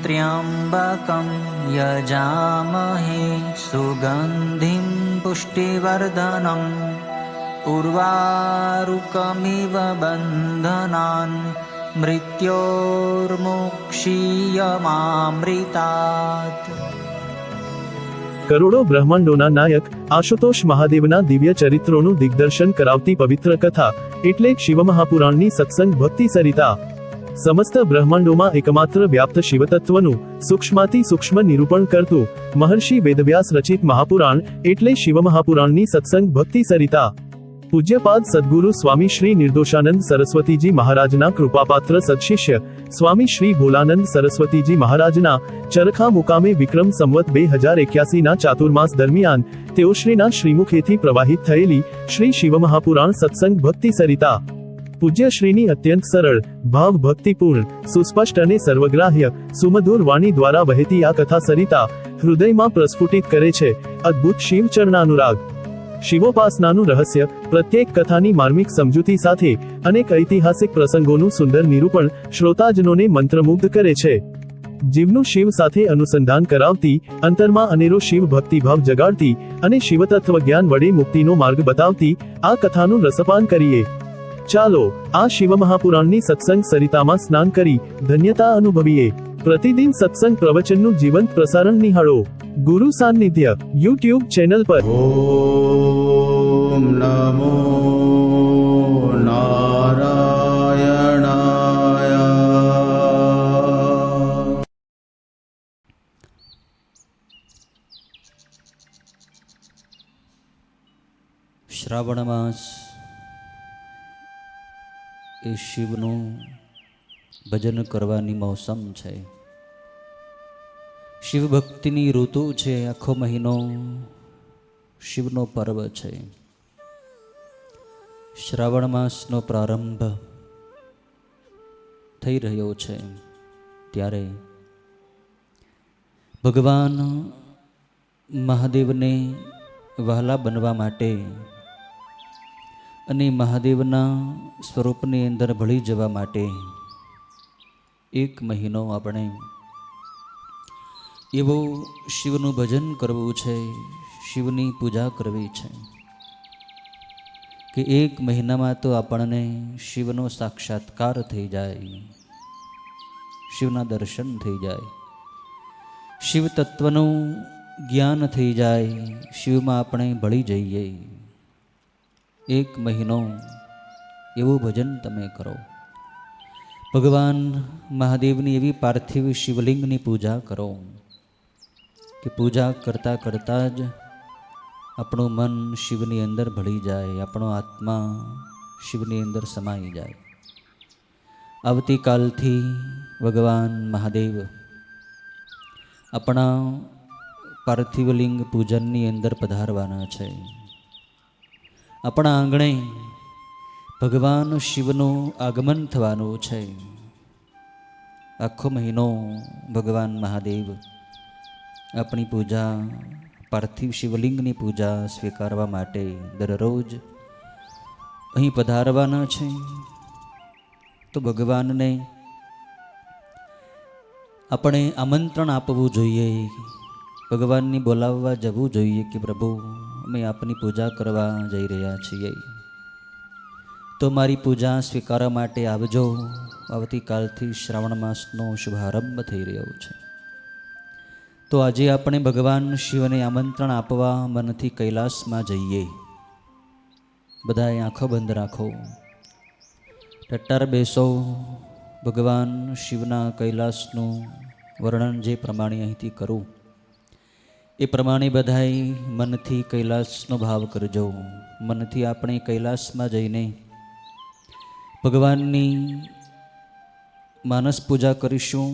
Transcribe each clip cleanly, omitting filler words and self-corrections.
त्र्यम्बकं यजामहे सुगन्धिं पुष्टिवर्धनम् उर्वारुकमिव बन्धनान् मृत्योर्मुक्षीयमामृतात्। કરોડો બ્રહ્માંડોના નાયક આશુતોષ મહાદેવના દિવ્ય ચરિત્રોનું દિગ્દર્શન કરાવતી પવિત્ર કથા એટલે શિવમહાપુરાણની સત્સંગ ભક્તિ સરિતા। સમસ્ત બ્રહ્માંડોમાં એકમાત્ર વ્યાપ્ત શિવતત્વનું સૂક્ષ્માતિ સૂક્ષ્મ નિરૂપણ કરતું મહર્ષિ વેદવ્યાસ રચિત મહાપુરાણ એટલે શિવમહાપુરાણની સત્સંગ ભક્તિ સરિતા। પૂજ્યપાદ સદગુરુ સ્વામી શ્રી નિર્દોષાનંદ સરસ્વતીજી મહારાજના કૃપાપાત્ર સદશિષ્ય સ્વામી શ્રી ભોલાનંદ સરસ્વતીજી મહારાજના ચરખા મુકામે વિક્રમ સંવત 2081ના ચાતુર્માસ દરમિયાન તેઓશ્રીના શ્રીમુખેથી પ્રવાહિત થયેલી શ્રી શિવમહાપુરાણ સત્સંગ ભક્તિ સરિતા પૂજ્ય શ્રીની અત્યંત સરળ ભાવ ભક્તિપૂર્ણ સુસ્પષ્ટ અને સર્વગ્રાહ્ય સુમધુર વાણી દ્વારા વહેતી આ કથા સરિતા હૃદયમાં પ્રસ્ફુટિત કરે છે અદ્ભુત શિવ ચરણાનુરાગ। શિવોપાસનાનું રહસ્ય પ્રત્યેક કથાની માર્મિક સમજૂતી સાથે અનેક ઐતિહાસિક પ્રસંગોનું સુંદર નિરૂપણ શ્રોતાજનોને મંત્રમુગ્ધ કરે છે। જીવનું શિવ સાથે અનુસંધાન કરાવતી અંતરમાં અનેરો શિવ ભક્તિભાવ જગાડતી અને શિવતત્વ જ્ઞાન વડે મુક્તિનો માર્ગ બતાવતી આ કથાનું રસપાન કરીએ। ચાલો આ શિવમહાપુરાણની સત્સંગ સરિતામાં સ્નાન કરી ધન્યતા અનુભવીએ। પ્રતિદિન સત્સંગ પ્રવચનનું જીવંત પ્રસારણ નિહાળો ગુરુ સાનિધ્ય યુટ્યુબ ચેનલ પર। ઓમ નમો નારાયણાય। શ્રાવણ માસ એ શિવનું ભજન કરવાની મોસમ છે। શિવ ભક્તિની ઋતુ છે। આખો મહિનો શિવનો પર્વ છે। શ્રાવણ માસનો પ્રારંભ થઈ રહ્યો છે ત્યારે ભગવાન મહાદેવને વહાલા બનવા માટે અને મહાદેવના સ્વરૂપની અંદર ભળી જવા માટે એક મહિનો આપણે એવું શિવનું ભજન કરવું છે, શિવની પૂજા કરવી છે કે એક મહિનામાં તો આપણને શિવનો સાક્ષાત્કાર થઈ જાય, શિવના દર્શન થઈ જાય, શિવ તત્વનું જ્ઞાન થઈ જાય, શિવમાં આપણે ભળી જઈએ। એક મહિનો એવું ભજન તમે કરો, ભગવાન મહાદેવની એવી પાર્થિવ શિવલિંગની પૂજા કરો કે પૂજા કરતાં કરતાં જ આપણું મન શિવની અંદર ભળી જાય, આપણો આત્મા શિવની અંદર સમાઈ જાય। આવતીકાલથી ભગવાન મહાદેવ આપણા પાર્થિવલિંગ પૂજનની અંદર પધારવાના છે। આપણા આંગણે ભગવાન શિવનું આગમન થવાનું છે। આખો મહિનો ભગવાન મહાદેવ આપણી પૂજા, પાર્થિવ શિવલિંગની પૂજા સ્વીકારવા માટે દરરોજ અહીં પધારવાના છે। તો ભગવાનને આપણે આમંત્રણ આપવું જોઈએ, ભગવાનની બોલાવવા જવું જોઈએ કે પ્રભુ અમે આપની પૂજા કરવા જઈ રહ્યા છીએ, તો મારી પૂજા સ્વીકારવા માટે આવજો। આવતીકાલથી શ્રાવણ માસનો શુભારંભ થઈ રહ્યો છે। તો આજે આપણે ભગવાન શિવને આમંત્રણ આપવા મનથી કૈલાસમાં જઈએ। બધાએ આંખો બંધ રાખો, ટટ્ટાર બેસો। ભગવાન શિવના કૈલાસનું વર્ણન જે પ્રમાણે અહીંથી કરું એ પ્રમાણે બધાએ મનથી કૈલાસનો ભાવ કરજો। મનથી આપણે કૈલાસમાં જઈને ભગવાનની માનસ પૂજા કરીશું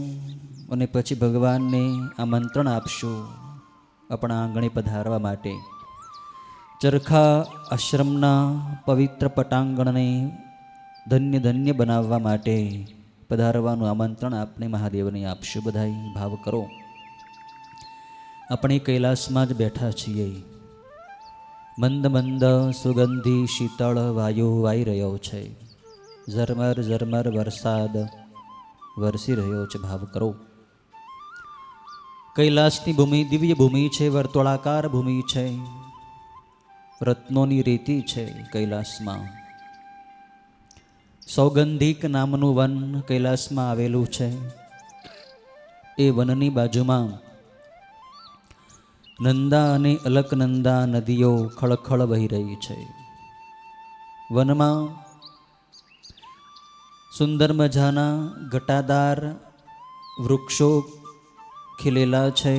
અને પછી ભગવાનને આમંત્રણ આપશું આપણા આંગણે પધારવા માટે। ચરખા આશ્રમના પવિત્ર પટાંગણને ધન્ય ધન્ય બનાવવા માટે પધારવાનું આમંત્રણ આપણે મહાદેવને આપશું। બધાએ ભાવ કરો, આપણે કૈલાસમાં જ બેઠા છીએ। મંદ મંદ સુગંધી શીતળ વાયુ વાઈ રહ્યો છે, ઝરમર ઝરમર વરસાદ વરસી રહ્યો છે। ભાવ કરો, કૈલાસની ભૂમિ દિવ્ય ભૂમિ છે, વર્તુળાકાર ભૂમિ છે, રત્નોની રેતી છે કૈલાસમાં. સૌગંધિક નામનું વન કૈલાસમાં આવેલું છે. એ વનની બાજુમાં નંદા અને અલકનંદા નદીઓ ખળખળ વહી રહી છે. વનમાં સુંદર મજાના ઘટાદાર વૃક્ષો ખીલેલા છે.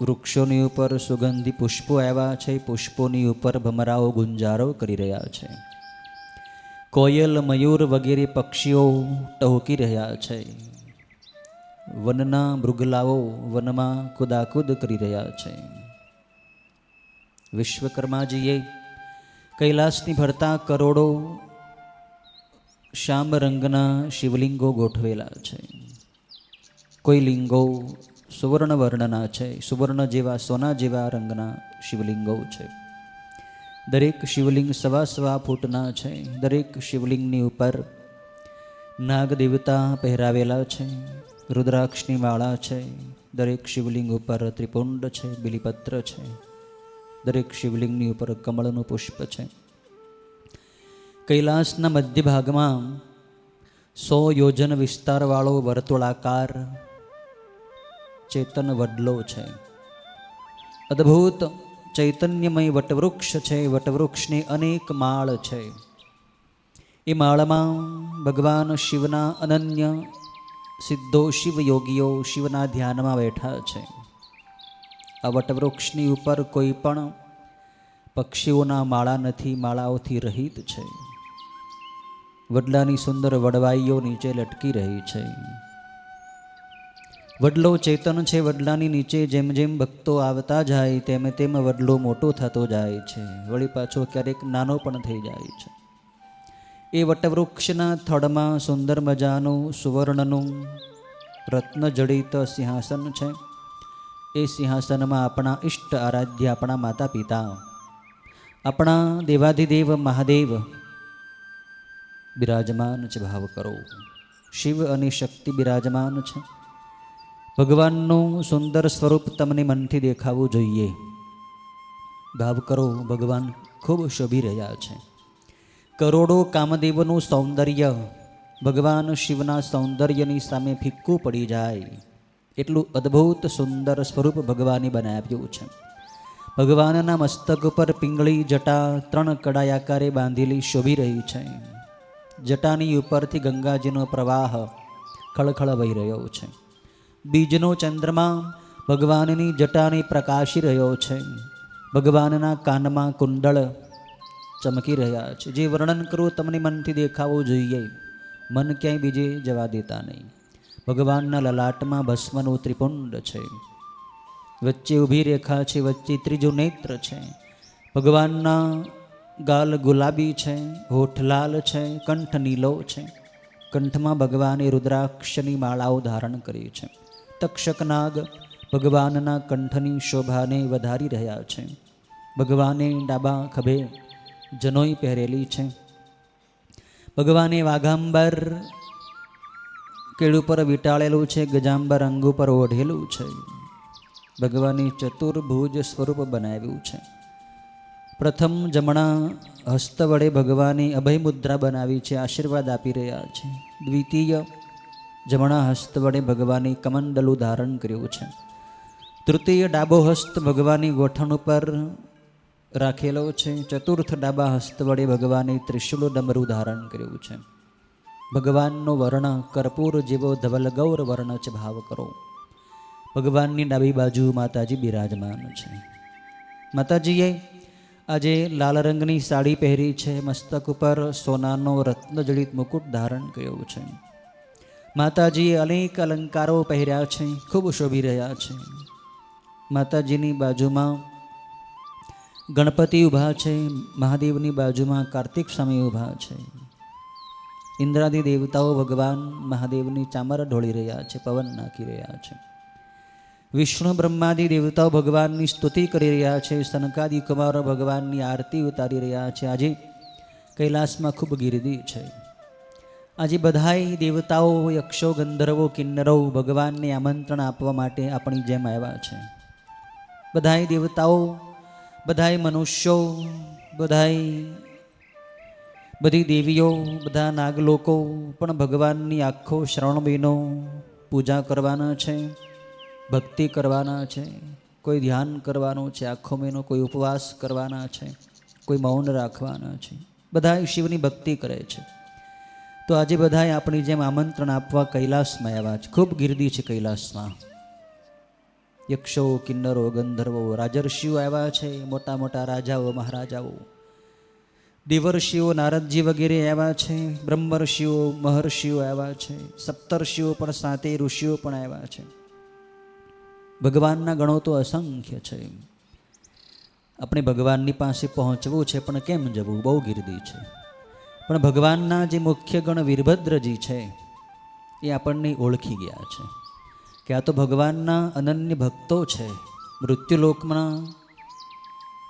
વૃક્ષોની ઉપર સુગંધી પુષ્પો આવ્યા છે. પુષ્પોની ઉપર ભમરાઓ ગુંજારો કરી રહ્યા છે. કોયલ, મયુર વગેરે પક્ષીઓ ટહુકી રહ્યા છે. વનના મૃગલાઓ વનમાં કુદાકુદ કરી રહ્યા છે. વિશ્વકર્માજીએ કૈલાસની ફરતા કરોડો શ્યામ રંગના શિવલિંગો ગોઠવેલા છે. કોઈ લિંગો સુવર્ણ વર્ણના છે. સુવર્ણ જેવા સોના જેવા રંગના શિવલિંગો છે. દરેક શિવલિંગ સવા ફૂટના છે. દરેક શિવલિંગની ઉપર નાગ દેવતા પહેરાવેલા છે. રુદ્રાક્ષની માળા છે. દરેક શિવલિંગ ઉપર ત્રિપુંડ છે, બિલીપત્ર છે. દરેક શિવલિંગની ઉપર કમળનું પુષ્પ છે. કૈલાસના મધ્ય ભાગમાં 100 યોજન વિસ્તારવાળો વર્તુળાકાર ચેતન વડલો છે. અદ્ભુત ચૈતન્યમય વટવૃક્ષ છે. વટવૃક્ષની અનેક માળ છે. એ માળમાં ભગવાન શિવના અનન્ય સિદ્ધો શિવ યોગીઓ શિવના ધ્યાનમાં બેઠા છે. આ વટવૃક્ષની ઉપર કોઈ પણ પક્ષીઓના માળા નથી, માળાઓથી રહિત છે. વડલાની સુંદર વડવાઈઓ નીચે લટકી રહી છે. વડલો ચેતન છે. વડલાની નીચે જેમ જેમ ભક્તો આવતા જાય તેમ તેમ વડલો મોટો થતો જાય છે. વળી પાછો ક્યારેક નાનો પણ થઈ જાય છે. એ વટવૃક્ષના થડમાં સુંદર મજાનું સુવર્ણનું રત્નજડિત સિંહાસન છે. એ સિંહાસનમાં આપણા ઇષ્ટ આરાધ્ય આપણા માતા પિતા, આપણા દેવાધિદેવ મહાદેવ બિરાજમાન છે. ભાવ કરો, શિવ અને શક્તિ બિરાજમાન છે. ભગવાનનું સુંદર સ્વરૂપ તમને મનથી દેખાવું જોઈએ. ભાવ કરો, ભગવાન ખૂબ શોભી રહ્યા છે. કરોડો કામદેવનું સૌંદર્ય ભગવાન શિવના સૌંદર્યની સામે ફિક્કું પડી જાય એટલું અદ્ભુત સુંદર સ્વરૂપ ભગવાને બનાવ્યું છે. ભગવાનના મસ્તક ઉપર પિંગળી જટા 3 કડાઈ આકારે બાંધેલી શોભી રહી છે. જટાની ઉપરથી ગંગાજીનો પ્રવાહ ખળખળ વહી રહ્યો છે. બીજનો ચંદ્રમા ભગવાનની જટાને પ્રકાશી રહ્યો છે. ભગવાનના કાનમાં કુંડળ ચમકી રહ્યા છે. જે વર્ણન કરવું તમને મનથી દેખાવું જોઈએ. મન ક્યાંય બીજે જવા દેતા નહીં. ભગવાનના લલાટમાં ભસ્મનું ત્રિપુંડ છે. વચ્ચે ઊભી રેખા છે. વચ્ચે ત્રીજું નેત્ર છે. ભગવાનના ગાલ ગુલાબી છે, હોઠ લાલ છે, કંઠ નીલો છે. કંઠમાં ભગવાને રુદ્રાક્ષની માળાઓ ધારણ કરી છે. તક્ષક નાગ ભગવાનના કંઠની શોભાને વધારી રહ્યા છે. ભગવાને ડાબા ખભે જનોઈ પહેરેલી છે. ભગવાને વાઘાંબર કેળ ઉપર વીંટાળેલું છે. ગજાંબર અંગ ઉપર ઓઢેલું છે. ભગવાને ચતુર્ભુજ સ્વરૂપ બનાવ્યું છે. પ્રથમ જમણા હસ્ત વડે ભગવાને અભય મુદ્રા બનાવી છે, આશીર્વાદ આપી રહ્યા છે. દ્વિતીય જમણા હસ્ત વડે ભગવાને કમંડલું ધારણ કર્યું છે. તૃતીય ડાબો હસ્ત ભગવાનની ગોઠણ ઉપર રાખેલો છે. ચતુર્થ ડાબા હસ્ત વડે ભગવાને ત્રિશુલ ડમરું ધારણ કર્યું છે. ભગવાનનો વર્ણ કર્પૂર જેવો ધવલગૌર વર્ણ છે. ભાવ કરો, ભગવાનની ડાબી બાજુ માતાજી બિરાજમાન છે. માતાજીએ આજે લાલ રંગની સાડી પહેરી છે. મસ્તક ઉપર સોનાનો રત્નજડિત મુકુટ ધારણ કર્યો છે. માતાજીએ અનેક અલંકારો પહેર્યા છે. ખૂબ શોભી રહ્યા છે. માતાજીની બાજુમાં ગણપતિ ઊભા છે. મહાદેવની બાજુમાં કાર્તિક સ્વામી ઊભા છે. ઇન્દ્રાદી દેવતાઓ ભગવાન મહાદેવની ચામર ઢોળી રહ્યા છે, પવન નાખી રહ્યા છે. વિષ્ણુ બ્રહ્માદી દેવતાઓ ભગવાનની સ્તુતિ કરી રહ્યા છે. સનકાદી કુમારો ભગવાનની આરતી ઉતારી રહ્યા છે. આજે કૈલાસમાં ખૂબ ગીર્દી છે. આજે બધાય દેવતાઓ, યક્ષો, ગંધર્વો, કિન્નરો ભગવાનને આમંત્રણ આપવા માટે આપણી જેમ આવ્યા છે. બધાય દેવતાઓ, બધાય મનુષ્યો, બધી દેવીઓ, બધા નાગલોકો પણ ભગવાનની આખો શ્રવણ મહિનો પૂજા કરવાના છે, ભક્તિ કરવાના છે, કોઈ ધ્યાન કરવાનું છે આખો મહિનો, કોઈ ઉપવાસ કરવાના છે, કોઈ મૌન રાખવાના છે. બધા શિવની ભક્તિ કરે છે. તો આજે બધાએ આપણી જેમ આમંત્રણ આપવા કૈલાસમાં આવ્યા છે. ખૂબ ગીર્દી છે કૈલાસમાં. યક્ષો, કિન્નરો, ગંધર્વો, રાજર્ષિઓ આવ્યા છે, મોટા મોટા રાજાઓ, મહારાજાઓ, દેવર્ષિઓ, નારદજી વગેરે આવ્યા છે, બ્રહ્મર્ષિઓ, મહર્ષિઓ આવ્યા છે, સપ્તર્ષિઓ પણ, 7 ઋષિઓ પણ આવ્યા છે. ભગવાનના ગણો તો અસંખ્ય છે. આપણે ભગવાનની પાસે પહોંચવું છે, પણ કેમ જવું? બહુ ગીર્દી છે. પણ ભગવાનના જે મુખ્ય ગણ વીરભદ્રજી છે એ આપણને ઓળખી ગયા છે કે આ તો ભગવાનના અનન્ય ભક્તો છે. મૃત્યુલોકમાં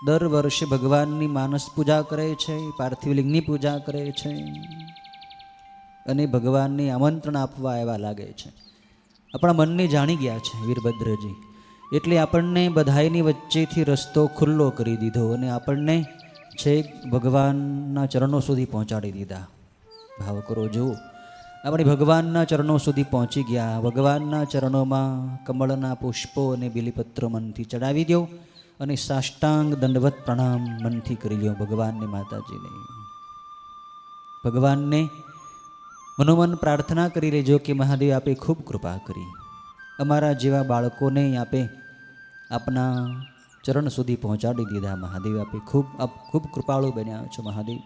દર વર્ષે ભગવાનની માનસ પૂજા કરે છે, પાર્થિવ લિંગની પૂજા કરે છે અને ભગવાનને આમંત્રણ આપવા આવ્યા લાગે છે. આપણા મનને જાણી ગયા છે વીરભદ્રજી, એટલે આપણને બધાયની વચ્ચેથી રસ્તો ખુલ્લો કરી દીધો અને આપણને છેક ભગવાનના ચરણો સુધી પહોંચાડી દીધા. ભાવ કરો, જુઓ, આપણે ભગવાનના ચરણો સુધી પહોંચી ગયા. ભગવાનના ચરણોમાં કમળના પુષ્પો અને બિલીપત્રો મનથી ચડાવી દો અને સાષ્ટાંગ દંડવત પ્રણામ મનથી કરી લો ભગવાનને, માતાજીને. ભગવાનને મનોમન પ્રાર્થના કરી લેજો કે મહાદેવ આપે ખૂબ કૃપા કરી, અમારા જેવા બાળકોને આપે આપના ચરણ સુધી પહોંચાડી દીધા. મહાદેવ આપે ખૂબ કૃપાળુ બન્યા છો મહાદેવ.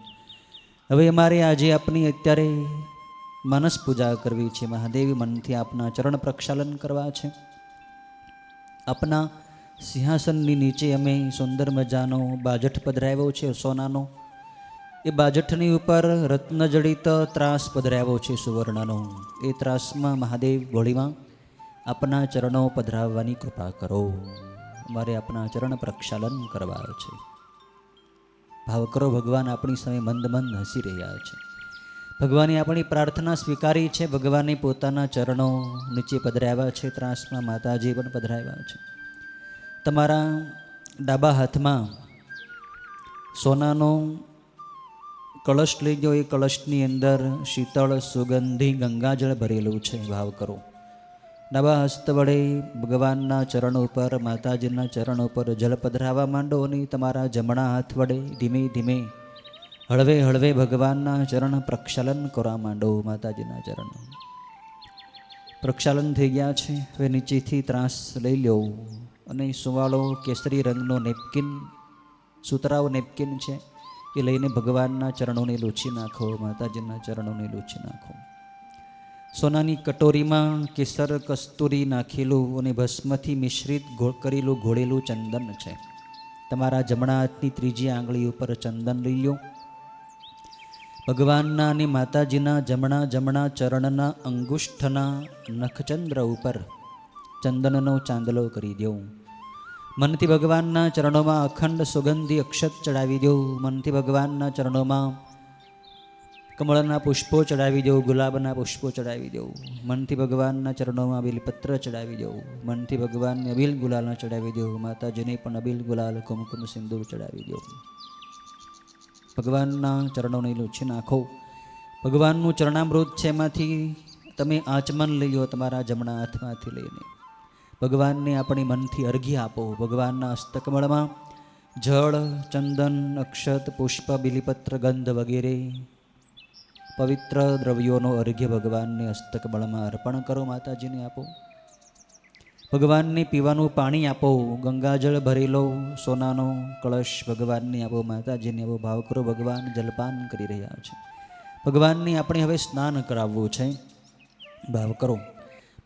હવે અમારે આજે આપની અત્યારે માનસ પૂજા કરવી છે મહાદેવ. મનથી આપના ચરણ પ્રક્ષાલન કરવા છે. આપના સિંહાસનની નીચે અમે સુંદર મજાનો બાજટ પધરાવ્યો છે સોનાનો. એ બાજટની ઉપર રત્નજડિત ત્રાસ પધરાવ્યો છે સુવર્ણનો. એ ત્રાસમાં મહાદેવ ગોળીમાં આપના ચરણો પધરાવવાની કૃપા કરો. અમારે આપના ચરણ પ્રક્ષાલન કરવા છે. ભાવ કરો, ભગવાન આપણી સામે મંદ મંદ હસી રહ્યા છે. ભગવાને આપણી પ્રાર્થના સ્વીકારી છે. ભગવાને પોતાના ચરણો નીચે પધરાવ્યા છે. ત્રાસમાં માતાજી પણ પધરાવ્યા છે. તમારા ડાબા હાથમાં સોનાનો કળશ લઈ ગયો. એ કળશની અંદર શીતળ સુગંધી ગંગાજળ ભરેલું છે. ભાવ કરો, ડાબા હસ્ત વડે ભગવાનના ચરણ ઉપર, માતાજીના ચરણ ઉપર જળ પધરાવવા માંડો અને તમારા જમણા હાથ વડે ધીમે ધીમે હળવે હળવે ભગવાનના ચરણ પ્રક્ષાલન કરવા માંડો. માતાજીના ચરણ પ્રક્ષાલન થઈ ગયા છે. હવે નીચેથી ત્રાસ લઈ લો અને સુવાળો કેસરી રંગનો નેપકિન, સુતરાવ નેપકિન છે, એ લઈને ભગવાનના ચરણોને લૂછી નાખો. માતાજીના ચરણોને લૂછી નાખો. સોનાની કટોરીમાં કેસર કસ્તુરી નાખેલું અને ભસ્મથી મિશ્રિત કરેલું ઘોળેલું ચંદન છે. તમારા જમણા હાથની ત્રીજી આંગળી ઉપર ચંદન લઈ લો. ભગવાનના અને માતાજીના જમણા ચરણના અંગુષ્ઠના નખચંદ્ર ઉપર ચંદનનો ચાંદલો કરી દો. મનથી ભગવાનના ચરણોમાં અખંડ સુગંધી અક્ષત ચડાવી દો. મનથી ભગવાનના ચરણોમાં કમળના પુષ્પો ચડાવી દો, ગુલાબના પુષ્પો ચડાવી દો. મનથી ભગવાનના ચરણોમાં બિલપત્ર ચડાવી દો. મનથી ભગવાનને અબીલ ગુલાલ ચડાવી દો. માતાજીને પણ અબીલ ગુલાલ કુમકુમ સિંદૂર ચડાવી દો. ભગવાનના ચરણોને લૂછી નાખો. ભગવાનનું ચરણામૃત છે, એમાંથી તમે આચમન લઈ લો તમારા જમણા હાથમાંથી લઈને. ભગવાનને આપણી મનથી અર્ઘ્ય આપો. ભગવાનના હસ્તકમળમાં જળ, ચંદન, અક્ષત, પુષ્પ, બિલીપત્ર, ગંધ વગેરે પવિત્ર દ્રવ્યોનો અર્ઘ્ય ભગવાનને હસ્તકમળમાં અર્પણ કરો. માતાજીને આપો. ભગવાનને પીવાનું પાણી આપો. ગંગાજળ ભરેલો સોનાનો કળશ ભગવાનને આપો. માતાજીને આપો. ભાવ કરો, ભગવાન જલપાન કરી રહ્યા છે. ભગવાનને આપણે હવે સ્નાન કરાવવું છે. ભાવ કરો,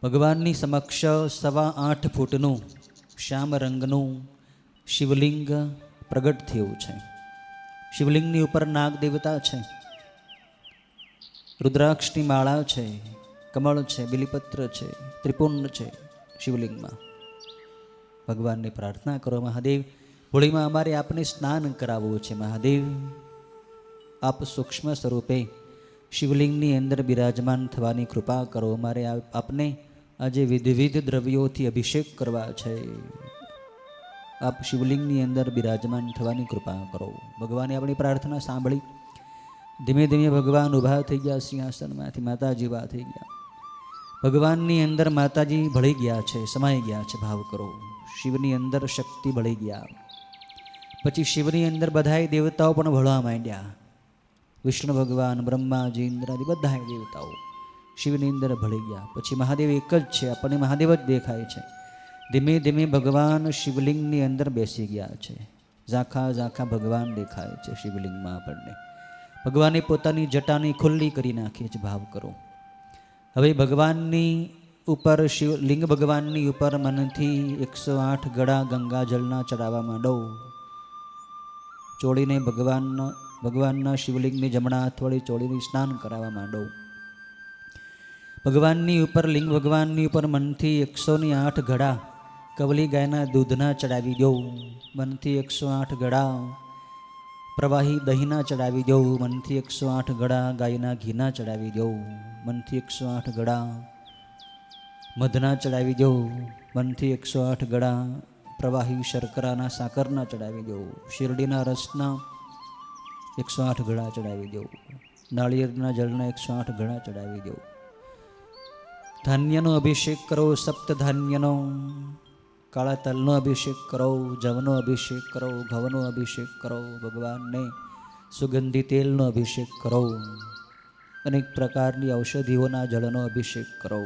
ભગવાનની સમક્ષ 8.25 ફૂટનું શ્યામ રંગનું શિવલિંગ પ્રગટ થયું છે. શિવલિંગની ઉપર નાગ દેવતા છે, રુદ્રાક્ષની માળા છે, કમળ છે, બિલીપત્ર છે, ત્રિપુંડ છે શિવલિંગમાં. ભગવાનને પ્રાર્થના કરો, મહાદેવ હોળીમાં અમારે આપને સ્નાન કરાવવું છે. મહાદેવ આપ સૂક્ષ્મ સ્વરૂપે શિવલિંગની અંદર બિરાજમાન થવાની કૃપા કરો. મારે આપને આજે વિવિધ દ્રવ્યોથી અભિષેક કરવા છે. આપ શિવલિંગની અંદર બિરાજમાન થવાની કૃપા કરો. ભગવાને આપણી પ્રાર્થના સાંભળી. ધીમે ધીમે ભગવાન ઊભા થઈ ગયા સિંહાસનમાંથી. માતાજી ઊભા થઈ ગયા. ભગવાનની અંદર માતાજી ભળી ગયા છે, સમાઈ ગયા છે. ભાવ કરો. શિવની અંદર શક્તિ ભળી ગયા. પછી શિવની અંદર બધાય દેવતાઓ પણ ભળવા માંડ્યા. વિષ્ણુ ભગવાન, બ્રહ્માજી, ઇન્દ્રાજી બધાય દેવતાઓ શિવની અંદર ભળી ગયા. પછી મહાદેવ એક જ છે, આપણને મહાદેવ જ દેખાય છે. ધીમે ધીમે ભગવાન શિવલિંગની અંદર બેસી ગયા છે. ઝાંખા ઝાંખા ભગવાન દેખાય છે શિવલિંગમાં આપણને. ભગવાને પોતાની જટાની ખુલ્લી કરી નાખી છે. ભાવ કરો. હવે ભગવાનની ઉપર શિવલિંગ ભગવાનની ઉપર મનથી 108 ગળા ગંગાજળના ચડાવવા માંડો. ચોળીને ભગવાનના શિવલિંગની જમણા હાથ વડે ચોળીને સ્નાન કરાવવા માંડો. ભગવાનની ઉપર લિંગ ભગવાનની ઉપર મનથી 108 ગળા કવલી ગાયના દૂધના ચડાવી દો. મનથી 108 ગળા પ્રવાહી દહીંના ચડાવી દો. મનથી 108 ગળા ગાયના ઘીના ચડાવી દો. મનથી 108 ગળા મધના ચડાવી દો. મનથી 108 ગળા પ્રવાહી શર્કરાના સાકરના ચડાવી દો. શેરડીના રસના 108 ગળા ચડાવી દો. નાળિયેરના જળના 108 ગળા ચડાવી દો. ધાન્યનો અભિષેક કરો. સપ્ત ધાન્યનો. કાળા તલનો અભિષેક કરો. જવનો અભિષેક કરો. ઘઉંનો અભિષેક કરો. ભગવાનને સુગંધી તેલનો અભિષેક કરો. અનેક પ્રકારની ઔષધિઓના જળનો અભિષેક કરો.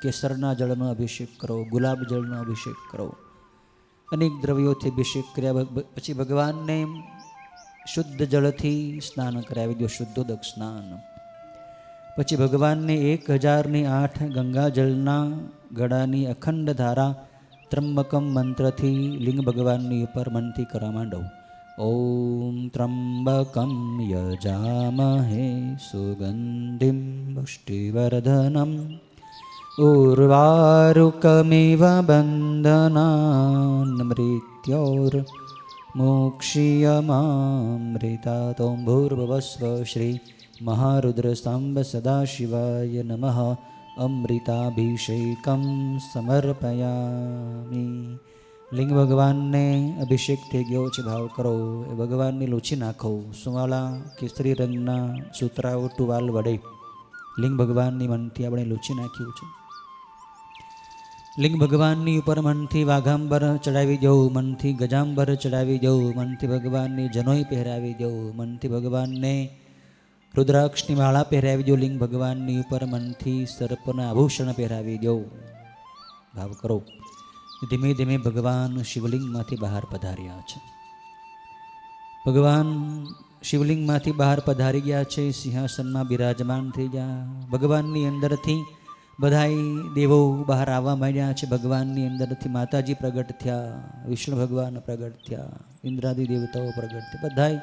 કેસરના જળનો અભિષેક કરો. ગુલાબ જળનો અભિષેક કરો. અનેક દ્રવ્યોથી અભિષેક કર્યા પછી ભગવાનને શુદ્ધ જળથી સ્નાન કરાવી દો. શુદ્ધોદક સ્નાન. પછી ભગવાનને 1008 ગંગાજળના ગળાની અખંડ ધારા ત્રંબકમ મંત્રથી લિંગ ભગવાનની ઉપર મનથી કરવા માંડો. ઓમ ત્રંબકમ યજામહે સુગંધિમ પુષ્ટિવર્ધનમ ઉર્વારુકમિવ બંધનાન મૃત્યોર મોક્ષીયમામૃતાતોમ ભૂર્ભુવસ્વ શ્રી મહારુદ્ર સાંબ સદાશિવાય નમઃ. અમૃતાભિષેકમ સમર્પયામિ. લિંગ ભગવાનને અભિષેક થઈ ગયો છે. ભાવ કરો. એ ભગવાનને લૂછી નાખો. સુવાલા કેસરી રંગના સૂતરાઓ ટુવાલ વડે લિંગ ભગવાનની મનથી આપણે લૂછી નાખ્યું છે. લિંગ ભગવાનની ઉપર મનથી વાઘાંબર ચડાવી દઉં. મનથી ગજાંબર ચડાવી દઉં. મનથી ભગવાનને જનોઈ પહેરાવી દઉં. મનથી ભગવાનને રુદ્રાક્ષની માળા પહેરાવી દો. લિંગ ભગવાનની ઉપર મનથી સર્પના આભૂષણ પહેરાવી દો. ભાવ કરો. ધીમે ધીમે ભગવાન શિવલિંગમાંથી બહાર પધાર્યા છે. ભગવાન શિવલિંગમાંથી બહાર પધારી ગયા છે. સિંહાસનમાં બિરાજમાન થઈ ગયા. ભગવાનની અંદરથી બધાય દેવો બહાર આવવા માંડ્યા છે. ભગવાનની અંદરથી માતાજી પ્રગટ થયા. વિષ્ણુ ભગવાન પ્રગટ થયા. ઇન્દ્રાદિ દેવતાઓ પ્રગટ થયા. બધાય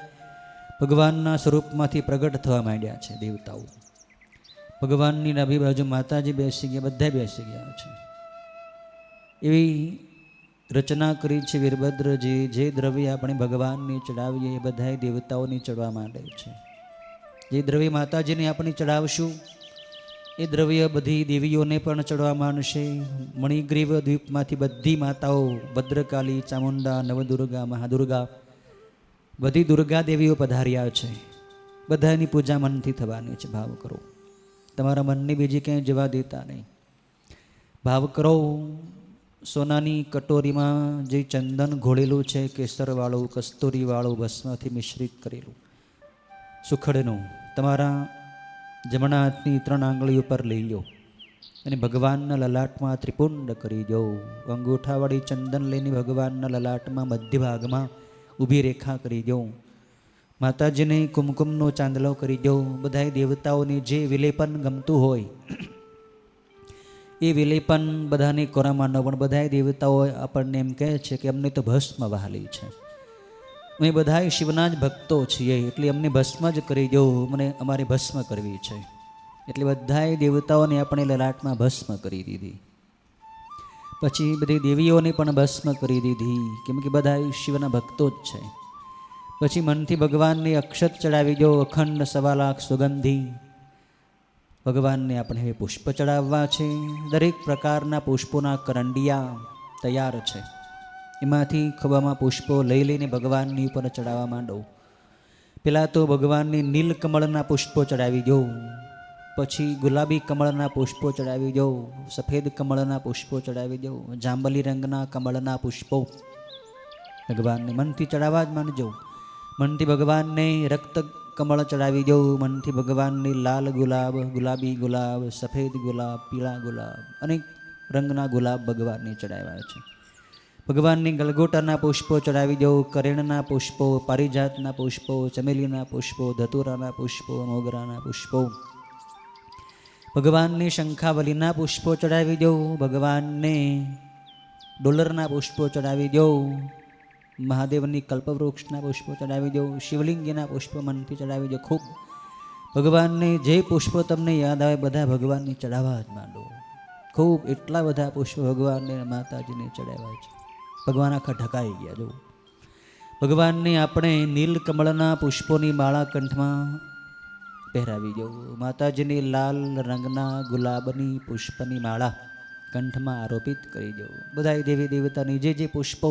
ભગવાનના સ્વરૂપમાંથી પ્રગટ થવા માંડ્યા છે દેવતાઓ. ભગવાનની ડાબી બાજુ માતાજી બેસી ગયા. બધા બેસી ગયા છે. એવી રચના કરી છે વીરભદ્રજી. જે દ્રવ્ય આપણે ભગવાનને ચડાવીએ એ બધા દેવતાઓને ચડવા માંડે છે. જે દ્રવ્ય માતાજીને આપણે ચડાવશું એ દ્રવ્ય બધી દેવીઓને પણ ચડવા માંડશે. મણિગ્રીવ દ્વીપમાંથી બધી માતાઓ ભદ્રકાલી, ચામુંડા, નવદુર્ગા, મહાદુર્ગા બધી દુર્ગા દેવીઓ પધાર્યા છે. બધાની પૂજા મનથી થવાની છે. ભાવ કરો. તમારા મનને બીજી ક્યાંય જવા દેતા નહીં. ભાવ કરો. સોનાની કટોરીમાં જે ચંદન ઘોળેલું છે, કેસરવાળું, કસ્તુરીવાળું, ભસ્મથી મિશ્રિત કરેલું સુખડનું તમારા જમણા હાથની 3 આંગળી ઉપર લઈ લો અને ભગવાનના લલાટમાં ત્રિપુંડ કરી દો. અંગૂઠાવાળી ચંદન લઈને ભગવાનના લલાટમાં મધ્ય ભાગમાં ઊભી રેખા કરી દો. માતાજીને કુમકુમનો ચાંદલો કરી દો. બધા દેવતાઓને જે વિલેપન ગમતું હોય એ વિલેપન બધાને કોરામાં ન. પણ બધા દેવતાઓ આપણને એમ કહે છે કે અમને તો ભસ્મ વહાલી છે. અમે બધા શિવના જ ભક્તો છીએ એટલે અમને ભસ્મ જ કરી દો. મને અમારે ભસ્મ કરવી છે. એટલે બધાએ દેવતાઓને આપણે લલાટમાં ભસ્મ કરી દીધી. પછી બધી દેવીઓને પણ ભસ્મ કરી દીધી, કેમ કે બધા શિવના ભક્તો જ છે. પછી મનથી ભગવાનને અક્ષત ચડાવી દો. અખંડ 1.25 લાખ સુગંધી ભગવાનને આપણે હવે પુષ્પ ચડાવવા છે. દરેક પ્રકારના પુષ્પોના કરંડિયા તૈયાર છે. એમાંથી ખભામાં પુષ્પો લઈ લઈને ભગવાનની ઉપર ચડાવવા માંડો. પહેલાં તો ભગવાનને નીલકમળના પુષ્પો ચડાવી દો, પછી ગુલાબી કમળના પુષ્પો ચડાવી દો, સફેદ કમળના પુષ્પો ચડાવી દો, જાંબલી રંગના કમળના પુષ્પો ભગવાનને મનથી ચડાવવા જ માંડજો. મનથી ભગવાનને રક્ત કમળ ચડાવી દો, મનથી ભગવાનને લાલ ગુલાબ, ગુલાબી ગુલાબ, સફેદ ગુલાબ, પીળા ગુલાબ, અનેક રંગના ગુલાબ ભગવાનને ચડાવ્યા છે. ભગવાનને ગલગોટાના પુષ્પો ચડાવી દો, કરેણના પુષ્પો, પારિજાતના પુષ્પો, ચમેલીના પુષ્પો, ધતુરાના પુષ્પો, મોગરાના પુષ્પો, ભગવાનને શંખાવલીના પુષ્પો ચડાવી દો, ભગવાનને ડોલરના પુષ્પો ચડાવી દો, મહાદેવની કલ્પવૃક્ષના પુષ્પો ચડાવી દો, શિવલિંગીના પુષ્પો મનથી ચડાવી દો. ખૂબ ભગવાનને જે પુષ્પો તમને યાદ આવે બધા ભગવાનને ચડાવવા જ માંડો. ખૂબ એટલા બધા પુષ્પો ભગવાનને માતાજીને ચડાવ્યા છે. ભગવાન આખા ઢકાઈ ગયા. જો ભગવાનને આપણે નીલકમળના પુષ્પોની માળા કંઠમાં પહેરાવી દો. માતાજીની લાલ રંગના ગુલાબની પુષ્પની માળા કંઠમાં આરોપિત કરી દો. બધા દેવી દેવતાની જે પુષ્પો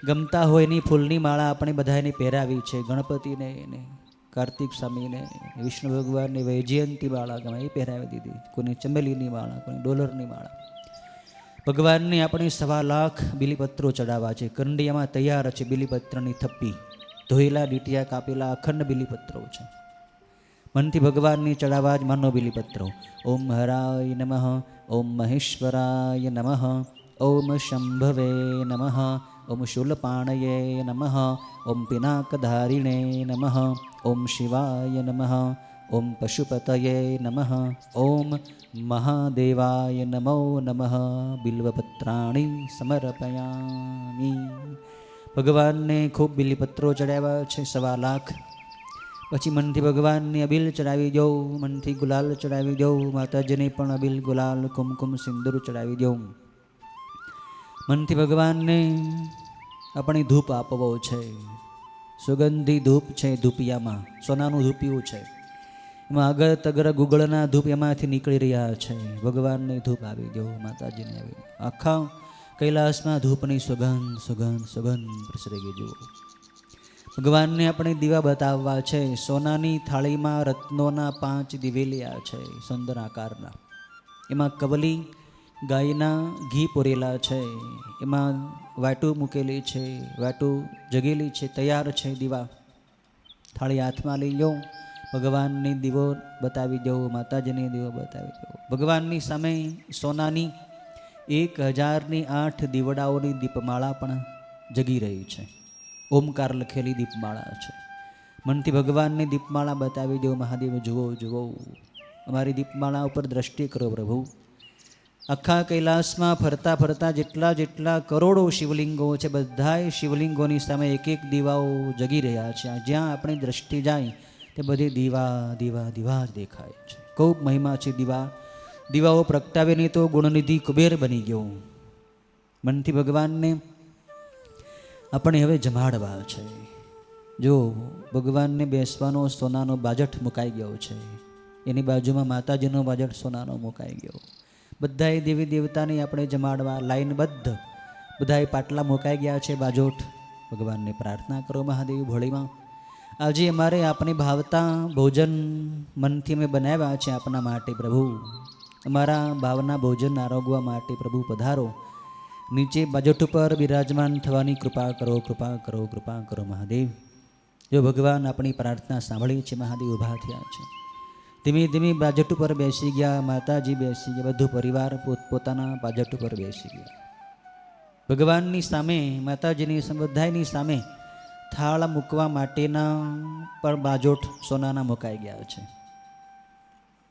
ગમતા હોય એની ફૂલની માળા આપણે બધાને પહેરાવી છે. ગણપતિને ને કાર્તિક સ્વામીને, વિષ્ણુ ભગવાનને વૈજયંતી માળા ગમે એ પહેરાવી દીધી. કોઈને ચમેલીની માળા, કોઈને ડોલરની માળા. ભગવાનને આપણે 1.25 લાખ બિલીપત્રો ચડાવવા છે. કંડિયામાં તૈયાર છે બિલીપત્રની થપ્પી, ધોયેલા ડીટિયા કાપેલા અખંડ બિલીપત્રો છે. મનથી ભગવાનને ચડાવવા જ માનો બિલીપત્રો. ઓમ હરાય નમઃ, ઓમ મહેશ્વરાય નમઃ, ઓમ શંભવે નમઃ, ઓમ શૂલપાણયે નમઃ, ઓમ પિનાકધારિણે નમઃ, ઓમ શિવાય નમઃ, ઓમ પશુપતયે નમઃ, ઓમ મહાદેવાય નમો નમઃ. બિલ્વપત્રાણી સમર્પયામિ. ભગવાનને ખૂબ બિલીપત્રો ચડાવ્યા છે 1.25 લાખ. પછી મનથી ભગવાનને અબીલ ચડાવી દો, મનથી ગુલાલ ચડાવી દો. માતાજીને પણ અબીલ, ગુલાલ, કુમકુમ, સિંદૂર ચડાવી દો. મનથી ભગવાનને આપણે ધૂપ આપવો છે. સુગંધી ધૂપ છે. ધૂપિયામાં સોનાનું ધૂપિયું છે. એમાં અગર તગર ગુગળના ધૂપ એમાંથી નીકળી રહ્યા છે. ભગવાનને ધૂપ આવી દો, માતાજીને આવી. આખા કૈલાસમાં ધૂપની સુગંધ સુગંધ સુગંધ પ્રસરી ગઈ. જુઓ ભગવાનને આપણે દીવા બતાવવા છે. સોનાની થાળીમાં રત્નોના 5 દિવેલિયા છે, સુંદર આકારના. એમાં કવલી ગાયના ઘી પૂરેલા છે. એમાં વાટું મૂકેલી છે, વાટું જગેલી છે, તૈયાર છે દીવા. થાળી હાથમાં લઈ લો, ભગવાનને દીવો બતાવી દો, માતાજીને દીવો બતાવી દો. ભગવાનની સામે સોનાની 1008 દીવડાઓની દીપમાળા પણ જગી રહી છે. ઓમકાર લખેલી દીપમાળા છે. મનથી ભગવાનને દીપમાળા બતાવી દો. મહાદેવ જુઓ જુઓ, અમારી દીપમાળા ઉપર દ્રષ્ટિ કરો પ્રભુ. આખા કૈલાસમાં ફરતા ફરતા જેટલા કરોડો શિવલિંગો છે, બધાય શિવલિંગોની સામે એક એક દીવાઓ જગી રહ્યા છે. જ્યાં આપણી દ્રષ્ટિ જાય તે બધી દીવા દીવા દીવા જ દેખાય છે. ખૂબ મહિમા છે દીવાઓ પ્રગટાવીને તો ગુણનિધિ કુબેર બની ગયો. મનથી ભગવાનને આપણે હવે જમાડવા છે. જો ભગવાનને બેસવાનો સોનાનો બાજટ મુકાઈ ગયો છે. એની બાજુમાં માતાજીનો બાજટ સોનાનો મુકાઈ ગયો. બધાએ દેવી દેવતાને આપણે જમાડવા લાઈનબદ્ધ બધાએ પાટલા મુકાઈ ગયા છે. બાજોઠ ભગવાનને પ્રાર્થના કરો મહાદેવ ભોળીમાં. આજે અમારે આપણે ભાવતા ભોજન મનથી અમે બનાવ્યા છે આપના માટે પ્રભુ. અમારા ભાવના ભોજન આરોગવા માટે પ્રભુ પધારો. નીચે બાજોઠ ઉપર બિરાજમાન થવાની કૃપા કરો, કૃપા કરો, કૃપા કરો મહાદેવ. જો ભગવાન આપણી પ્રાર્થના સાંભળી છે. મહાદેવ ઊભા થયા છે. ધીમે ધીમે બાજટ ઉપર બેસી ગયા. માતાજી બેસી ગયા. બધું પરિવાર પોતપોતાના બાજટ ઉપર બેસી ગયા. ભગવાનની સામે, માતાજીની બધાની સામે થાળ મૂકવા માટેના પણ બાજોઠ સોનાના મુકાઈ ગયા છે.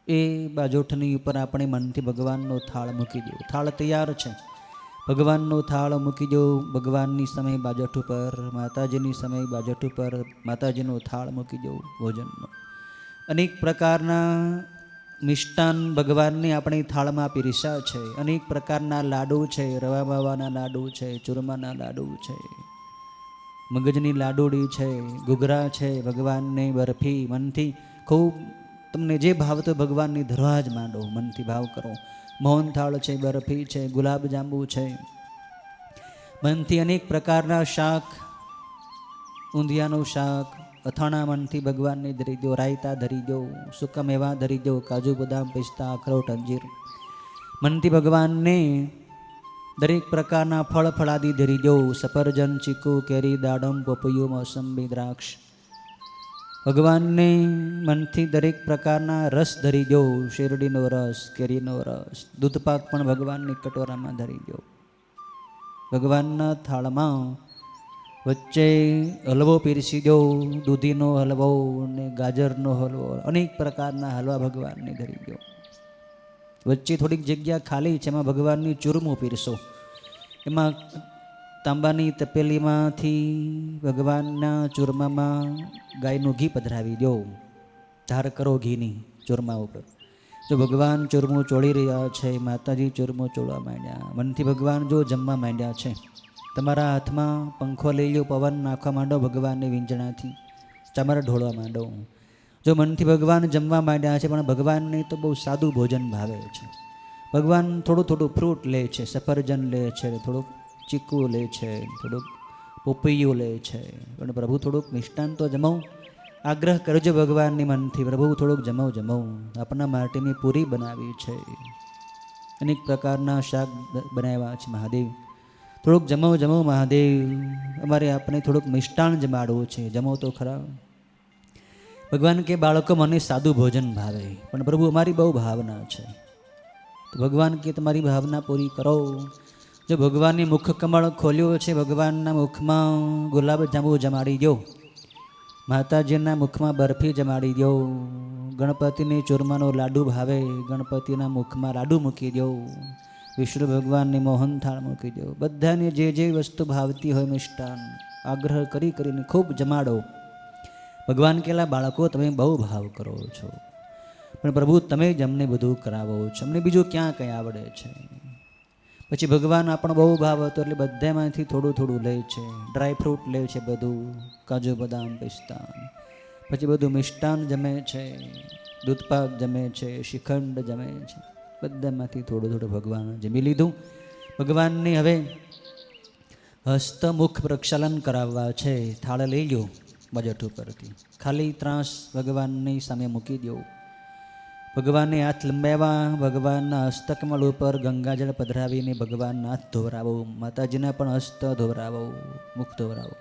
એ બાજોઠની ઉપર આપણે મનથી ભગવાનનો થાળ મૂકી દો. થાળ તૈયાર છે. ભગવાનનો થાળ મૂકી દો. ભગવાનની સામે બાજોઠ ઉપર, માતાજીની સામે બાજોઠ ઉપર માતાજીનો થાળ મૂકી દો ભોજનનો. અનેક પ્રકારના મિષ્ટાન ભગવાનને આપણે થાળમાં પીરસ્યા છે. અનેક પ્રકારના લાડુ છે. રવા માવાના લાડુ છે, ચૂરમાના લાડુ છે, મગજની લાડુડી છે, ઘૂઘરા છે. ભગવાનને બરફી મનથી ખૂબ તમને જે ભાવતો ભગવાનની ધરવા જ માંડો, મનથી ભાવ કરો. મોહનથાળ છે, બરફી છે, ગુલાબ જાંબુ છે, મનથી અનેક પ્રકારના શાક, ઊંધિયાનું શાક, અથાણા મનથી ભગવાનને ધરી દો, રાયતા ધરી દો, સૂકા મેવા ધરી દો, કાજુ બદામ પિસ્તા અખરોટ અંજીર, મનથી ભગવાનને દરેક પ્રકારના ફળ ફળાદી ધરી દો. સફરજન, ચીકુ, કેરી, દાડમ, પપૈયું, મોસંબી, દ્રાક્ષ, ભગવાનને મનથી દરેક પ્રકારના રસ ધરી દો. શેરડીનો રસ, કેરીનો રસ, દૂધપાક પણ ભગવાનની કટોરામાં ધરી દો. ભગવાનના થાળમાં વચ્ચે હલવો પીરસી દો. દૂધીનો હલવો અને ગાજરનો હલવો, અનેક પ્રકારના હલવા ભગવાનને ધરી દો. વચ્ચે થોડીક જગ્યા ખાલી છે, એમાં ભગવાનની ચૂરમું પીરસો. એમાં તાંબાની તપેલીમાંથી ભગવાનના ચૂરમામાં ગાયનું ઘી પધરાવી દો. ધાર કરો ઘીની ચૂરમા ઉપર. જો ભગવાન ચૂરમું ચોળી રહ્યા છે, માતાજી ચૂરમું ચોળવા માંડ્યા, મનથી ભગવાન જો જમવા માંડ્યા છે, તમારા હાથમાં પંખો લઈ લો, પવન નાખવા માંડો ભગવાનની વીંજણાથી, ચામર ઢોળવા માંડો. જો મનથી ભગવાન જમવા માંડ્યા છે, પણ ભગવાનને તો બહુ સાદું ભોજન ભાવે છે. ભગવાન થોડું થોડું ફ્રૂટ લે છે, સફરજન લે છે, થોડુંક ચીકુ લે છે, થોડુંક પોપૈયું લે છે, પણ પ્રભુ થોડુંક મિષ્ટાન તો જમાવું. આગ્રહ કરજો ભગવાનની મનથી, પ્રભુ થોડુંક જમાવું. આપણા માટેની પૂરી બનાવી છે, અનેક પ્રકારના શાક બનાવ્યા છે. મહાદેવ થોડુંક જમાવું મહાદેવ, અમારે આપણે થોડુંક મિષ્ટાન જમાડવું છે, જમો તો ખરા. ભગવાન કે બાળકો મને સાદું ભોજન ભાવે, પણ પ્રભુ અમારી બહુ ભાવના છે. તો ભગવાન કે તમારી ભાવના પૂરી કરો. જો ભગવાનની મુખ કમળ ખોલ્યો છે, ભગવાનના મુખમાં ગુલાબ જાંબુ જમાડી દો, માતાજીના મુખમાં બરફી જમાડી દો, ગણપતિને ચૂરમાનો લાડુ ભાવે, ગણપતિના મુખમાં લાડુ મૂકી દો, વિષ્ણુ ભગવાનને મોહનથાળ મૂકી દો. બધાને જે જે વસ્તુ ભાવતી હોય મિષ્ટાન આગ્રહ કરીને ખૂબ જમાડો. ભગવાન કેલા બાળકો તમે બહુ ભાવ કરો છો, પણ પ્રભુ તમે જ અમને બધું કરાવો છો, અમને બીજું ક્યાં કંઈ આવડે છે. પછી ભગવાન આપણો બહુ ભાવ હતો એટલે બધામાંથી થોડું થોડું લે છે. ડ્રાય ફ્રૂટ લે છે બધું, કાજુ બદામ પિસ્તા, પછી બધું મિષ્ટાન જમે છે, દૂધપાક જમે છે, શ્રીખંડ જમે છે, બધામાંથી થોડું થોડું ભગવાન જમી લીધું. ભગવાનને હવે હસ્તમુખ પ્રક્ષાલન કરાવવા છે. થાળ લઈ લો બજટ ઉપરથી, ખાલી ત્રાસ ભગવાનની સામે મૂકી દો. ભગવાનને હાથ લંબાવ્યા, ભગવાનના હસ્તકમળ ઉપર ગંગાજળ પધરાવીને ભગવાનના હાથ ધોવરાવો, માતાજીના પણ હસ્ત ધોવરાવો, મુખ ધોવરાવો.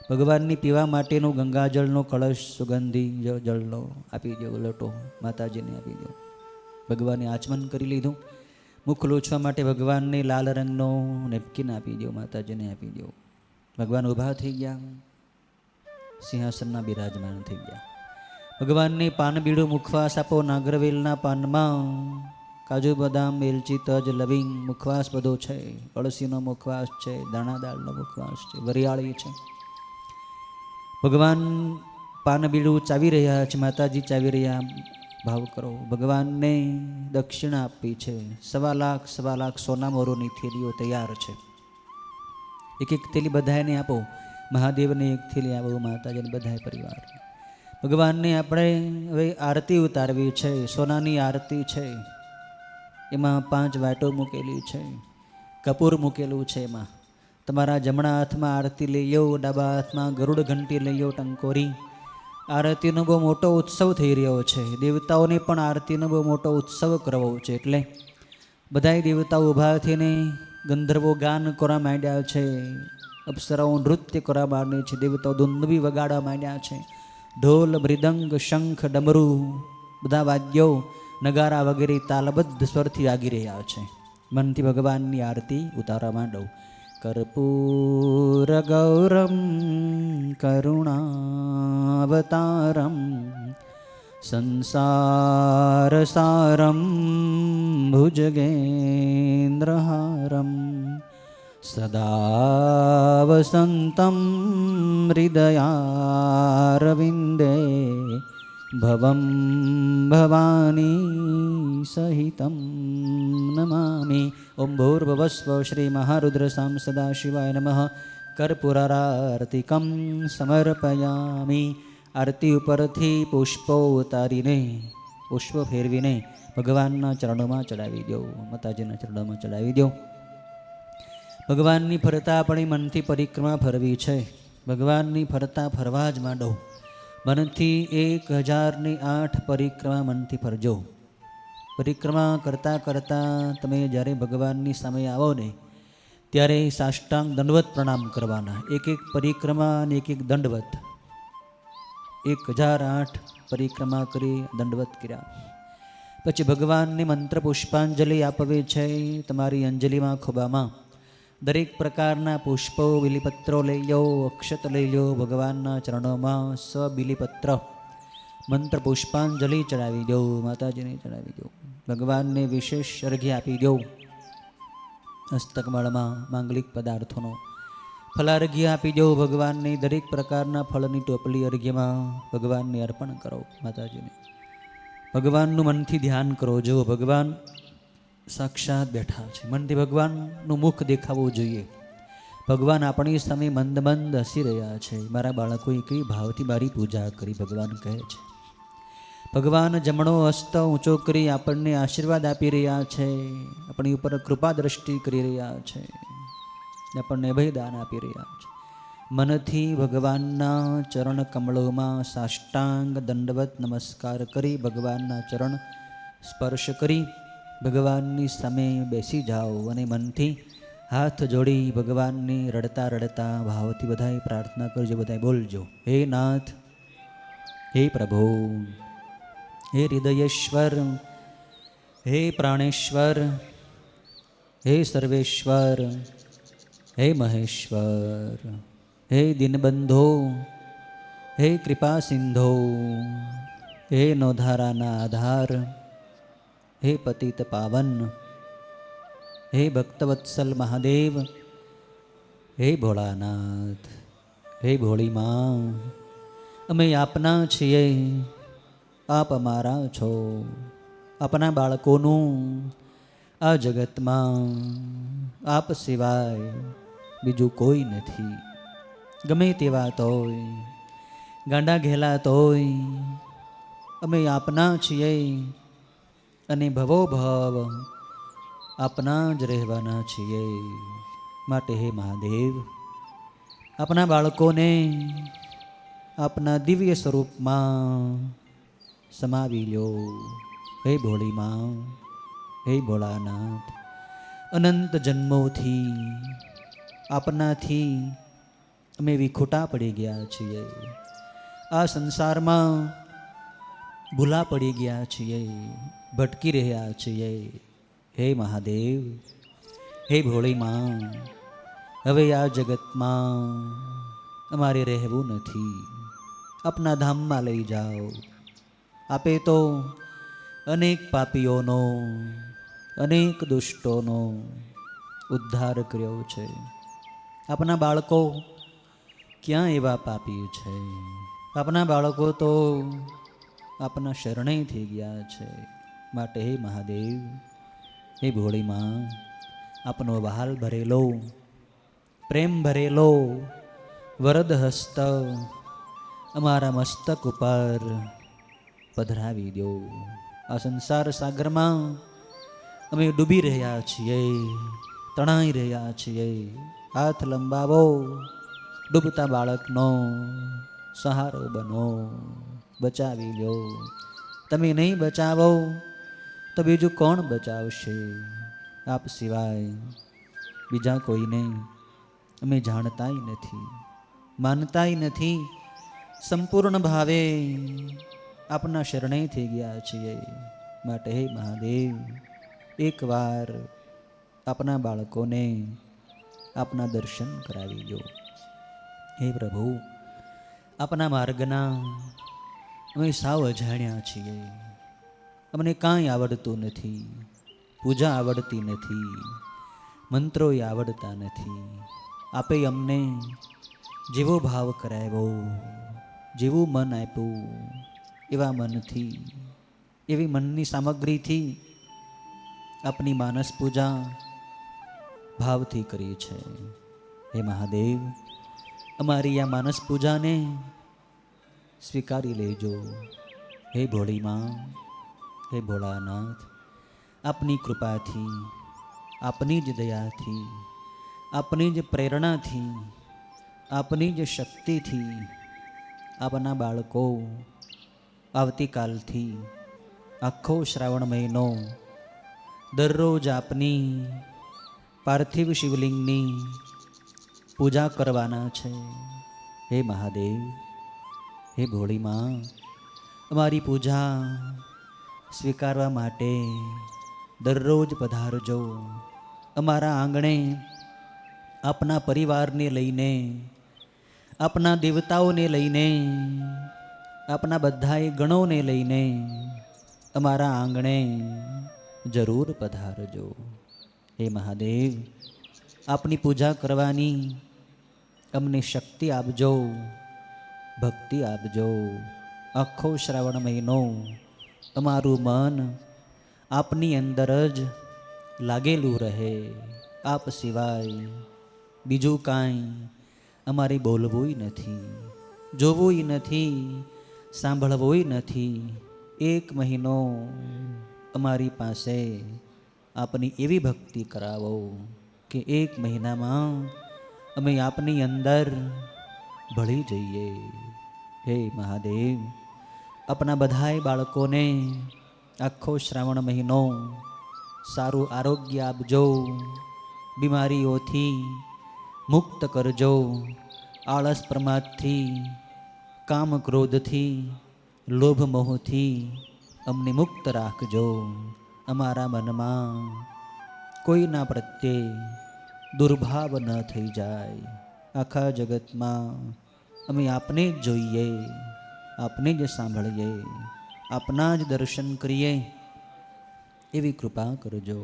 ભગવાનની પીવા માટેનું ગંગાજળનો કળશ સુગંધી જળનો આપી દો, લોટો માતાજીને આપી દો. ભગવાને આચમન કરી લીધું. મુખ લૂછવા માટે ભગવાનને લાલ રંગનો નેપકિન આપી દો, માતાજીને આપી દો. ભગવાન ઊભા થઈ ગયા, સિંહાસનના બિરાજમાન થઈ ગયા. ભગવાનને પાન બીડું મુખવાસ આપો. નાગરવેલના પાનમાં કાજુ બદામ, એલચી, તજ, લવિંગ મુખવાસ બધો છે. અળસીનો મુખવાસ છે, દાણા દાળનો મુખવાસ છે, વરિયાળી છે. ભગવાન પાન બીડું ચાવી રહ્યા છે, માતાજી ચાવી રહ્યા. ભાવ કરો. ભગવાનને દક્ષિણા આપી છે. 1.25 લાખ સોના મોરોની થેલીઓ તૈયાર છે. એક થેલી બધાને આપો. મહાદેવને એક થેલી આપો, માતાજીને બધા પરિવાર. ભગવાનને આપણે હવે આરતી ઉતારવી છે. સોનાની આરતી છે, એમાં 5 વાટો મૂકેલી છે, કપૂર મૂકેલું છે. એમાં તમારા જમણા હાથમાં આરતી લઈ લો, ડાબા હાથમાં ગરુડ ઘંટી લઈ લો, ટંકોરી. આરતીનો બહુ મોટો ઉત્સવ થઈ રહ્યો છે. દેવતાઓને પણ આરતીનો બહુ મોટો ઉત્સવ કરવો છે. એટલે બધાય દેવતાઓ ઊભા થઈને ગંધર્વો ગાન કરવા માંડ્યા છે, અપ્સરાઓ નૃત્ય કરવા માંડે છે, દેવતાઓ દુંદુભી વગાડવા માંડ્યા છે. ઢોલ, મૃદંગ, શંખ, ડમરૂ બધા વાદ્યો, નગારા વગેરે તાલબદ્ધ સ્વરથી વાગી રહ્યા છે. મનથી ભગવાનની આરતી ઉતારવા માંડો. કર્પૂર ગૌરમ કરુણાવતારમ સંસાર સારમ ભુજગેન્દ્રહારમ સદા વસંતમ હૃદયારવિંદે ભવમ ભવાની સહિતમ નમામિ. ઓમ ભૂર્ભુવસ્વ શ્રી મહારુદ્ર સામ સદાશિવાય નમઃ. કર્પૂરારતિકમ સમર્પયામિ. આરતી ઉપરથી પુષ્પો ઉતારીને પુષ્પ ફેરવીને ભગવાનના ચરણોમાં ચડાવી દો, માતાજીના ચરણોમાં ચડાવી દો. ભગવાનની ફરતા આપણી મનથી પરિક્રમા ફરવી છે. ભગવાનની ફરતા ફરવા જ માંડો. મનથી 1008 પરિક્રમા મનથી ફરજો. પરિક્રમા કરતાં કરતાં તમે જ્યારે ભગવાનની સામે આવો ને ત્યારે સાષ્ટાંગ દંડવત પ્રણામ કરવાના. એક એક પરિક્રમા અને એક એક દંડવત. 1008 પરિક્રમા કરી દંડવત કર્યા પછી ભગવાનને મંત્ર પુષ્પાંજલિ આપવી છે. તમારી અંજલિમાં ખોબામાં દરેક પ્રકારના પુષ્પો બિલીપત્રો લઈ લો, અક્ષત લઈ લો. ભગવાનના ચરણોમાં બિલીપત્ર મંત્ર પુષ્પાંજલિ ચડાવી દો, માતાજીને ચડાવી દો. ભગવાનને વિશેષ અર્ઘ્ય આપી દો. હસ્તકમળમાં માંગલિક પદાર્થોનો ફલાર્ઘ્ય આપી દો ભગવાનને. દરેક પ્રકારના ફળની ટોપલી અર્ઘ્યમાં ભગવાનને અર્પણ કરો, માતાજીને. ભગવાનનું મનથી ધ્યાન કરો. જો ભગવાન સાક્ષાત બેઠા છે, મનથી ભગવાનનું મુખ દેખાવું જોઈએ. ભગવાન આપણી સામે મંદ મંદ હસી રહ્યા છે. મારા બાળકોએ કઈ ભાવથી મારી પૂજા કરી, ભગવાન કહે છે. ભગવાન જમણો હસ્ત ઊંચો કરી આપણને આશીર્વાદ આપી રહ્યા છે. આપણી ઉપર કૃપા દ્રષ્ટિ કરી રહ્યા છે. આપણને અભયદાન આપી રહ્યા છે. મનથી ભગવાનના ચરણ કમળોમાં સાષ્ટાંગ દંડવત નમસ્કાર કરી ભગવાનના ચરણ સ્પર્શ કરી ભગવાનની સામે બેસી જાઓ અને મનથી હાથ જોડી ભગવાનને રડતા રડતા ભાવથી બધાએ પ્રાર્થના કરજો. બધાએ બોલજો, હે નાથ, હે પ્રભુ, હે હૃદયેશ્વર, હે પ્રાણેશ્વર, હે સર્વેશ્વર, હે મહેશ્વર, હે દીનબંધો, હે કૃપા સિંધો, હે નોધારાના આધાર, હે પતિત પાવન, હે ભક્તવત્સલ મહાદેવ, હે ભોળાનાથ, હે ભોળી માં, અમે આપના છીએ, આપ અમારા છો. આપના બાળકોનું આ જગતમાં આપ સિવાય બીજું કોઈ નથી. ગમે તેવા તોય, ગાંડા ઘેલા તોય અમે આપના છીએ અને ભવો ભવ આપના જ રહેવાના છીએ. માટે હે મહાદેવ, આપના બાળકોને આપના દિવ્ય સ્વરૂપમાં સમાવી લો. હે ભોળી માં, હે ભોળાનાથ, અનંત જન્મોથી આપનાથી અમે વિખૂટા પડી ગયા છીએ. આ સંસારમાં ભૂલા પડી ગયા છીએ, ભટકી રહ્યા છીએ. હે મહાદેવ, હે ભોળી માં, હવે આ જગતમાં અમારે રહેવું નથી. આપના ધામમાં લઈ જાઓ. આપે તો અનેક પાપીઓનો, અનેક દુષ્ટોનો ઉદ્ધાર કર્યો છે. આપના બાળકો ક્યાં એવા પાપી છે? આપના બાળકો તો આપના શરણે થઈ ગયા છે. માટે હે મહાદેવ, હે ભોળી માં, આપનો વહાલ ભરેલો, પ્રેમ ભરેલો વરદ હસ્ત અમારા મસ્તક ઉપર પધરાવી દો. આ સંસાર સાગરમાં અમે ડૂબી રહ્યા છીએ, તણાઈ રહ્યા છીએ. હાથ લંબાવો, ડૂબતા બાળકનો સહારો બનો, બચાવી લો. તમે નહીં બચાવો તો બીજું કોણ બચાવશે? આપ સિવાય બીજા કોઈને અમે જાણતાય નથી, માનતાય નથી. સંપૂર્ણ ભાવે આપના શરણે થઈ ગયા છીએ. માટે હે મહાદેવ, એકવાર આપના બાળકોને આપના દર્શન કરાવી દો. હે પ્રભુ, આપના માર્ગના અમે સાવ અજાણ્યા છીએ. અમને કાંઈ આવડતું નથી. પૂજા આવડતી નથી, મંત્રોય આવડતા નથી. આપે અમને જેવો ભાવ કરાવ્યો, જેવું મન આપ્યું, એવા મનથી, એવી મનની સામગ્રીથી આપની માનસ પૂજા ભાવથી કરી છે. હે મહાદેવ, અમારી આ માનસ પૂજાને સ્વીકારી લેજો. હે ભોળી માં, હે ભોળાનાથ, આપની કૃપાથી, આપની જ દયાથી, આપની જ પ્રેરણાથી, આપની જ શક્તિથી આપના બાળકો આવતીકાલથી આખો શ્રાવણ મહિનો દરરોજ આપની પાર્થિવ શિવલિંગની પૂજા કરવાના છે. હે મહાદેવ, હે ભોળી માં, અમારી પૂજા સ્વીકારવા માટે દરરોજ પધારજો. અમારા આંગણે આપના પરિવારને લઈને, આપના દેવતાઓને લઈને, આપના બધાય ગણોને લઈને અમારા આંગણે જરૂર પધારજો. હે મહાદેવ, આપની પૂજા કરવાની અમને શક્તિ આપજો, ભક્તિ આપજો. આખો શ્રાવણ મહિનો અમારું મન આપની અંદર જ લાગેલું રહે. આપ સિવાય બીજું કાંઈ અમારે બોલવુંય નથી, જોવુંય નથી, સાંભળવુંય નથી. એક મહિનો અમારી પાસે આપની એવી ભક્તિ કરાવો કે એક મહિનામાં અમે આપની અંદર ભળી જઈએ. હે મહાદેવ, આપણા બધાય બાળકોને આખો શ્રાવણ મહિનો સારું આરોગ્ય આપજો, બીમારીઓથી મુક્ત કરજો, આળસ પ્રમાદથી, કામ ક્રોધથી, લોભ મોહથી અમને મુક્ત રાખજો. અમારા મનમાં કોઈના પ્રત્યે દુર્ભાવ ન થઈ જાય. આખા જગતમાં અમે આપને જ જોઈએ, આપને જ સાંભળીએ, આપના જ દર્શન કરીએ એવી કૃપા કરજો.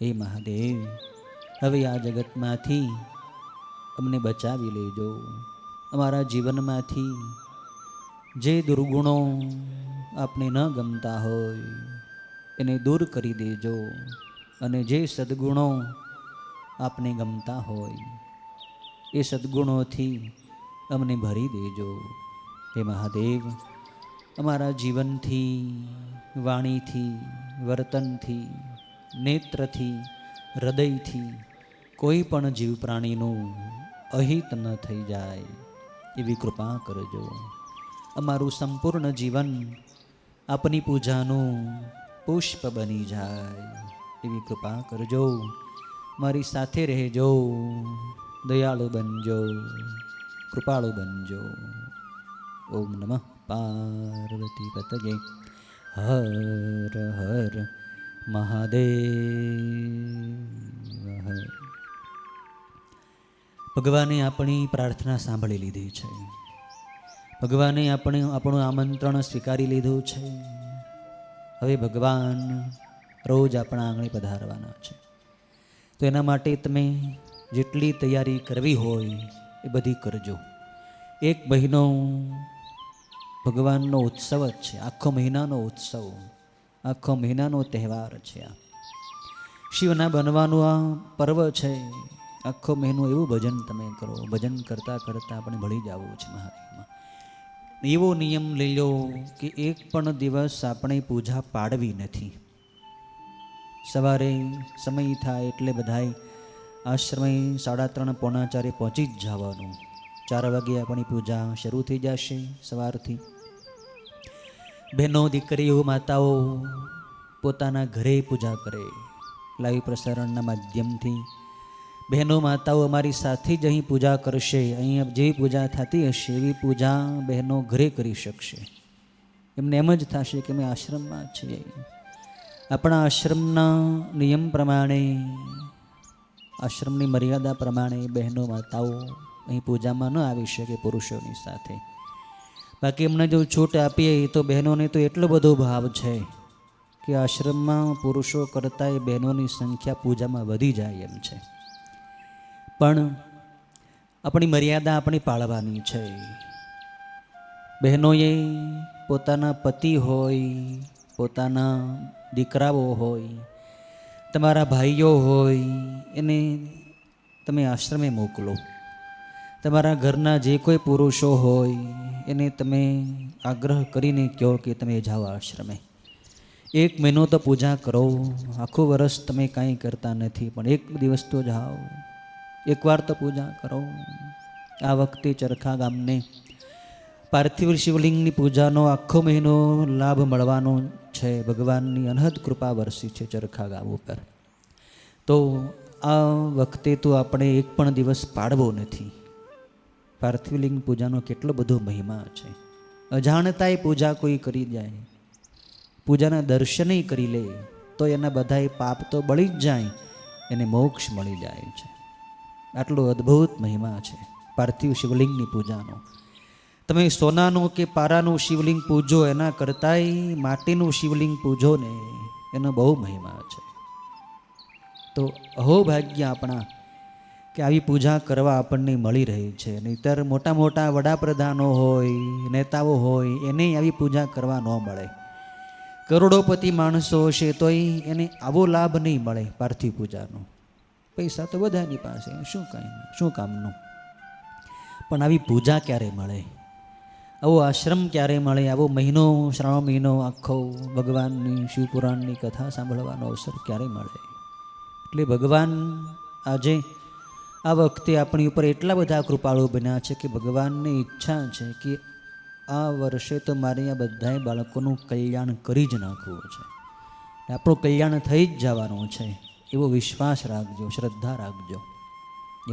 હે મહાદેવ, હવે આ જગતમાંથી અમને બચાવી લેજો. અમારા જીવનમાંથી જે દુર્ગુણો આપને ન ગમતા હોય એને દૂર કરી દેજો, અને જે સદ્ગુણો આપને ગમતા હોય એ સદ્ગુણોથી અમને ભરી દેજો. હે મહાદેવ, અમારા જીવનથી, વાણીથી, વર્તનથી, નેત્રથી, હૃદયથી કોઈ પણ જીવ પ્રાણીનું અહિત ન થઈ જાય એવી કૃપા કરજો. અમારું સંપૂર્ણ જીવન આપની પૂજાનું પુષ્પ બની જાય એવી કૃપા કરજો. મારી સાથે રહેજો, દયાળુ બનજો, કૃપાળુ બનજો. ઓમ નમઃ પાર્વતી પતયે હર હર મહાદેવ હર. ભગવાને આપણી પ્રાર્થના સાંભળી લીધી છે. ભગવાને આપણું આમંત્રણ સ્વીકારી લીધું છે. હવે ભગવાન રોજ આપણા આંગણે પધારવાના છે. તો એના માટે તમે જેટલી તૈયારી કરવી હોય એ બધી કરજો. એક મહિનો ભગવાનનો ઉત્સવ જ છે, આખો મહિનાનો ઉત્સવ, આખો મહિનાનો તહેવાર છે. આ શિવના બનવાનું આ પર્વ છે. આખો મહિનો એવું ભજન તમે કરો, ભજન કરતાં કરતાં આપણે ભળી જવું છે મહાદેવમાં. એવો નિયમ લઈ લો કે એક પણ દિવસ આપણે પૂજા પાડવી નથી. સવારે સમય થાય એટલે બધાય આશ્રમે 3:30 પોણા 4 પહોંચી જ જવાનું. 4 વાગે આપણી પૂજા શરૂ થઈ જશે સવારથી. બહેનો, દીકરીઓ, માતાઓ પોતાના ઘરે પૂજા કરે. લાઈવ પ્રસારણના માધ્યમથી બહેનો માતાઓ અમારી સાથે જ અહીં પૂજા કરશે. અહીં જે પૂજા થતી હશે એવી પૂજા બહેનો ઘરે કરી શકશે. એમને એમ જ થશે કે અમે આશ્રમમાં છીએ. આપણા આશ્રમના નિયમ પ્રમાણે, આશ્રમની મર્યાદા પ્રમાણે બહેનો માતાઓ અહીં પૂજામાં ન આવી શકે પુરુષોની સાથે. બાકી એમને જો છૂટ આપીએ તો બહેનોને તો એટલો બધો ભાવ છે કે આશ્રમમાં પુરુષો કરતાં એ બહેનોની સંખ્યા પૂજામાં વધી જાય એમ છે. પણ આપણી મર્યાદા આપણી પાળવાની છે. બહેનોએ પોતાના પતિ હોય, પોતાના દીકરાઓ હોય, તમારા ભાઈઓ હોય, એને તમે આશ્રમે મોકલો. તમારા ઘરના જે કોઈ પુરુષો હોય એને તમે આગ્રહ કરીને કહો કે તમે જાઓ આશ્રમે. એક મહિનો તો પૂજા કરો, આખું વર્ષ તમે કાંઈ કરતા નથી, પણ એક દિવસ તો જાઓ, એકવાર તો પૂજા કરો. આ વખતે ચરખા ગામને પાર્થિવ શિવલિંગની પૂજાનો આખો મહિનો લાભ મળવાનો છે. ભગવાનની અનહદ કૃપા વરસી છે ચરખા ગામ ઉપર. તો આ વખતે તો આપણે એક પણ દિવસ પાડવો નથી. પાર્થિવલિંગ પૂજાનો કેટલો બધો મહિમા છે. અજાણતાએ પૂજા કોઈ કરી જાય, પૂજાના દર્શને કરી લે તો એના બધાય પાપ તો બળી જ જાય, એને મોક્ષ મળી જાય છે. આટલો અદ્ભુત મહિમા છે પાર્થિવ શિવલિંગની પૂજાનો. તમે સોનાનું કે પારાનું શિવલિંગ પૂજો એના કરતાંય માટીનું શિવલિંગ પૂજો ને, એનો બહુ મહિમા છે. તો અહોભાગ્ય આપણા કે આવી પૂજા કરવા આપણને મળી રહી છે. નહીંતર મોટા મોટા વડાપ્રધાનો હોય, નેતાઓ હોય, એને આવી પૂજા કરવા ન મળે. કરોડોપતિ માણસો છે તોય એને આવો લાભ નહીં મળે પાર્થિવ પૂજાનો. પૈસા તો બધાની પાસે, શું કામનું, પણ આવી પૂજા ક્યારે મળે, આવો આશ્રમ ક્યારે મળે, આવો મહિનો, શ્રાવણ મહિનો આખો ભગવાનની શિવપુરાણની કથા સાંભળવાનો અવસર ક્યારે મળે. એટલે ભગવાન આજે આ વખતે આપણી ઉપર એટલા બધા કૃપાળુ બન્યા છે કે ભગવાનની ઈચ્છા છે કે આ વર્ષે તો મારે આ બધાય બાળકોનું કલ્યાણ કરી જ નાખવું છે, આપણું કલ્યાણ થઈ જ જવાનું છે, એવો વિશ્વાસ રાખજો, શ્રદ્ધા રાખજો.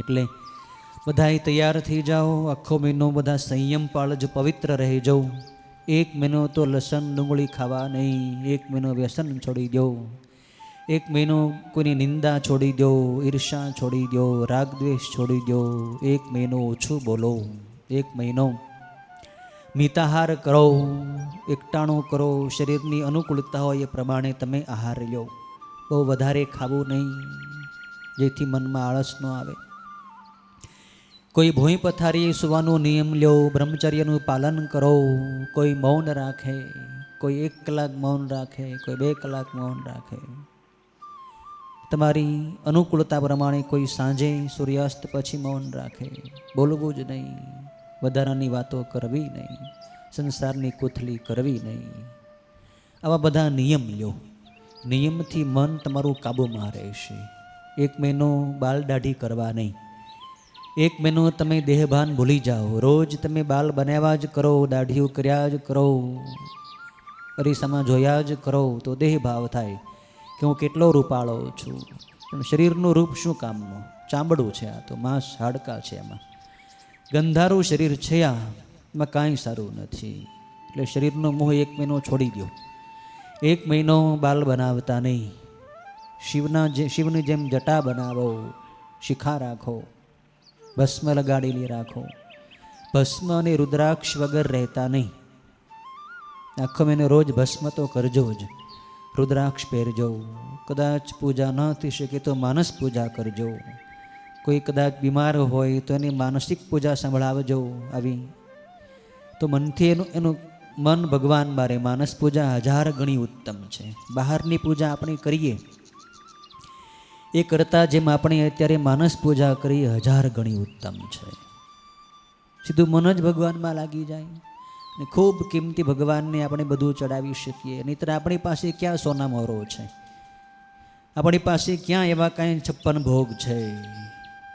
એટલે બધાય તૈયાર થઈ જાઓ. આખો મહિનો બધા સંયમ પાળજો, પવિત્ર રહી જાઓ. એક મહિનો તો લસણ ડુંગળી ખાવા નહીં, એક મહિનો વ્યસન છોડી દો, એક મહિનો કોઈની નિંદા છોડી દો, ઈર્ષા છોડી દો, રાગ દ્વેષ છોડી દો, એક મહિનો ઓછું બોલો, એક મહિનો મિતાહાર કરો, એકટાણું કરો, શરીરની અનુકૂળતા હોય એ પ્રમાણે તમે આહાર લો. બહુ વધારે ખાવું નહીં, જેથી મનમાં આળસ ન આવે. કોઈ ભોંય પથારીએ સુવાનો નિયમ લો, બ્રહ્મચર્યનું પાલન કરો. કોઈ મૌન રાખે, કોઈ 1 કલાક મૌન રાખે, કોઈ 2 કલાક મૌન રાખે. તમારી અનુકૂળતા પ્રમાણે કોઈ સાંજે સૂર્યાસ્ત પછી મૌન રાખે. બોલવું જ નહીં, વધારાની વાતો કરવી નહીં, સંસારની કોથળી કરવી નહીં. આવા બધા નિયમ લો. નિયમથી મન તમારું કાબૂમાં રહેશે. 1 મહિનો બાલ દાઢી કરવા નહીં, 1 મહિનો તમે દેહભાન ભૂલી જાઓ. રોજ તમે બાલ બનાવ્યા જ કરો, દાઢીઓ કર્યા જ કરો, અરીસામાં જોયા જ કરો, તો દેહ ભાવ થાય કે હું કેટલો રૂપાળો છું. પણ શરીરનું રૂપ શું કામનું? ચામડું છે, આ તો માંસ હાડકાં છે, એમાં ગંધારું શરીર છે, આમાં કાંઈ સારું નથી. એટલે શરીરનો મોહ 1 મહિનો છોડી દો. 1 મહિનો બાલ બનાવતા નહીં. શિવની જેમ જટા બનાવો, શિખા રાખો, ભસ્મ લગાડેલી રાખો. ભસ્મ અને રુદ્રાક્ષ વગર રહેતા નહીં. આખો મહિનો રોજ ભસ્મ તો કરજો જ, રુદ્રાક્ષ પહેરજો. કદાચ પૂજા ન થઈ શકે તો માનસ પૂજા કરજો. કોઈ કદાચ બીમાર હોય તો એની માનસિક પૂજા સંભળાવજો. આવી તો મનથી એનું મન ભગવાન બારે. માનસ પૂજા 1000 ગણી ઉત્તમ છે. બહારની પૂજા આપણે કરીએ એ કરતાં જેમ આપણે અત્યારે માનસ પૂજા કરીએ 1000 ગણી ઉત્તમ છે. સીધું મન જ ભગવાનમાં લાગી જાય ને ખૂબ કિંમતી ભગવાનને આપણે બધું ચડાવી શકીએ. નહીંતર આપણી પાસે ક્યાં સોના મોરો છે, આપણી પાસે ક્યાં એવા કાંઈ 56 ભોગ છે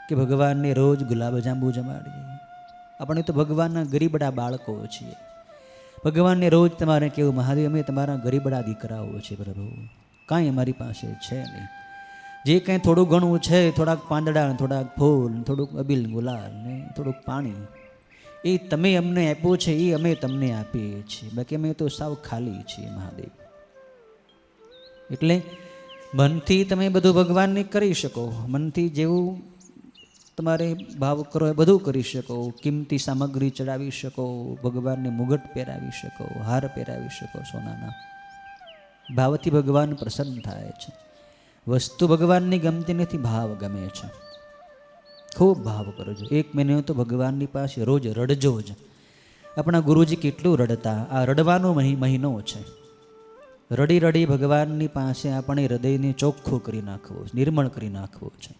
કે ભગવાનને રોજ ગુલાબ જાંબુ જમાડીએ. આપણે તો ભગવાનના ગરીબડા બાળકો છીએ. ભગવાનને રોજ તમારે કેવું, મહાદેવ અમે તમારા ગરીબડા દીકરાઓ છે પ્રભુ, કાંઈ અમારી પાસે છે નહીં. જે કંઈ થોડું ઘણું છે, થોડાક પાંદડા, થોડાક ફૂલ, થોડુંક અબીલ ગુલાલ ને થોડુંક પાણી, એ તમે અમને આપ્યું છે, એ અમે તમને આપીએ છીએ. બાકી અમે તો સાવ ખાલી છીએ મહાદેવ. એટલે મનથી તમે બધું ભગવાનને કરી શકો. મનથી જેવું તમારે ભાવ કરો એ બધું કરી શકો. કિંમતી સામગ્રી ચડાવી શકો, ભગવાનને મુગટ પહેરાવી શકો, હાર પહેરાવી શકો સોનાના. ભાવથી ભગવાન પ્રસન્ન થાય છે. વસ્તુ ભગવાનની ગમતી નથી, ભાવ ગમે છે. ખૂબ ભાવ કરજો. 1 મહિનો તો ભગવાનની પાસે રોજ રડજો જ. આપણા ગુરુજી કેટલું રડતા. આ રડવાનો મહિનો છે. રડી રડી ભગવાનની પાસે આપણે હૃદયને ચોખ્ખું કરી નાખવું, નિર્મળ કરી નાખવું છે.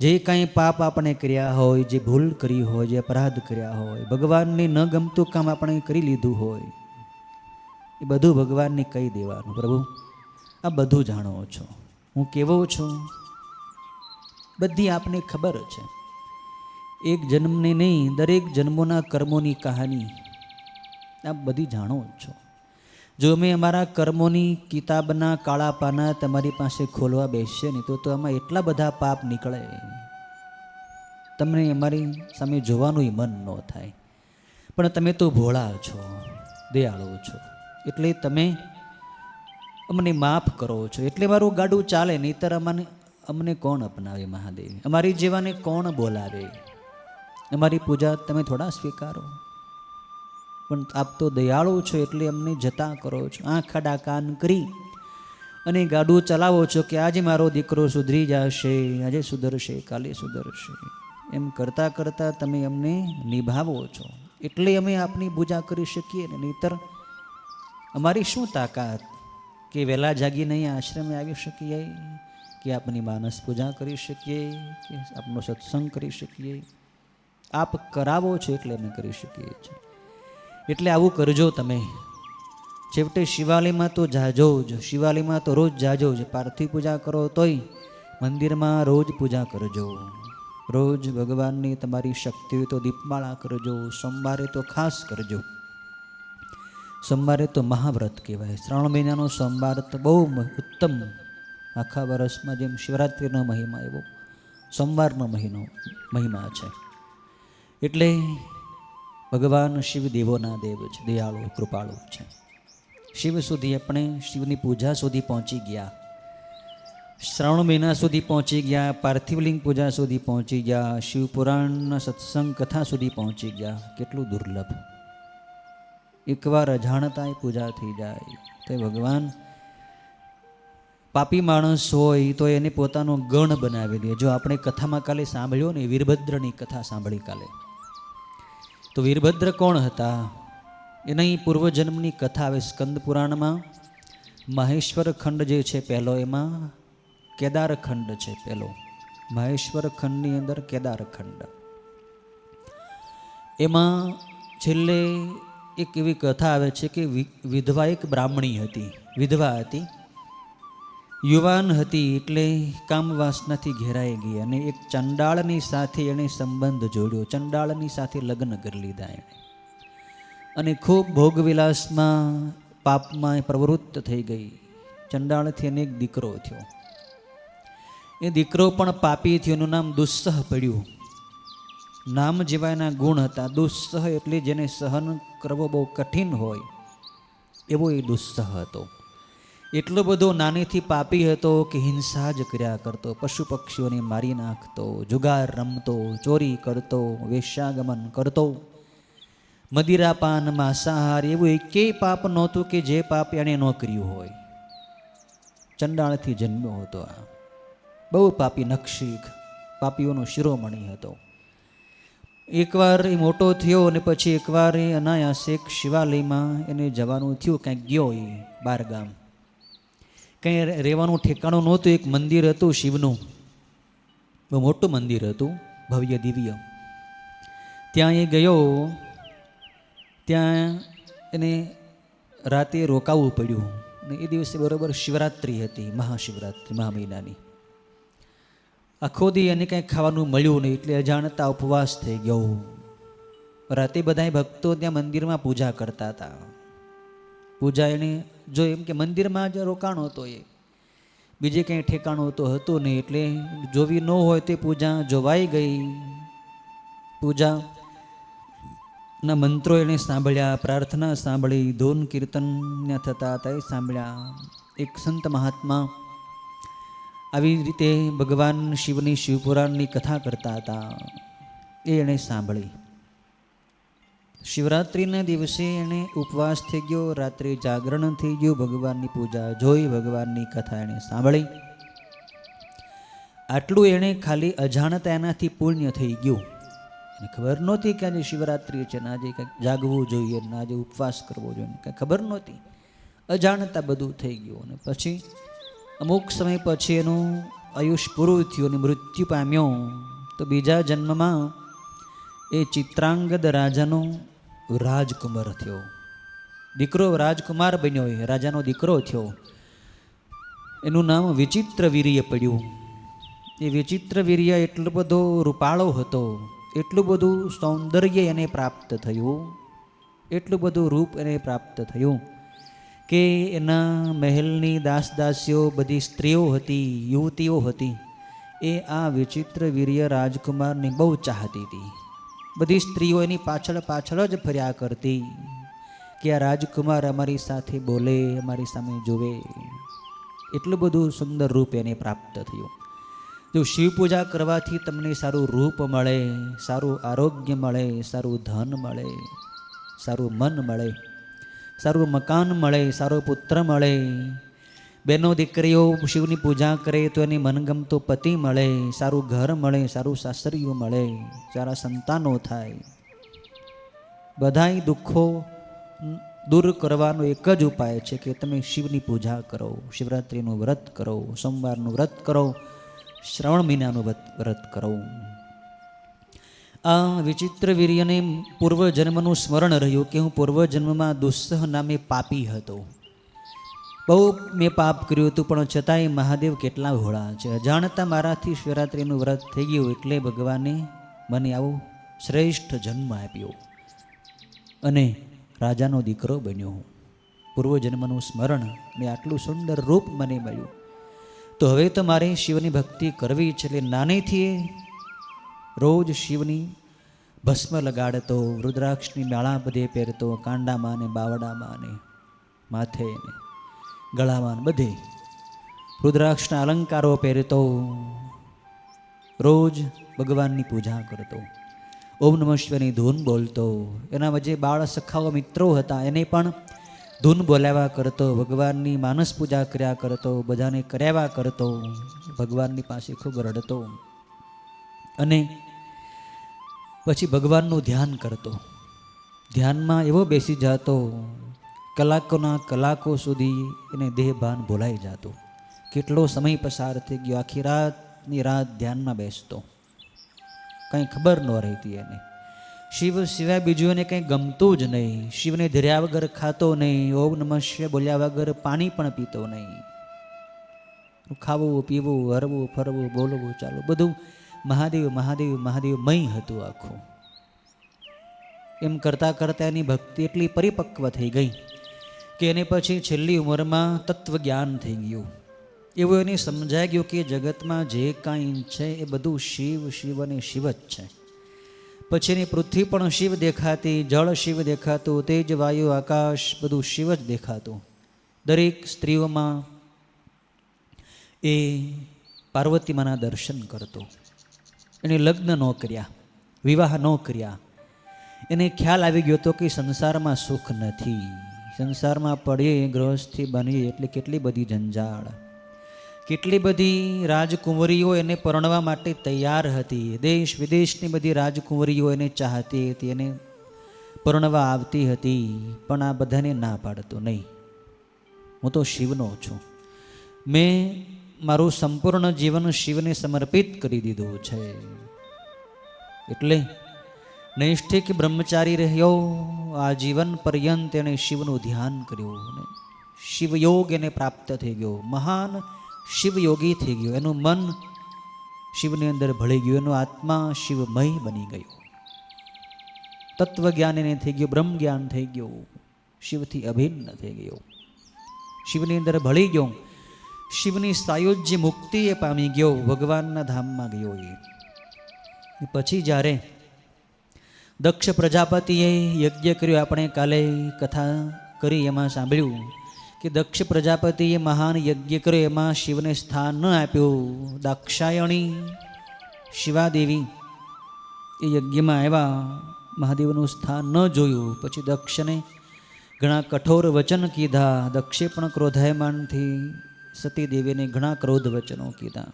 જે કાંઈ પાપ આપણે કર્યા હોય, જે ભૂલ કરી હોય, જે અપરાધ કર્યા હોય, ભગવાનને ન ગમતું કામ આપણે કરી લીધું હોય, એ બધું ભગવાનને કહી દેવાનું, પ્રભુ આ બધું જાણો છો, હું કેવો છું બધી આપને ખબર છે. એક જન્મની નહીં, દરેક જન્મોના કર્મોની કહાની આપ બધી જાણો છો. જો અમે અમારા કર્મોની કિતાબના કાળા પાના તમારી પાસે ખોલવા બેસીએ ને તો આમાં એટલા બધા પાપ નીકળે, તમને અમારી સામે જોવાનું મન ન થાય. પણ તમે તો ભોળા છો, દયાળુ છો, એટલે તમે અમને માફ કરો છો, એટલે મારું ગાડું ચાલે. નહીંતર અમને કોણ અપનાવે મહાદેવ, અમારી જેવાને કોણ બોલાવે? અમારી પૂજા તમે થોડા સ્વીકારો. પણ આપ તો દયાળુ છો એટલે અમને જતા કરો છો, આંખ આડા કાન કરી અને ગાડું ચલાવો છો કે આજે મારો દીકરો સુધરી જશે, આજે સુધરશે, કાલે સુધરશે. એમ કરતાં કરતાં તમે અમને નિભાવો છો એટલે અમે આપની પૂજા કરી શકીએ ને. નહીંતર અમારી શું તાકાત કે વહેલા જાગીને અહીં આશ્રમે આવી શકીએ, કે આપની માનસ પૂજા કરી શકીએ, કે આપનો સત્સંગ કરી શકીએ. આપ કરાવો છો એટલે અમે કરી શકીએ છીએ. એટલે આવું કરજો તમે. છેવટે શિવાલયમાં તો જાજો જ, શિવાલયમાં તો રોજ જાજો જ. પાર્થિવ પૂજા કરો તોય મંદિરમાં રોજ પૂજા કરજો. રોજ ભગવાનની તમારી શક્તિ હોય તો દીપમાળા કરજો. સોમવારે તો ખાસ કરજો. સોમવારે તો મહાવ્રત કહેવાય. શ્રાવણ મહિનાનો સોમવાર તો બહુ ઉત્તમ. આખા વર્ષમાં જેમ શિવરાત્રિનો મહિમા એવો સોમવારનો મહિમા છે. એટલે ભગવાન શિવ દેવોના દેવ છે, દયાળુ કૃપાળુ છે. શિવ સુધી આપણે શિવની પૂજા સુધી પહોંચી ગયા, શ્રાવણ મહિના સુધી પહોંચી ગયા, પાર્થિવલિંગ પૂજા સુધી પહોંચી ગયા, શિવપુરાણના સત્સંગ કથા સુધી પહોંચી ગયા. કેટલું દુર્લભ! એકવાર અજાણતા પૂજા થઈ જાય તો ભગવાન પાપી માણસ હોય તો એને પોતાનો ગણ બનાવી દે. જો આપણે કથામાં કાલે સાંભળ્યો ને, વીરભદ્રની કથા સાંભળી કાલે, તો વીરભદ્ર કોણ હતા એની પૂર્વજન્મની કથા આવે સ્કંદ પુરાણમાં. મહેશ્વર ખંડ જે છે પહેલો, એમાં કેદાર ખંડ છે પહેલો. મહેશ્વર ખંડની અંદર કેદાર ખંડ. એમાં છેલ્લે એક એવી કથા આવે છે કે વિધવા એક બ્રાહ્મણી હતી, વિધવા હતી, યુવાન હતી, એટલે કામવાસનાથી ઘેરાઈ ગઈ અને એક ચંડાળની સાથે એણે સંબંધ જોડ્યો. ચંડાળની સાથે લગ્ન કરી લીધા એણે અને ખૂબ ભોગવિલાસમાં પાપમાં પ્રવૃત્ત થઈ ગઈ. ચંડાળથી એને એક દીકરો થયો. એ દીકરો પણ પાપી થયો. એનું નામ દુસ્સહ પડ્યું. નામ જેવા એના ગુણ હતા. દુસ્સહ એટલે જેને સહન કરવો બહુ કઠિન હોય એવો એ દુસ્સહ હતો. એટલો બધો નાનીથી પાપી હતો કે હિંસા જ કર્યા કરતો, પશુ પક્ષીઓને મારી નાખતો, જુગાર રમતો, ચોરી કરતો, વેશ્યાગમન કરતો, મદિરાપાન, માંસાહાર, એવું એકેય પાપ નહોતું કે જે પાપ એણે ન કર્યું હોય. ચંડાળથી જન્મ્યો હતો. આ બહુ પાપી, નખશીખ, પાપીઓનો શિરોમણી હતો. એકવાર એ મોટો થયો અને પછી એકવાર એ અનાયાસે એક શિવાલયમાં એને જવાનું થયું. ક્યાંક ગયો એ બાર ગામ, કંઈ રહેવાનું ઠેકાણું નહોતું. એક મંદિર હતું શિવનું, બહુ મોટું મંદિર હતું, ભવ્ય દિવ્ય. ત્યાં એ ગયો. ત્યાં એને રાતે રોકાવું પડ્યું. ને એ દિવસે બરોબર શિવરાત્રિ હતી, મહાશિવરાત્રિ, મહા મહિનાની. આખો દી એને કાંઈ ખાવાનું મળ્યું નહીં, એટલે અજાણતા ઉપવાસ થઈ ગયો. રાતે બધાય ભક્તો ત્યાં મંદિરમાં પૂજા કરતા હતા. પૂજા એને જો એમ કે મંદિરમાં જ રોકાણો હતો, એ બીજે કંઈ ઠેકાણું તો હતું નહીં, એટલે જોવી ન હોય તે પૂજા જોવાઈ ગઈ. પૂજાના મંત્રો એણે સાંભળ્યા, પ્રાર્થના સાંભળી, ધૂન કીર્તન થતા હતા એ સાંભળ્યા. એક સંત મહાત્મા આવી રીતે ભગવાન શિવની શિવપુરાણની કથા કરતા હતા, એ એણે સાંભળી. શિવરાત્રિના દિવસે એણે ઉપવાસ થઈ ગયો, રાત્રે જાગરણ થઈ ગયું, ભગવાનની પૂજા જોઈ, ભગવાનની કથા એણે સાંભળી. આટલું એણે ખાલી અજાણતા એનાથી પુણ્ય થઈ ગયું. એને ખબર નહોતી કે આજે શિવરાત્રિ છે ને આજે કંઈક જાગવું જોઈએ ને આજે ઉપવાસ કરવો જોઈએ, કંઈ ખબર નહોતી. અજાણતા બધું થઈ ગયું. અને પછી અમુક સમય પછી એનું આયુષ પૂરું થયું અને મૃત્યુ પામ્યો. તો બીજા જન્મમાં એ ચિત્રાંગદ રાજાનો રાજકુમાર થયો. દીકરો રાજકુમાર બન્યો, રાજાનો દીકરો થયો. એનું નામ વિચિત્ર વીર્ય પડ્યું. એ વિચિત્ર વીર્ય એટલો બધો રૂપાળો હતો, એટલું બધું સૌંદર્ય એને પ્રાપ્ત થયું, એટલું બધું રૂપ એને પ્રાપ્ત થયું કે એના મહેલની દાસદાસીઓ, બધી સ્ત્રીઓ હતી, યુવતીઓ હતી, એ આ વિચિત્ર વીર્ય રાજકુમારની બહુ ચાહતી હતી. બધી સ્ત્રીઓ એની પાછળ પાછળ જ ફર્યા કરતી કે આ રાજકુમાર અમારી સાથે બોલે, અમારી સામે જોવે. એટલું બધું સુંદર રૂપ એને પ્રાપ્ત થયું. જો શિવ પૂજા કરવાથી તમને સારું રૂપ મળે, સારું આરોગ્ય મળે, સારું ધન મળે, સારું મન મળે, સારું મકાન મળે, સારો પુત્ર મળે. બહેનો દીકરીઓ શિવની પૂજા કરે તો એને મનગમતો પતિ મળે, સારું ઘર મળે, સારું સાસરિયું મળે, સારા સંતાનો થાય. બધાય દુઃખો દૂર કરવાનો એક જ ઉપાય છે કે તમે શિવની પૂજા કરો, શિવરાત્રિનું વ્રત કરો, સોમવારનું વ્રત કરો, શ્રાવણ મહિનાનું વ્રત કરો. આ વિચિત્ર વીર્યને પૂર્વજન્મનું સ્મરણ રહ્યું કે હું પૂર્વજન્મમાં દુસ્સહ નામે પાપી હતો, બહુ મેં પાપ કર્યું હતું, પણ છતાંય મહાદેવ કેટલા ભોળા છે. અજાણતા મારાથી શિવરાત્રિનું વ્રત થઈ ગયું એટલે ભગવાને મને આવો શ્રેષ્ઠ જન્મ આપ્યો અને રાજાનો દીકરો બન્યો. પૂર્વજન્મનું સ્મરણ અને આટલું સુંદર રૂપ મને મળ્યું, તો હવે તો મારે શિવની ભક્તિ કરવી છે. એટલે નાનેથી રોજ શિવની ભસ્મ લગાડતો, રુદ્રાક્ષની માળા બધે પહેરતો, કાંડામાં ને બાવડામાં ને માથે ને ગળામાં બધે રુદ્રાક્ષના અલંકારો પહેરતો, રોજ ભગવાનની પૂજા કરતો, ઓમ નમઃ શિવાયની ધૂન બોલતો. એના વચ્ચે બાળ સખાઓ મિત્રો હતા, એને પણ ધૂન બોલાવ્યા કરતો, ભગવાનની માનસ પૂજા કર્યા કરતો, બધાને કર્યા કરતો, ભગવાનની પાસે ખૂબ રડતો અને પછી ભગવાનનું ધ્યાન કરતો. ધ્યાનમાં એવો બેસી જતો, કલાકોના કલાકો સુધી એને દેહભાન ભૂલાઈ જતું. કેટલો સમય પસાર થઈ ગયો, આખી રાતની રાત ધ્યાનમાં બેસતો, કંઈ ખબર ન રહેતી એને. શિવ સિવાય બીજું એને કંઈ ગમતું જ નહીં. શિવને ધર્યા વગર ખાતો નહીં, ઓમ નમઃ શિવાય બોલ્યા વગર પાણી પણ પીતો નહીં. ખાવું પીવું, હરવું ફરવું, બોલવું ચાલવું બધું મહાદેવ મહાદેવ મહાદેવ મય હતું આખું. એમ કરતાં કરતાં એની ભક્તિ એટલી પરિપક્વ થઈ ગઈ કે એને પછી છેલ્લી ઉંમરમાં તત્વજ્ઞાન થઈ ગયું. એવું એને સમજાઈ ગયું કે જગતમાં જે કાંઈ છે એ બધું શિવ શિવ અને શિવ જ છે. પછી એની પૃથ્વી પણ શિવ દેખાતી, જળ શિવ દેખાતું, તેજ વાયુ આકાશ બધું શિવ જ દેખાતું. દરેક સ્ત્રીઓમાં એ પાર્વતીમાના દર્શન કરતો. એને લગ્ન ન કર્યા, વિવાહ ન કર્યા. એને ખ્યાલ આવી ગયો હતો કે સંસારમાં સુખ નથી, સંસારમાં પડીએ, ગૃહસ્થી બનીએ એટલે કેટલી બધી જંજાળ. કેટલી બધી રાજકુંવરીઓ એને પરણવા માટે તૈયાર હતી. દેશ વિદેશની બધી રાજકુંવરીઓ એને ચાહતી હતી, એને પરણવા આવતી હતી, પણ આ બધાને ના પાડતો, નહીં, હું તો શિવનો છું, મેં મારું સંપૂર્ણ જીવન શિવને સમર્પિત કરી દીધું છે. એટલે નૈષ્ઠિક બ્રહ્મચારી રહ્યો, આ જીવન પર્યંત એણે શિવનું ધ્યાન કર્યું અને શિવયોગ એને પ્રાપ્ત થઈ ગયો. મહાન શિવયોગી થઈ ગયો. એનું મન શિવની અંદર ભળી ગયું, એનો આત્મા શિવમય બની ગયો. તત્વજ્ઞાન એને થઈ ગયું, બ્રહ્મ જ્ઞાન થઈ ગયું, શિવથી અભિન્ન થઈ ગયો, શિવની અંદર ભળી ગયો. શિવની સાયુજ્ય મુક્તિ એ પામી ગયો, ભગવાનના ધામમાં ગયો. એ પછી જ્યારે દક્ષ પ્રજાપતિએ યજ્ઞ કર્યો, આપણે કાલે કથા કરી એમાં સાંભળ્યું કે દક્ષ પ્રજાપતિએ મહાન યજ્ઞ કર્યો, એમાં શિવને સ્થાન ન આપ્યું. દાક્ષાયણી શિવાદેવી એ યજ્ઞમાં આવ્યા, મહાદેવનું સ્થાન ન જોયું. પછી દક્ષને ઘણા કઠોર વચન કીધા. દક્ષે પણ ક્રોધાયમાનથી સતીદેવીને ઘણા ક્રોધ વચનો કીધા.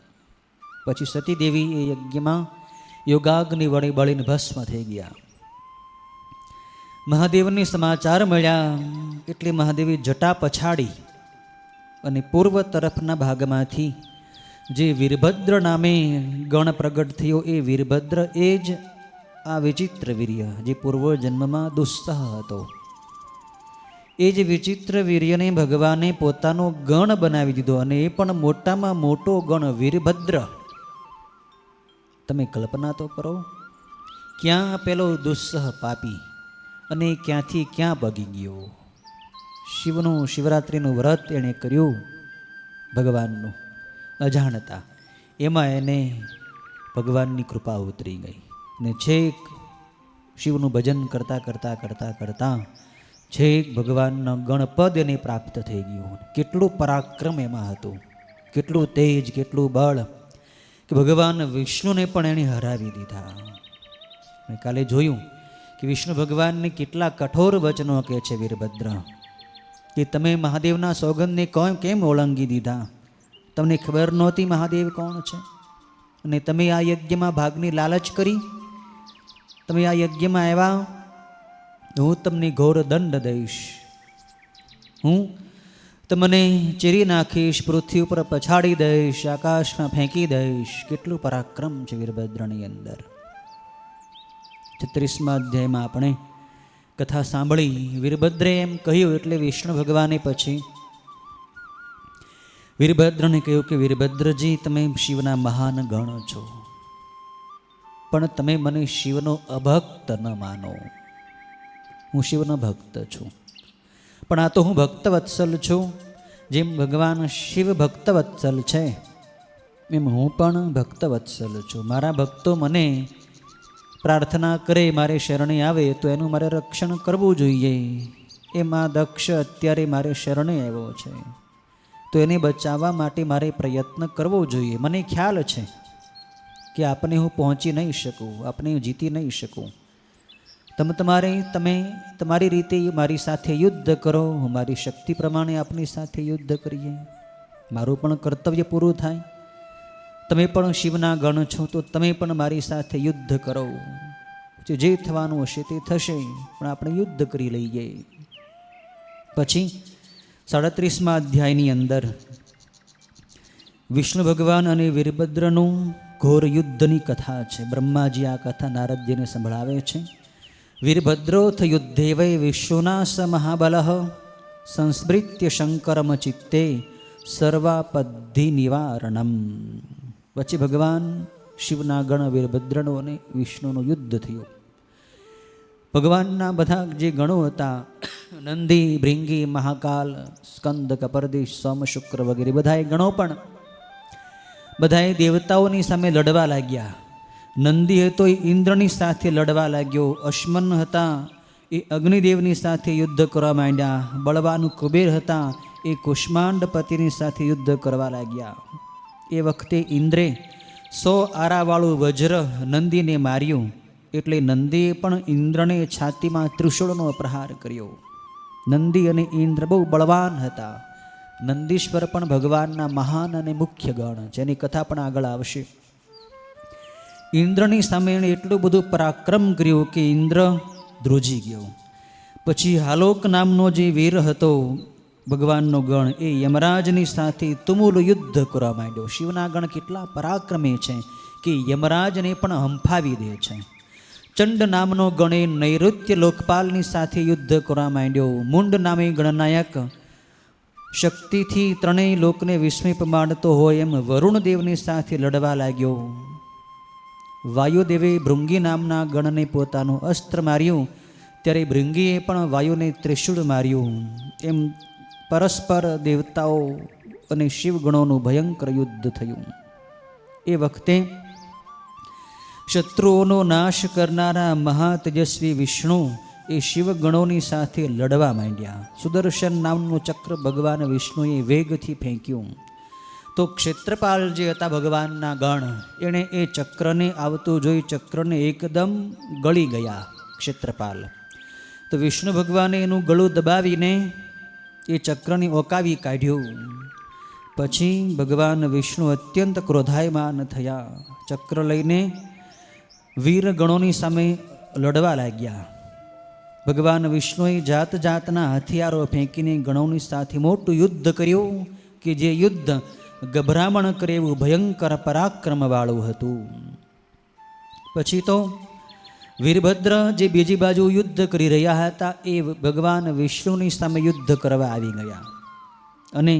પછી સતીદેવી એ યજ્ઞમાં યોગાગ્નિ વડે બળીને ભસ્મ થઈ ગયા. મહાદેવને સમાચાર મળ્યા એટલે મહાદેવી જટા પછાડી અને પૂર્વ તરફના ભાગમાંથી જે વીરભદ્ર નામે ગણ પ્રગટ થયો, એ વીરભદ્ર એ જ આ વિચિત્ર વીર્ય જે પૂર્વ જન્મમાં દુસ્સહ હતો, એ જ વિચિત્ર વીર્યને ભગવાને પોતાનો ગણ બનાવી દીધો, અને એ પણ મોટામાં મોટો ગણ વીરભદ્ર. તમે કલ્પના તો કરો, ક્યાં પેલો દુસ્સહ પાપી અને ક્યાંથી ક્યાં પગી ગયો. શિવનું શિવરાત્રિનું વ્રત એણે કર્યું ભગવાનનું અજાણતા, એમાં એને ભગવાનની કૃપા ઉતરી ગઈ ને છેક શિવનું ભજન કરતાં કરતાં કરતાં કરતાં છેક ભગવાનના ગણપદ એને પ્રાપ્ત થઈ ગયું. કેટલું પરાક્રમ એમાં હતું, કેટલું તેજ, કેટલું બળ, કે ભગવાન વિષ્ણુને પણ એણે હરાવી દીધા. મેં કાલે જોયું કે વિષ્ણુ ભગવાનને કેટલા કઠોર વચનો કહે છે વીરભદ્ર, કે તમે મહાદેવના સોગંદને કેમ ઓળંગી દીધા? તમને ખબર નહોતી મહાદેવ કોણ છે? અને તમે આ યજ્ઞમાં ભાગની લાલચ કરી, તમે આ યજ્ઞમાં આવ્યા, હું તમને ઘોર દંડ દઈશ, હું તમને ચીરી નાખીશ, પૃથ્વી ઉપર પછાડી દઈશ, આકાશમાં ફેંકી દઈશ. કેટલું પરાક્રમ છે વીરભદ્રની અંદર. 36મા અધ્યાયમાં આપણે કથા સાંભળી. વીરભદ્રે એમ કહ્યું એટલે વિષ્ણુ ભગવાને પછી વીરભદ્રને કહ્યું કે વીરભદ્રજી, તમે શિવના મહાન ગણ છો, પણ તમે મને શિવનો અભક્ત ન માનો. હું શિવનો ભક્ત છું, પણ આ તો હું ભક્તવત્સલ છું. જેમ ભગવાન શિવ ભક્તવત્સલ છે, એમ હું પણ ભક્તવત્સલ છું. મારા ભક્તો મને પ્રાર્થના કરે, મારે શરણે આવે, તો એનું મારે રક્ષણ કરવું જોઈએ. એ માં દક્ષ અત્યારે મારે શરણે આવ્યો છે, તો એને બચાવવા માટે મારે પ્રયત્ન કરવો જોઈએ. મને ખ્યાલ છે કે આપને હું પહોંચી નહીં શકું, આપને હું જીતી નહીં શકું. તમે તમારી રીતે મારી સાથે યુદ્ધ કરો, હું મારી શક્તિ પ્રમાણે આપની સાથે યુદ્ધ કરીએ, મારું પણ કર્તવ્ય પૂરું થાય. તમે પણ શિવના ગણ છો, તો તમે પણ મારી સાથે યુદ્ધ કરો. જે થવાનું હશે તે થશે, પણ આપણે યુદ્ધ કરી લઈએ. પછી 37મા અધ્યાયની અંદર વિષ્ણુ ભગવાન અને વીરભદ્રનું ઘોર યુદ્ધની કથા છે. બ્રહ્માજી આ કથા નારદજીને સંભળાવે છે. વીરભદ્રોથ યુદ્ધે વૈ વિશ્વના સ મહાબલ સંસ્મૃત્ય શંકરમ ચિત્તે સર્વાપદ્ધિ નિવારણમ. પછી ભગવાન શિવના ગણ વીરભદ્રનો અને વિષ્ણુનું યુદ્ધ થયું. ભગવાનના બધા જે ગણો હતા, નંદી, ભૃંગી, મહાકાલ, સ્કંદ, કપર્દી, સોમ, શુક્ર વગેરે બધાએ ગણો પણ બધાએ દેવતાઓની સામે લડવા લાગ્યા. નંદી હતો એ ઇન્દ્રની સાથે લડવા લાગ્યો. અશ્મન હતા એ અગ્નિદેવની સાથે યુદ્ધ કરવા માંડ્યા. બળવાન કુબેર હતા એ કુષ્માંડપતિની સાથે યુદ્ધ કરવા લાગ્યા. એ વખતે ઇન્દ્રે 100 આરાવાળું વજ્ર નંદીને માર્યું, એટલે નંદીએ પણ ઇન્દ્રને છાતીમાં ત્રિશૂળનો પ્રહાર કર્યો. નંદી અને ઇન્દ્ર બહુ બળવાન હતા. નંદીશ્વર પણ ભગવાનના મહાન અને મુખ્ય ગણ, જેની કથા પણ આગળ આવશે. ઇન્દ્રની સામે એણે એટલું બધું પરાક્રમ કર્યું કે ઇન્દ્ર ધ્રુજી ગયો. પછી હાલોક નામનો જે વીર હતો ભગવાનનો ગણ, એ યમરાજની સાથે તુમુલ યુદ્ધ કરવા માંડ્યો. શિવના ગણ કેટલા પરાક્રમી છે કે યમરાજને પણ હંફાવી દે છે. ચંડ નામનો ગણે નૈઋત્ય લોકપાલની સાથે યુદ્ધ કરવા માંડ્યો. મુંડ નામે ગણનાયક શક્તિથી ત્રણેય લોકને વિસ્મય પાડતો હોય એમ વરુણદેવની સાથે લડવા લાગ્યો. વાયુદેવે ભૃંગી નામના ગણને પોતાનું અસ્ત્ર માર્યું, ત્યારે ભૃંગીએ પણ વાયુને ત્રિશૂળ માર્યું. એમ પરસ્પર દેવતાઓ અને શિવગણોનું ભયંકર યુદ્ધ થયું. એ વખતે શત્રુઓનો નાશ કરનારા મહાતેજસ્વી વિષ્ણુ એ શિવગણોની સાથે લડવા માંડ્યા. સુદર્શન નામનું ચક્ર ભગવાન વિષ્ણુએ વેગથી ફેંક્યું, તો ક્ષેત્રપાલ જે હતા ભગવાનના ગણ, એણે એ ચક્રને આવતું જોઈ ચક્રને એકદમ ગળી ગયા ક્ષેત્રપાલ. તો વિષ્ણુ ભગવાને એનું ગળું દબાવીને એ ચક્રને ઓકાવી કાઢ્યું. પછી ભગવાન વિષ્ણુ અત્યંત ક્રોધાયમાન થયા. ચક્ર લઈને વીર ગણોની સામે લડવા લાગ્યા. ભગવાન વિષ્ણુએ જાત જાતના હથિયારો ફેંકીને ગણોની સાથે મોટું યુદ્ધ કર્યું, કે જે યુદ્ધ ગભરામણ કરે એવું ભયંકર પરાક્રમવાળું હતું. પછી તો વીરભદ્ર જે બીજી બાજુ યુદ્ધ કરી રહ્યા હતા એ ભગવાન વિષ્ણુની સામે યુદ્ધ કરવા આવી ગયા અને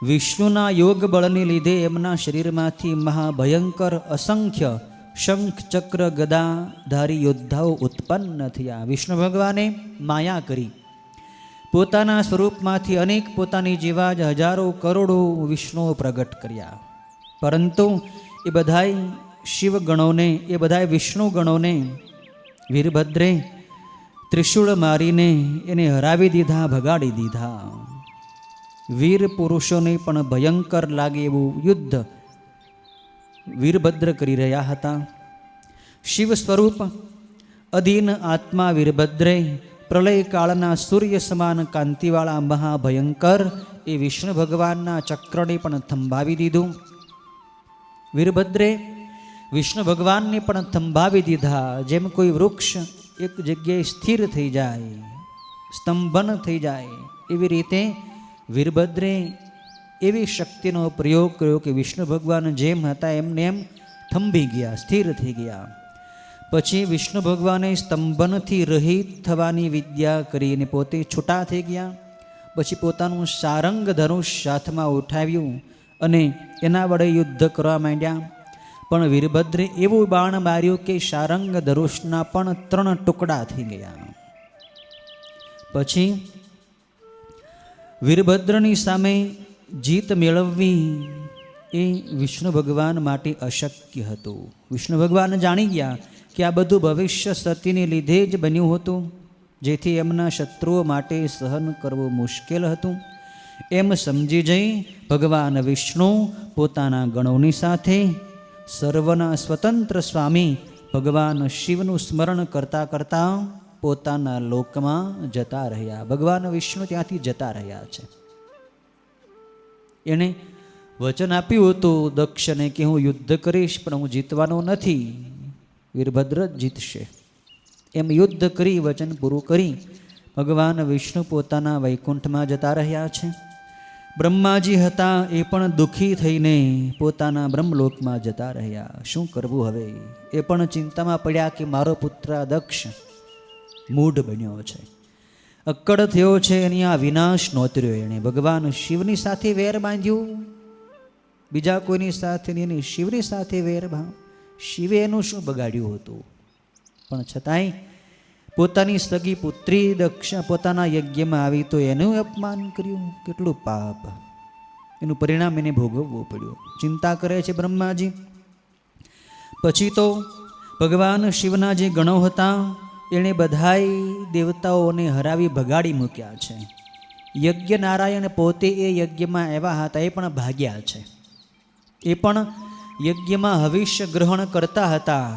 વિષ્ણુના યોગ બળને લીધે એમના શરીરમાંથી મહાભયંકર અસંખ્ય શંખ ચક્ર ગદાધારી યોદ્ધાઓ ઉત્પન્ન થયા. વિષ્ણુ ભગવાને માયા કરી પોતાના સ્વરૂપમાંથી અનેક પોતાની જેવા જ હજારો કરોડો વિષ્ણુઓ પ્રગટ કર્યા, પરંતુ એ બધાય શિવગણોને એ બધાય વિષ્ણુ ગણોને વીરભદ્રે ત્રિશૂળ મારીને એને હરાવી દીધા, ભગાડી દીધા. વીર પુરુષોને પણ ભયંકર લાગે એવું યુદ્ધ વીરભદ્ર કરી રહ્યા હતા. શિવ સ્વરૂપ અધીન આત્મા વીરભદ્રે પ્રલય કાળના સૂર્ય સમાન કાંતિવાળા મહાભયંકર એ વિષ્ણુ ભગવાનના ચક્રને પણ થંભાવી દીધું. વીરભદ્રે વિષ્ણુ ભગવાનને પણ થંભાવી દીધા. જેમ કોઈ વૃક્ષ એક જગ્યાએ સ્થિર થઈ જાય, સ્તંભન થઈ જાય, એવી રીતે વીરભદ્રે એવી શક્તિનો પ્રયોગ કર્યો કે વિષ્ણુ ભગવાન જેમ હતા એમને એમ થંભી ગયા, સ્થિર થઈ ગયા. પછી વિષ્ણુ ભગવાને સ્તંભનથી રહિત થવાની વિદ્યા કરીને પોતે છૂટા થઈ ગયા. પછી પોતાનું સારંગ ધનુષ હાથમાં ઉઠાવ્યું અને એના વડે યુદ્ધ કરવા માંડ્યા. પણ વીરભદ્રે એવું બાણ માર્યું કે સારંગ ધનુષના પણ 3 ટુકડા થઈ ગયા. પછી વીરભદ્રની સામે જીત મેળવવી એ વિષ્ણુ ભગવાન માટે અશક્ય હતું. વિષ્ણુ ભગવાન જાણી ગયા કે આ બધું ભવિષ્ય સતીને લીધે જ બન્યું હતું, જેથી એમના શત્રુઓ માટે સહન કરવું મુશ્કેલ હતું. એમ સમજી જઈ ભગવાન વિષ્ણુ પોતાના ગણોની સાથે સર્વના સ્વતંત્ર સ્વામી ભગવાન શિવનું સ્મરણ કરતા કરતા પોતાના લોકમાં જતા રહ્યા. ભગવાન વિષ્ણુ ત્યાંથી જતા રહ્યા છે. એણે વચન આપ્યું હતું દક્ષને કે હું યુદ્ધ કરીશ પણ હું જીતવાનો નથી, વીરભદ્ર જીતશે. એમ યુદ્ધ કરી વચન પૂરું કરી ભગવાન વિષ્ણુ પોતાના વૈકુંઠમાં જતા રહ્યા છે. બ્રહ્માજી હતા એ પણ દુઃખી થઈને પોતાના બ્રહ્મલોકમાં જતા રહ્યા. શું કરવું હવે? એ પણ ચિંતામાં પડ્યા કે મારો પુત્ર દક્ષ મૂઢ બન્યો છે, અક્કડ થયો છે, એની આ વિનાશ નોતર્યો. એણે ભગવાન શિવની સાથે વેર બાંધ્યું, બીજા કોઈની સાથે નહીં, એની શિવની સાથે વેર બાંધ. શિવે એનું શું બગાડ્યું હતું? પણ છતાંય પોતાની સગી પુત્રી દક્ષ પોતાના યજ્ઞમાં આવી તો એનું અપમાન કર્યું. કેટલું પાપ! એનું પરિણામ એને ભોગવવું પડ્યું. ચિંતા કરે છે બ્રહ્માજી. પછી તો ભગવાન શિવના જે ગણો હતા એણે બધાય દેવતાઓને હરાવી ભગાડી મૂક્યા છે. યજ્ઞ નારાયણ પોતે એ યજ્ઞમાં આવ્યા હતા, એ પણ ભાગ્યા છે. એ પણ યજ્ઞમાં હવિષ્ય ગ્રહણ કરતા હતા.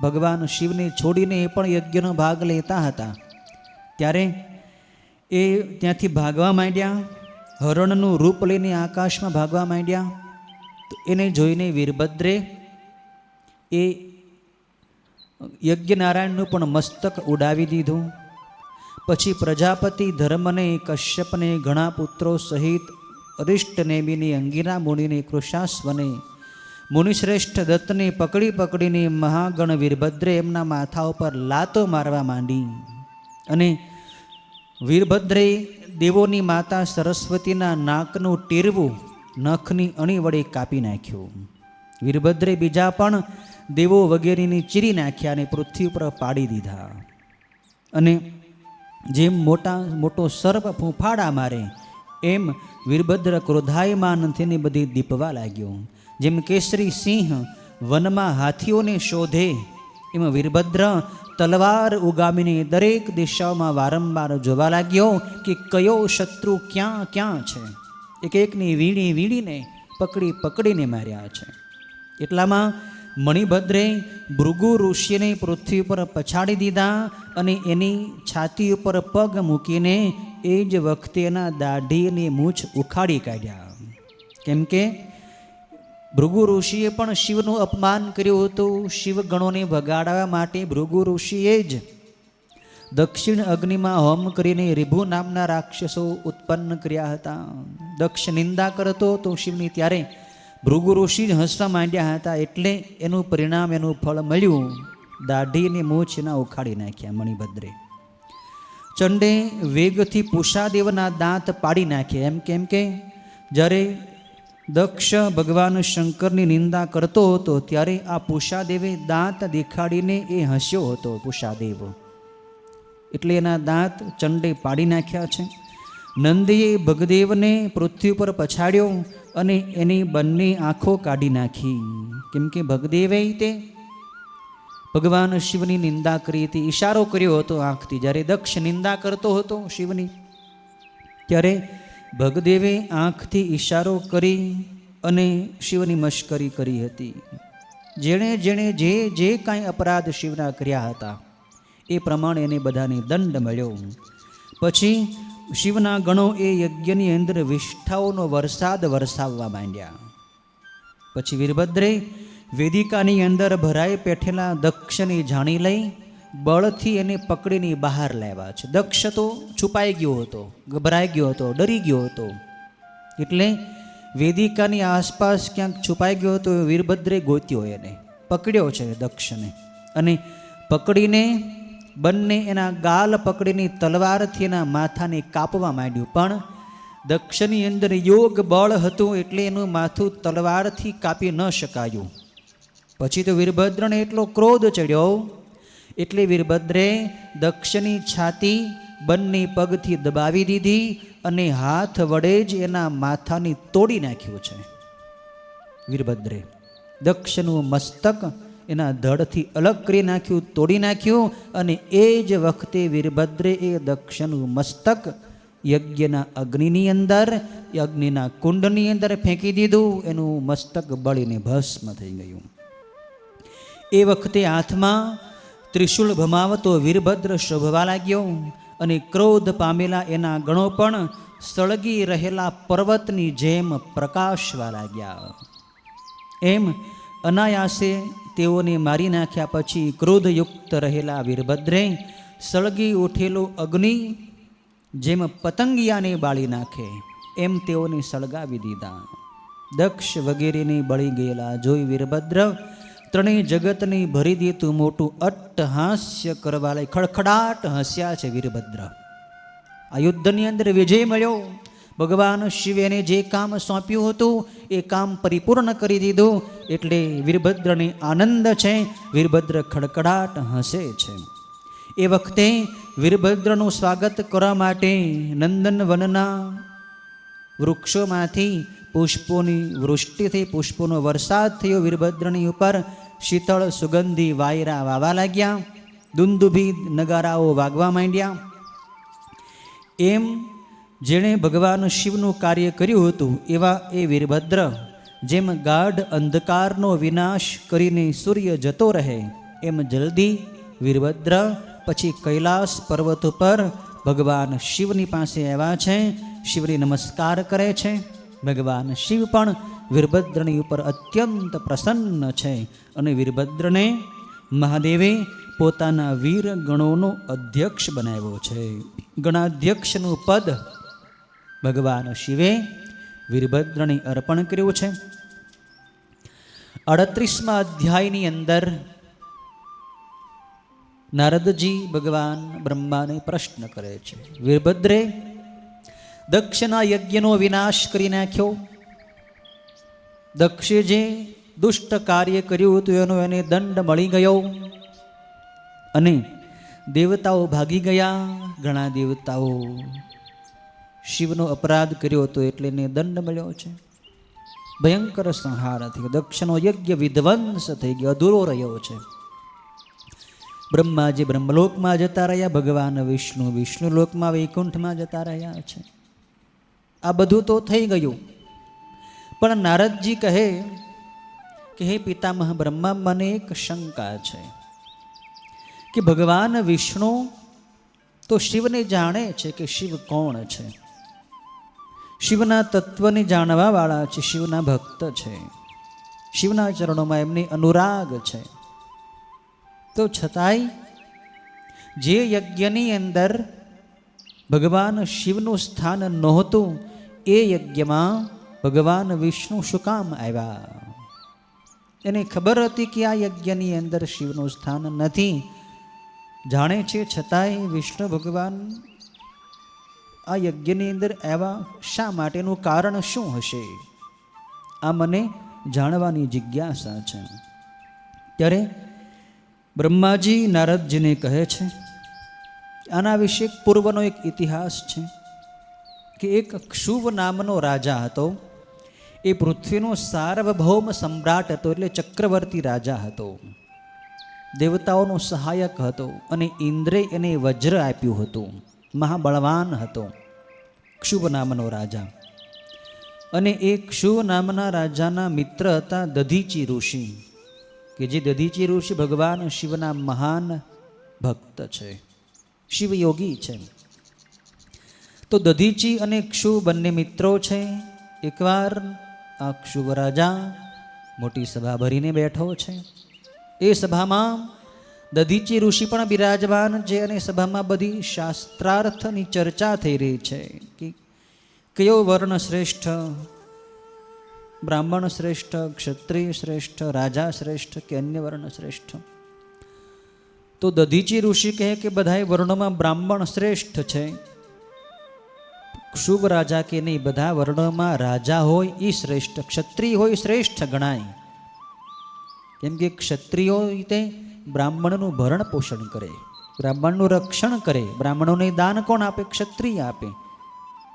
ભગવાન શિવને છોડીને એ પણ યજ્ઞનો ભાગ લેતા હતા. ત્યારે એ ત્યાંથી ભાગવા માંડ્યા, હરણનું રૂપ લઈને આકાશમાં ભાગવા માંડ્યા. તો એને જોઈને વીરભદ્રે એ યજ્ઞનારાયણનું પણ મસ્તક ઉડાવી દીધું. પછી પ્રજાપતિ ધર્મને, કશ્યપને, ઘણા પુત્રો સહિત અરિષ્ટનેમિને, અંગિરા મુનિને, કૃશાશ્વને, મુનિશ્રેષ્ઠ દત્તને પકડીને મહાગણ વીરભદ્રે એમના માથા ઉપર લાતો મારવા માંડી. અને વીરભદ્રે દેવોની માતા સરસ્વતીના નાકનું ટીરવું નખની અણી વડે કાપી નાખ્યું. વીરભદ્રે બીજા પણ દેવો વગેરેની ચીરી નાખ્યા અને પૃથ્વી ઉપર પાડી દીધા. અને જેમ મોટો સર્પ ફૂંફાડા મારે એમ વીરભદ્ર ક્રોધાયમાન થઈને બધી દીપવા લાગ્યો. જેમ કેસરી સિંહ વનમાં હાથીઓને શોધે એમ વીરભદ્ર તલવાર ઉગામીને દરેક દિશાઓમાં વારંવાર જોવા લાગ્યો કે કયો શત્રુ ક્યાં ક્યાં છે. એક એકની વીણીને પકડીને માર્યા છે. એટલામાં મણિભદ્રે ભૃગુ ઋષિને પૃથ્વી પર પછાડી દીધા અને એની છાતી ઉપર પગ મૂકીને એ જ વખતે એના દાઢીની મૂછ ઉખાડી કાઢ્યા. કેમ કે ભૃગુ ઋષિએ પણ શિવનું અપમાન કર્યું હતું. શિવગણોને ભગાડવા માટે ભૃગુ ઋષિએ જ દક્ષિણ અગ્નિમાં હોમ કરીને રિભુ નામના રાક્ષસો ઉત્પન્ન કર્યા હતા. દક્ષ નિંદા કરતો તો શિવની, ત્યારે ભૃગુ ઋષિ જ હસવા માંડ્યા હતા. એટલે એનું પરિણામ, એનું ફળ મળ્યું દાઢીને મૂછ એના ઉખાડી નાખ્યા મણિભદ્રે. ચંડે વેગથી પૂષાદેવના દાંત પાડી નાખ્યા. કેમ કે જ્યારે દક્ષ ભગવાન શંકરની નિંદા કરતો હતો ત્યારે આ પૂષાદેવે દાંત દેખાડીને એ હસ્યો હતો પૂષાદેવ, એટલે એના દાંત ચંડે પાડી નાખ્યા છે. નંદીએ ભગદેવને પૃથ્વી પર પછાડ્યો અને એની બંને આંખો કાઢી નાખી. કેમ કે ભગદેવે તે ભગવાન શિવની નિંદા કરી હતી, ઈશારો કર્યો હતો આંખથી. જ્યારે દક્ષ નિંદા કરતો હતો શિવની ત્યારે ભગદેવે આંખથી ઈશારો કરી અને શિવની મશ્કરી કરી હતી. જેણે જેણે જે જે કાંઈ અપરાધ શિવના કર્યા હતા એ પ્રમાણે એને બધાને દંડ મળ્યો. પછી શિવના ગણો એ યજ્ઞની અંદર વિષ્ઠાઓનો વરસાદ વરસાવવા માંડ્યા. પછી વીરભદ્રે વેદિકાની અંદર ભરાઈ બેઠેલા દક્ષને જાણી લઈ બળથી એને પકડીને બહાર લાવ્યા છે. દક્ષ તો છુપાઈ ગયો હતો, ગભરાઈ ગયો હતો, ડરી ગયો હતો, એટલે વેદિકાની આસપાસ ક્યાંક છુપાઈ ગયો હતો. વીરભદ્રે ગોત્યો, એને પકડ્યો છે દક્ષને, અને પકડીને બંને એના ગાલ પકડીને તલવારથી એના માથાને કાપવા માંડ્યું. પણ દક્ષની અંદર યોગ બળ હતું એટલે એનું માથું તલવારથી કાપી ન શકાયું. પછી તો વીરભદ્રને એટલો ક્રોધ ચડ્યો એટલે વીરભદ્રે દક્ષની છાતી બંને પગથી દબાવી દીધી અને હાથ વડે જ એના માથાને તોડી નાખ્યું છે. વીરભદ્રે દક્ષનું મસ્તક એના ધડથી અલગ કરી નાખ્યું, તોડી નાખ્યું. અને એ જ વખતે વીરભદ્રે એ દક્ષનું મસ્તક યજ્ઞના અગ્નિની અંદર, અગ્નિના કુંડની અંદર ફેંકી દીધું. એનું મસ્તક બળીને ભસ્મ થઈ ગયું. એ વખતે હાથમાં ત્રિશુળ ભમાવતો વીરભદ્ર શોભવા લાગ્યો અને ક્રોધ પામેલા એના ગણો પણ સળગી રહેલા પર્વતની જેમ પ્રકાશવા લાગ્યા. એમ અનાયાસે તેઓને મારી નાખ્યા પછી ક્રોધયુક્ત રહેલા વીરભદ્રે સળગી ઉઠેલો અગ્નિ જેમ પતંગિયાને બાળી નાખે એમ તેઓને સળગાવી દીધા. દક્ષ વગેરેને બળી ગયેલા જોઈ વીરભદ્ર ત્રણેય જગતને ભરી દેતું મોટું અટ્ટહાસ્ય કરવા લઈ ખડખડાટ હસ્યા છે વીરભદ્ર. આ યુદ્ધની અંદર વિજય મળ્યો. ભગવાન શિવે એને જે કામ સોંપ્યું હતું એ કામ પરિપૂર્ણ કરી દીધું એટલે વીરભદ્રને આનંદ છે. વીરભદ્ર ખડખડાટ હસે છે. એ વખતે વીરભદ્રનું સ્વાગત કરવા માટે નંદનવનના વૃક્ષોમાંથી પુષ્પોની વૃષ્ટિ થઈ, પુષ્પોનો વરસાદ થયો વીરભદ્રની ઉપર. શીતળ સુગંધી વાયરા વાવા લાગ્યા, દુંદુભી નગારાઓ વાગવા માંડ્યા. એમ જેણે ભગવાન શિવનું કાર્ય કર્યું હતું એવા એ વીરભદ્ર જેમ ગાઢ અંધકારનો વિનાશ કરીને સૂર્ય જતો રહે એમ જલ્દી વીરભદ્ર પછી કૈલાસ પર્વત ઉપર ભગવાન શિવની પાસે આવ્યા છે. શિવને નમસ્કાર કરે છે. ભગવાન શિવ પણ વીરભદ્રની ઉપર અત્યંત પ્રસન્ન છે અને વીરભદ્રને મહાદેવે પોતાના વીર ગણોનો અધ્યક્ષ બનાવ્યો છે. ગણાધ્યક્ષનું પદ ભગવાન શિવે વીરભદ્રને અર્પણ કર્યું છે. 38મા અધ્યાયની અંદર નારદજી ભગવાન બ્રહ્માને પ્રશ્ન કરે છે. વીરભદ્રે દક્ષના યજ્ઞનો વિનાશ કરી નાખ્યો. દક્ષે જે દુષ્ટ કાર્ય કર્યું હતું એનો એને દંડ મળી ગયો અને દેવતાઓ ભાગી ગયા. ઘણા દેવતાઓ શિવનો અપરાધ કર્યો હતો એટલે એને દંડ મળ્યો છે. ભયંકર સંહાર થયો. દક્ષનો યજ્ઞ વિધ્વંસ થઈ ગયો, અધૂરો રહ્યો છે. બ્રહ્માજી બ્રહ્મલોકમાં જતા રહ્યા, ભગવાન વિષ્ણુ વિષ્ણુલોકમાં વૈકુંઠમાં જતા રહ્યા છે. આ બધું તો થઈ ગયું. પણ નારદજી કહે કે હે પિતામહ બ્રહ્મા, મને એક શંકા છે કે ભગવાન વિષ્ણુ તો શિવને જાણે છે કે શિવ કોણ છે, શિવના તત્વને જાણવા વાળા છે, શિવના ભક્ત છે, શિવના ચરણોમાં એમને અનુરાગ છે. તો છતાંય જે યજ્ઞની અંદર ભગવાન શિવનું સ્થાન નહોતું એ યજ્ઞમાં ભગવાન વિષ્ણુ શું કામ આવ્યા? એને ખબર હતી કે આ યજ્ઞની અંદર શિવનું સ્થાન નથી, જાણે છે છતાંય વિષ્ણુ ભગવાન આ યજ્ઞની અંદર આવ્યા શા માટેનું કારણ શું હશે, આ મને જાણવાની જિજ્ઞાસા છે. ત્યારે બ્રહ્માજી નારદજીને કહે છે, આના વિશે પૂર્વનો એક ઇતિહાસ છે કે એક ક્ષુવ નામનો રાજા હતો. એ પૃથ્વીનો સાર્વભૌમ સમ્રાટ હતો, એટલે ચક્રવર્તી રાજા હતો, દેવતાઓનો સહાયક હતો અને ઇન્દ્રે એને વજ્ર આપ્યું હતું, મહાબળવાન હતો ક્ષુવ નામનો રાજા. અને એ ક્ષુવ નામના રાજાના મિત્ર હતા દધીચી ઋષિ, કે જે દધીચી ઋષિ ભગવાન શિવના મહાન ભક્ત છે, શિવયોગી છે. તો દધીચી અને ક્ષુવ બંને મિત્રો છે. એકવાર આ ક્ષુવ રાજા મોટી સભા ભરીને બેઠો છે. એ સભામાં દધીચી ઋષિ પણ બિરાજમાન છે અને સભામાં બધી શાસ્ત્રાર્થની ચર્ચા થઈ રહી છે કે કયો વર્ણ શ્રેષ્ઠ, બ્રાહ્મણ શ્રેષ્ઠ, ક્ષત્રિય શ્રેષ્ઠ, રાજા શ્રેષ્ઠ કે અન્ય વર્ણ શ્રેષ્ઠ. તો દધીચી ઋષિ કહે કે બધાય વર્ણોમાં બ્રાહ્મણ શ્રેષ્ઠ છે. ક્ષુભ રાજા કે નહીં, બધા વર્ણોમાં રાજા હોય એ શ્રેષ્ઠ, ક્ષત્રિય હોય શ્રેષ્ઠ ગણાય. કેમ કે ક્ષત્રિયો તે બ્રાહ્મણનું ભરણ પોષણ કરે, બ્રાહ્મણનું રક્ષણ કરે. બ્રાહ્મણોને દાન કોણ આપે? ક્ષત્રિય આપે.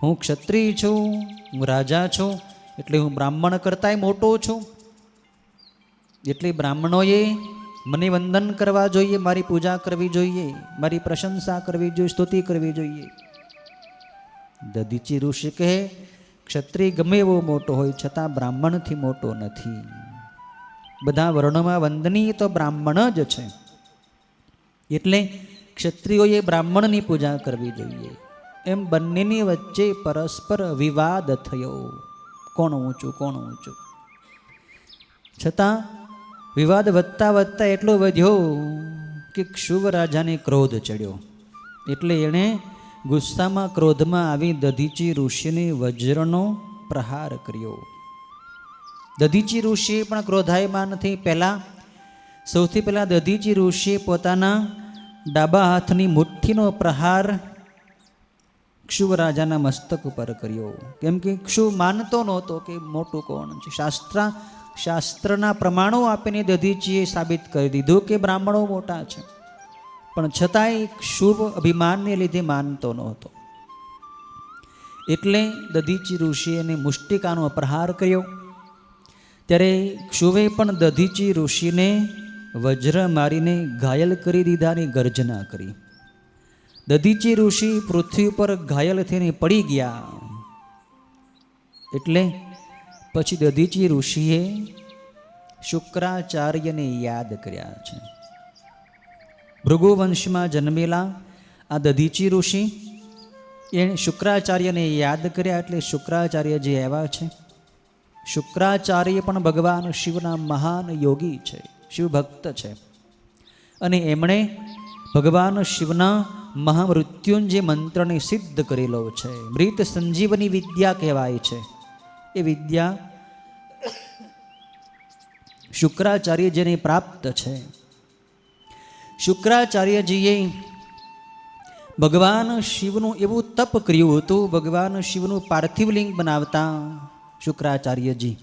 હું ક્ષત્રિય છું, હું રાજા છું, એટલે હું બ્રાહ્મણ કરતાંય મોટો છું, એટલે બ્રાહ્મણોએ મને વંદન કરવા જોઈએ, મારી પૂજા કરવી જોઈએ, મારી પ્રશંસા કરવી જોઈએ, સ્તુતિ કરવી જોઈએ. દધીચી ઋષિ કહે ક્ષત્રિય ગમે એવો મોટો હોય છતાં બ્રાહ્મણથી મોટો નથી. બધા વર્ણોમાં વંદનીય તો બ્રાહ્મણ જ છે, એટલે ક્ષત્રિયોએ બ્રાહ્મણની પૂજા કરવી જોઈએ. એમ બંનેની વચ્ચે પરસ્પર વિવાદ થયો, કોણ ઊંચું કોણ ઊંચું. છતાં વિવાદ વધતા વધતા એટલો વધ્યો કે ક્ષુવ રાજાને ક્રોધ ચડ્યો, એટલે એણે ગુસ્સામાં ક્રોધમાં આવી દધીચી ઋષિને વજ્રનો પ્રહાર કર્યો. દધીચી ઋષિએ પણ ક્રોધાયમાન થઈ સૌથી પહેલાં દધીચી ઋષિએ પોતાના ડાબા હાથની મુઠ્ઠીનો પ્રહાર ક્ષુવ રાજાના મસ્તક ઉપર કર્યો. કેમ કે ક્ષુવ માનતો નહોતો કે મોટું કોણ છે. શાસ્ત્રના પ્રમાણો આપીને દધીચીએ સાબિત કરી દીધું કે બ્રાહ્મણો મોટા છે, પણ છતાંય ક્ષુવ અભિમાનને લીધે માનતો નહોતો. એટલે દધીચી ઋષિએ એને મુષ્ટિકાનો પ્રહાર કર્યો. ત્યારે ક્ષુવે પણ દધીચી ઋષિને વજ્ર મારીને ઘાયલ કરી દીધાની ગર્જના કરી. દધીચી ઋષિ પૃથ્વી ઉપર ઘાયલ થઈને પડી ગયા. એટલે પછી દધીચી ઋષિએ શુક્રાચાર્યને યાદ કર્યા છે. ભૃગુવંશમાં જન્મેલા આ દધીચી ઋષિ એણે શુક્રાચાર્યને યાદ કર્યા, એટલે શુક્રાચાર્ય જે આવ્યા છે. શુક્રાચાર્ય પણ ભગવાન શિવના મહાન યોગી છે, શિવ ભક્ત છે, અને એમણે ભગવાન શિવના મહામૃત્યુંજય મંત્રને સિદ્ધ કરેલો છે. મૃત સંજીવની વિદ્યા કહેવાય છે. એ વિદ્યા શુક્રાચાર્ય જેને પ્રાપ્ત છે. શુક્રાચાર્યજીએ ભગવાન શિવનું એવું તપ કર્યું હતું. ભગવાન શિવનું પાર્થિવ લિંગ બનાવતા શુક્રાચાર્યજી,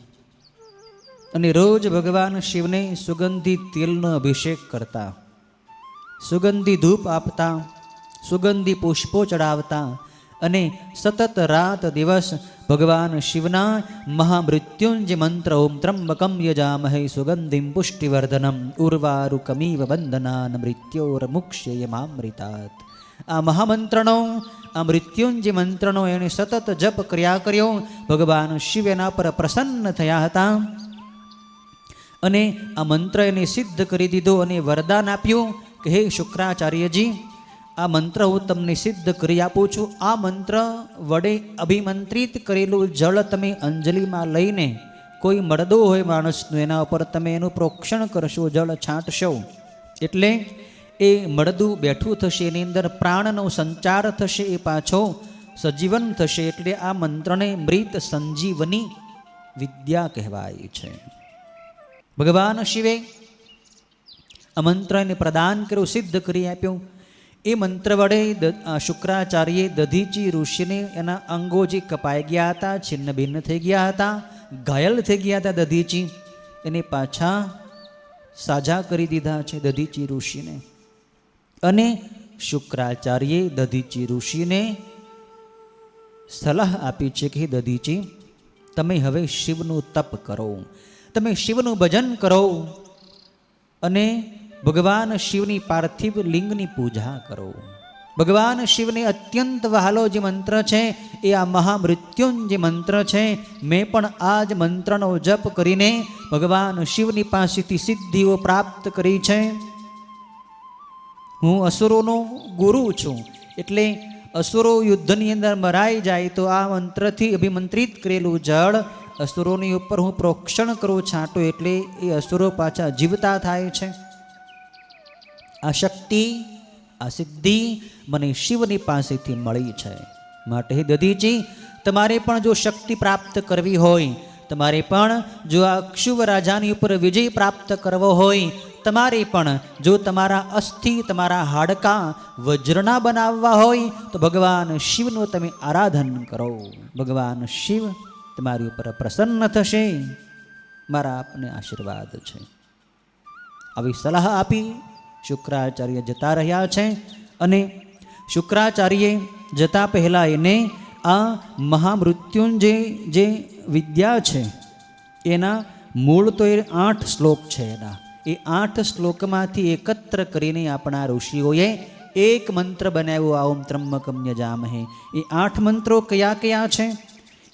અને રોજ ભગવાન શિવને સુગંધી તેલનો અભિષેક કરતા, સુગંધી ધૂપ આપતા, સુગંધી પુષ્પો ચડાવતા, અને સતત રાત દિવસ ભગવાન શિવના મહામૃત્યુંજય મંત્ર ઓમ ત્રંબકમ યજામહે સુગંધિમ પુષ્ટિવર્ધનમ ઉર્વારુકમીવ વંદનાન મૃત્યોર્મુક્ષ્યયમામૃતાત. આ મહામંત્રનો, આ મૃત્યુંજય મંત્રનો એણે સતત જપ કર્યા કર્યો. ભગવાન શિવ એના પર પ્રસન્ન થયા હતા અને આ મંત્ર એને સિદ્ધ કરી દીધો અને વરદાન આપ્યું કે હે શુક્રાચાર્યજી, આ મંત્ર હું તમને સિદ્ધ કરી આપું છું. આ મંત્ર વડે અભિમંત્રિત કરેલું જળ તમે અંજલિમાં લઈને, કોઈ મળદો હોય માણસનું, એના ઉપર તમે એનું પ્રોક્ષણ કરશો, જળ છાંટશો, એટલે એ મળદું બેઠું થશે, એની અંદર પ્રાણનો સંચાર થશે, એ પાછો સજીવન થશે. એટલે આ મંત્રને મૃત સંજીવની વિદ્યા કહેવાય છે. ભગવાન શિવે આ મંત્રને પ્રદાન કર્યું, સિદ્ધ કરી આપ્યું. એ મંત્ર વડે શુક્રાચાર્યે દધીચી ઋષિને એના અંગો જે કપાઈ ગયા હતા, છિન્ન ભિન્ન થઈ ગયા હતા, ઘાયલ થઈ ગયા હતા દધીચી, એને પાછા સાજા કરી દીધા છે દધીચી ઋષિને. અને શુક્રાચાર્યે દધીચી ઋષિને સલાહ આપી છે કે દધીચી, તમે હવે શિવનું તપ કરો, તમે શિવનું ભજન કરો અને ભગવાન શિવની પાર્થિવ લિંગની પૂજા કરો. ભગવાન શિવને અત્યંત વહાલો જે મંત્ર છે એ આ મહામૃત્યુંજય મંત્ર છે. મેં પણ આ જ મંત્રનો જપ કરીને ભગવાન શિવની પાસેથી સિદ્ધિઓ પ્રાપ્ત કરી છે. હું અસુરોનો ગુરુ છું, એટલે અસુરો યુદ્ધની અંદર મરાઈ જાય તો આ મંત્રથી અભિમંત્રિત કરેલું જળ અસુરોની ઉપર હું પ્રોક્ષણ કરું છાંટું, એટલે એ અસુરો પાછા જીવતા થાય છે. આ શક્તિ, આ સિદ્ધિ મને શિવની પાસેથી મળી છે. માટે હે દધીચી, તમારે પણ જો શક્તિ પ્રાપ્ત કરવી હોય, તમારે પણ જો આ ક્ષુવ રાજાની ઉપર વિજય પ્રાપ્ત કરવો હોય, તમારે પણ જો તમારા અસ્થિ, તમારા હાડકાં વજ્રના બનાવવા હોય તો ભગવાન શિવનું તમે આરાધન કરો. ભગવાન શિવ તમારી ઉપર પ્રસન્ન થશે. મારા આપને આશીર્વાદ છે. આવી સલાહ આપી શુક્રાચાર્ય જતા રહ્યા છે. અને શુક્રાચાર્ય જતા પહેલાં એને આ મહામૃત્યુંજય જે વિદ્યા છે એના મૂળ તો એ 8 શ્લોક છે. એના એ 8 શ્લોકમાંથી એકત્ર કરીને આપણા ઋષિઓએ એક મંત્ર બનાવ્યો, ઓમ ત્રંબકમ યજામહે. એ 8 મંત્રો કયા કયા છે?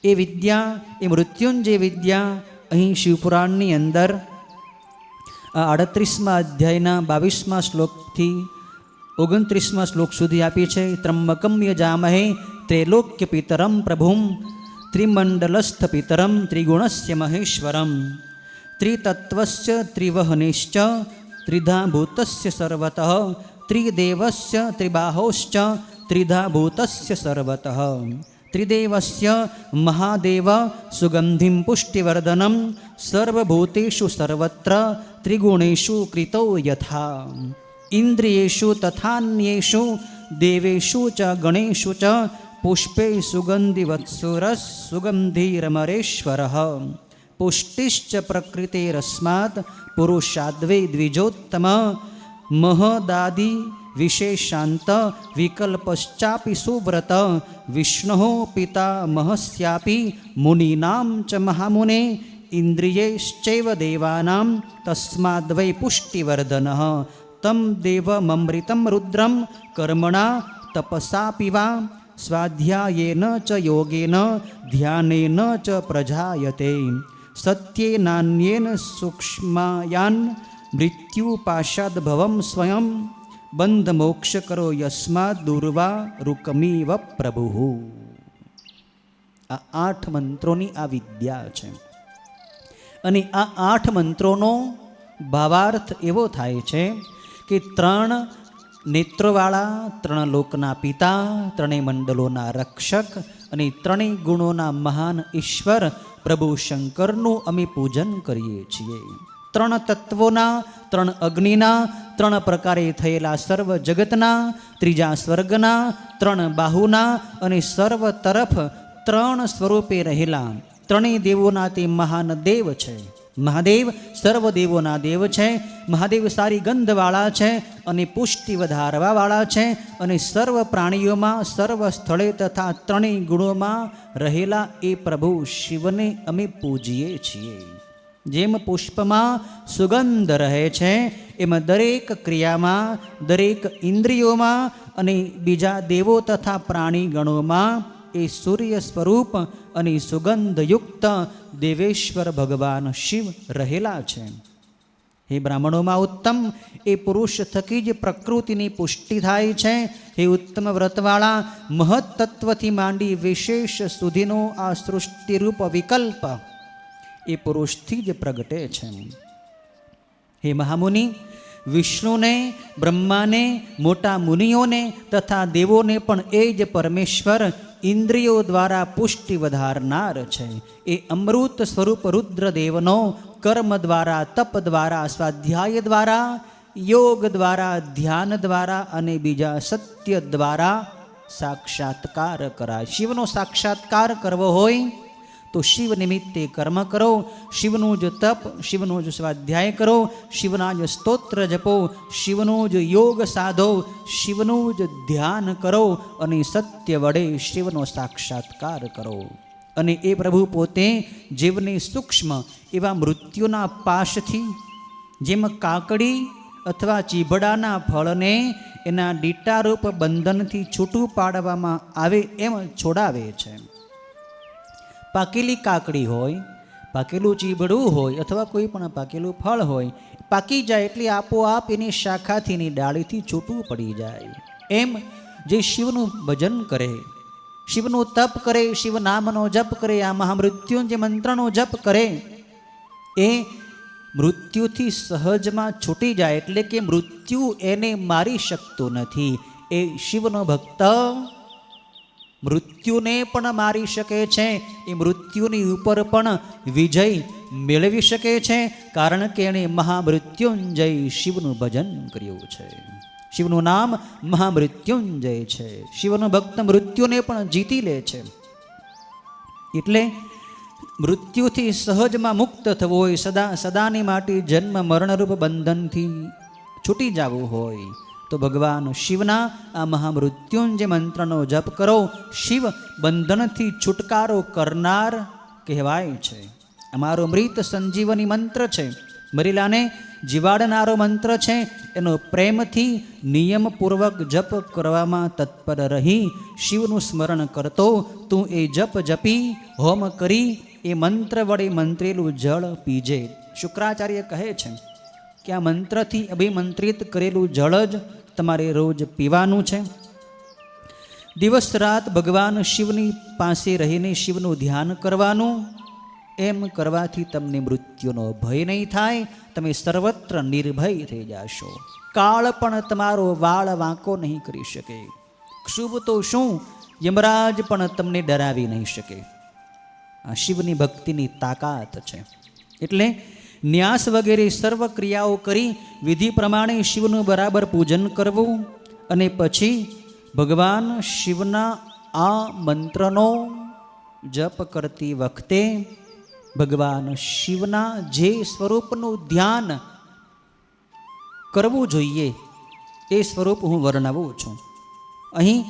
એ વિદ્યા, એ મૃત્યુંજય વિદ્યા અહીં શિવપુરાણની અંદર 38મા અધ્યાયના 22મા શ્લોકથી 29મા શ્લોક સુધી આપી છે. ત્રંબકમ યજામહે ત્રૈલોક્ય પિતરમ પ્રભુમ ત્રિમંડલસ્થ પિતરમ ત્રિગુણસ્ય મહેશ્વરમ ત્રિતત્વસ્ય ત્રિવહનેશ્ચ ત્રિધા ભૂતસ્ય સર્વતઃ ત્રિદેવસ્ય ત્રિબાહોશ્ચ ત્રિધા ભૂતસ્ય સર્વતઃ ત્રિદેવસ્ય મહાદેવ સુગંધિમ પુષ્ટિવર્ધનમ સર્વભૂતેષુ સર્વત્ર ત્રિગુણેષુ કૃતો યથા ઇન્દ્રિયેષુ તથાન્યેષુ દેવેષુ ચ ગણેષુ ચ પુષ્પે સુગંધિવત્સુરસ સુગંધિરમરેશ્વરઃ પુષ્ટિશ્ચ પ્રકૃતિરસ્માત પુરુષાદ્વૈ દ્વિજોત્તમ મહદાદિ વિશેષાંત વિકલ્પશ્ચાપી સુવ્રત વિષ્ણો પિતા મહસ્યાપી મુનીનામ ચ મહામુને ઇન્દ્રિયૈશ્ચૈવ દેવાનામ તસ્માદ્વૈ પુષ્ટિવર્ધનઃ તમ દેવમમૃતમ રુદ્રમ કર્મણા તપસા પીવા સ્વાધ્યાયેન ચ યોગેન ધ્યાનેન ચ પ્રજાયતે સત્યેનાન્યેન સૂક્ષ્માયાન મૃત્યુપાશાદભવમ સ્વયં બંધ મોક્ષ કરો યસ્માદ દુર્વા રૂકમીવ પ્રભુ. આ 8 મંત્રોની આ વિદ્યા છે. અને આ 8 મંત્રોનો ભાવાર્થ એવો થાય છે કે 3 નેત્રોવાળા, 3 લોકના પિતા, 3 મંડલોના રક્ષક અને 3 ગુણોના મહાન ઈશ્વર પ્રભુ શંકરનું અમે પૂજન કરીએ છીએ. 3 તત્વોના, 3 અગ્નિના, 3 પ્રકારે થયેલા સર્વ જગતના, 3જા સ્વર્ગના, 3 બાહુના અને સર્વ તરફ 3 સ્વરૂપે રહેલા 3 દેવોના તે મહાન દેવ છે. મહાદેવ સર્વ દેવોના દેવ છે. મહાદેવ સારી ગંધવાળા છે અને પુષ્ટિ વધારવાવાળા છે. અને સર્વ પ્રાણીઓમાં, સર્વ સ્થળે તથા 3 ગુણોમાં રહેલા એ પ્રભુ શિવને અમે પૂજીએ છીએ. જેમ પુષ્પમાં સુગંધ રહે છે એમ દરેક ક્રિયામાં, દરેક ઇન્દ્રિયોમાં અને બીજા દેવો તથા પ્રાણી ગણોમાં એ સૂર્ય સ્વરૂપ અને સુગંધયુક્ત દેવેશ્વર ભગવાન શિવ રહેલા છે. હે બ્રાહ્મણોમાં ઉત્તમ એ પુરુષ થકી જ પ્રકૃતિની પુષ્ટિ થાય છે. હે ઉત્તમ વ્રતવાળા, મહત્તત્વથી માંડી વિશેષ સુધીનો આ સૃષ્ટિરૂપ વિકલ્પ એ પુરુષથી જ પ્રગટે છે. હે મહામુનિ, વિષ્ણુને, બ્રહ્માને, મોટા મુનિઓને તથા દેવોને પણ એ જ પરમેશ્વર ઇન્દ્રિયો દ્વારા પુષ્ટિ વધારનાર છે. એ અમૃત સ્વરૂપ રુદ્રદેવનો કર્મ દ્વારા, તપ દ્વારા, સ્વાધ્યાય દ્વારા, યોગ દ્વારા, ધ્યાન દ્વારા અને બીજા સત્ય દ્વારા સાક્ષાત્કાર કરાય. શિવનો સાક્ષાત્કાર કરવો હોય તો શિવ નિમિત્તે કર્મ કરો, શિવનું જ તપ, શિવનો જ સ્વાધ્યાય કરો, શિવના જ સ્તોત્ર જપો, શિવનો જ યોગ સાધો, શિવનું જ ધ્યાન કરો અને સત્ય વડે શિવનો સાક્ષાત્કાર કરો. અને એ પ્રભુ પોતે જીવને સૂક્ષ્મ એવા મૃત્યુના પાશથી, જેમ કાકડી અથવા ચીભડાના ફળને એના ડીટારૂપ બંધનથી છૂટું પાડવામાં આવે એમ છોડાવે છે. પાકેલી કાકડી હોય, પાકેલું ચીભડું હોય અથવા કોઈ પણ પાકેલું ફળ હોય, પાકી જાય એટલે આપોઆપ એની શાખાથી, એની ડાળીથી છૂટું પડી જાય. એમ જે શિવનું ભજન કરે, શિવનું તપ કરે, શિવ નામનો જપ કરે, આ મહામૃત્યુંજય મંત્રનો જપ કરે, એ મૃત્યુથી સહજમાં છૂટી જાય. એટલે કે મૃત્યુ એને મારી શકતું નથી. એ શિવનો ભક્ત મૃત્યુને પણ મારી શકે છે, એ મૃત્યુની ઉપર પણ વિજય મેળવી શકે છે, કારણ કે એણે મહામૃત્યુંજય શિવનું ભજન કર્યું છે. શિવનું નામ મહામૃત્યુંજય છે. શિવનો ભક્ત મૃત્યુને પણ જીતી લે છે. એટલે મૃત્યુથી સહજમાં મુક્ત થવું હોય, સદાની માટે જન્મ મરણરૂપ બંધનથી છૂટી જવું હોય તો ભગવાન શિવના આ મહામૃત્યુંજય મંત્રનો જપ કરો. શિવ બંધનથી છુટકારો કરનાર કહેવાય છે. અમારો અમૃત સંજીવની મંત્ર છે, મરેલાને જીવાડનારો મંત્ર છે. એનો પ્રેમથી નિયમપૂર્વક જપ કરવામાં તત્પર રહી શિવનું સ્મરણ કરતો તું એ જપ જપી હોમ કરી એ મંત્ર વડે મંત્રેલું જળ પીજે. શુક્રાચાર્ય કહે છે કે આ મંત્રથી અભિમંત્રિત કરેલું જળ જ તમારે રોજ પીવાનું છે. દિવસ રાત ભગવાન શિવની પાસે રહીને શિવનું ધ્યાન કરવાનું. એમ કરવાથી તમને મૃત્યુનો ભય નહીં થાય, તમે સર્વત્ર નિર્ભય થઈ જશો. કાળ પણ તમારો વાળ વાંકો નહીં કરી શકે. શુભ તો શું, યમરાજ પણ તમને ડરાવી નહીં શકે. આ શિવની ભક્તિની તાકાત છે. એટલે ન્યાસ વગેરે સર્વ ક્રિયાઓ કરી વિધિ પ્રમાણે શિવનું બરાબર પૂજન કરવું અને પછી ભગવાન શિવના આ મંત્રનો જપ કરતી વખતે ભગવાન શિવના જે સ્વરૂપનું ધ્યાન કરવું જોઈએ એ સ્વરૂપ હું વર્ણવું છું. અહીં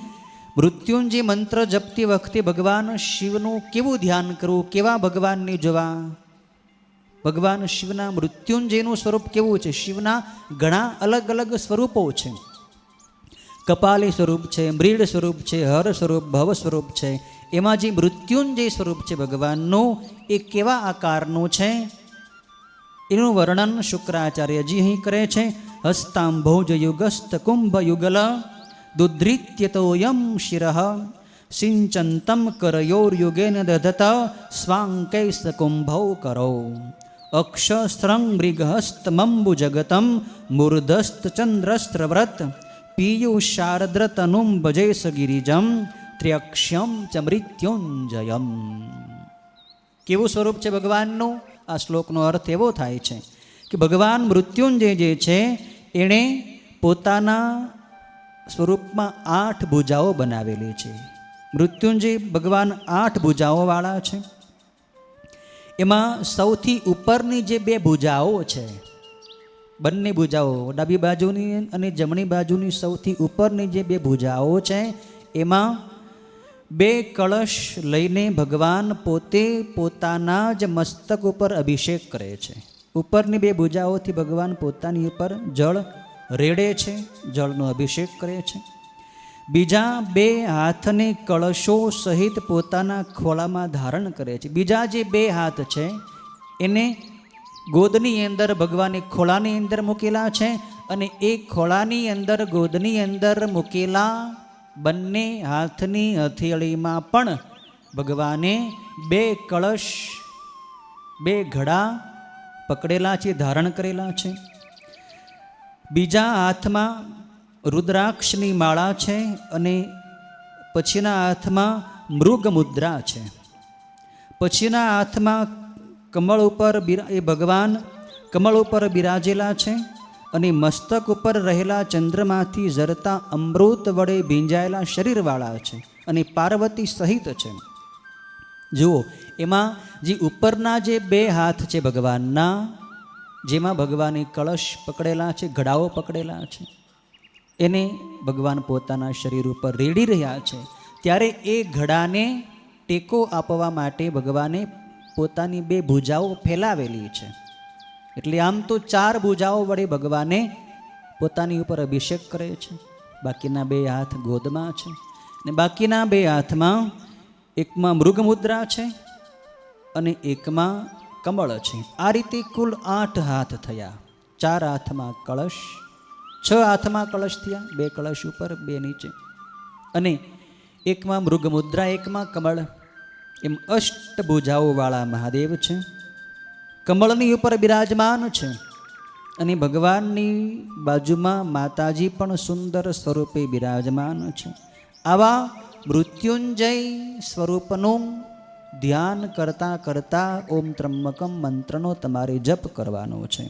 મૃત્યુંજય મંત્ર જપતી વખતે ભગવાન શિવનું કેવું ધ્યાન કરવું, કેવા ભગવાનને જોવા. ભગવાન શિવના મૃત્યુંજયનું સ્વરૂપ કેવું છે? શિવના ઘણા અલગ અલગ સ્વરૂપો છે. કપાલી સ્વરૂપ છે, મૃડ સ્વરૂપ છે, હર સ્વરૂપ, ભવ સ્વરૂપ છે. એમાં જે મૃત્યુંજય સ્વરૂપ છે ભગવાનનું, એ કેવા આકારનું છે એનું વર્ણન શુક્રાચાર્યજી અહીં કરે છે. હસ્તાંભોજ યુગસ્ત કુંભ યુગલ દુધ્રિત્યતોયમ શિરઃ સિંચંતમ કરયોર્યુગેન દધત સ્વાંકૈસ કુંભૌ કરો અક્ષસ્ત્રં મૃગહસ્તમંબુ જગતમ મૂર્ધસ્ત ચંદ્રસ્ત્રવ્રત પીયુષાર્દ્રતનુમ ભજેસ ગિરિજમ ત્ર્યક્ષ્યમ ચ મૃત્યુંજયમ. કેવું સ્વરૂપ છે ભગવાનનું? આ શ્લોકનો અર્થ એવો થાય છે કે ભગવાન મૃત્યુંજય જે છે એણે પોતાના સ્વરૂપમાં 8 ભુજાઓ બનાવેલી છે. મૃત્યુંજય ભગવાન 8 ભુજાઓવાળા છે. એમાં સૌથી ઉપરની જે 2 ભુજાઓ છે, બંને ભુજાઓ ડાબી બાજુની અને જમણી બાજુની સૌથી ઉપરની જે 2 ભુજાઓ છે, એમાં 2 કળશ લઈને ભગવાન પોતે પોતાના જ મસ્તક ઉપર અભિષેક કરે છે. ઉપરની 2 ભુજાઓથી ભગવાન પોતાની ઉપર જળ રેડે છે, જળનો અભિષેક કરે છે. બીજા 2 હાથને કળશો સહિત પોતાના ખોળામાં ધારણ કરે છે. બીજા જે 2 હાથ છે એને ગોદની અંદર ભગવાને ખોળાની અંદર મૂકેલા છે અને એ ખોળાની અંદર, ગોદની અંદર મૂકેલા બંને હાથની હથેળીમાં પણ ભગવાને 2 કળશ, 2 ઘડા પકડેલા છે, ધારણ કરેલા છે. બીજા હાથમાં રુદ્રાક્ષની માળા છે અને પછીના હાથમાં મૃગ મુદ્રા છે. પછીના હાથમાં કમળ ઉપર એ ભગવાન કમળ ઉપર બિરાજેલા છે અને મસ્તક ઉપર રહેલા ચંદ્રમાંથી ઝરતા અમૃત વડે ભીંજાયેલા શરીરવાળા છે અને પાર્વતી સહિત છે. જુઓ, એમાં જે ઉપરના જે બે હાથ છે ભગવાનના, જેમાં ભગવાને કળશ પકડેલા છે, ઘડાઓ પકડેલા છે, એને ભગવાન પોતાના શરીર ઉપર રેડી રહ્યા છે. ત્યારે એ ઘડાને ટેકો આપવા માટે ભગવાને પોતાની બે ભુજાઓ ફેલાવેલી છે. એટલે આમ તો 4 ભુજાઓ વડે ભગવાને પોતાની ઉપર અભિષેક કરે છે. બાકીના 2 હાથ ગોદમાં છે અને બાકીના 2 હાથમાં એકમાં મૃગ મુદ્રા છે અને એકમાં કમળ છે. આ રીતે કુલ 8 હાથ થયા. 4 હાથમાં કળશ, 6 હાથમાં કળશ થયા, 2 કળશ ઉપર 2 નીચે, અને એકમાં મૃગ મુદ્રા, એકમાં કમળ. એમ અષ્ટભુજાઓ વાળા મહાદેવ છે. કમળની ઉપર બિરાજમાન છે અને ભગવાનની બાજુમાં માતાજી પણ સુંદર સ્વરૂપે બિરાજમાન છે. આવા મૃત્યુંજય સ્વરૂપનું ધ્યાન કરતા કરતા ઓમ ત્રંબકમ મંત્રનો તમારે જપ કરવાનો છે.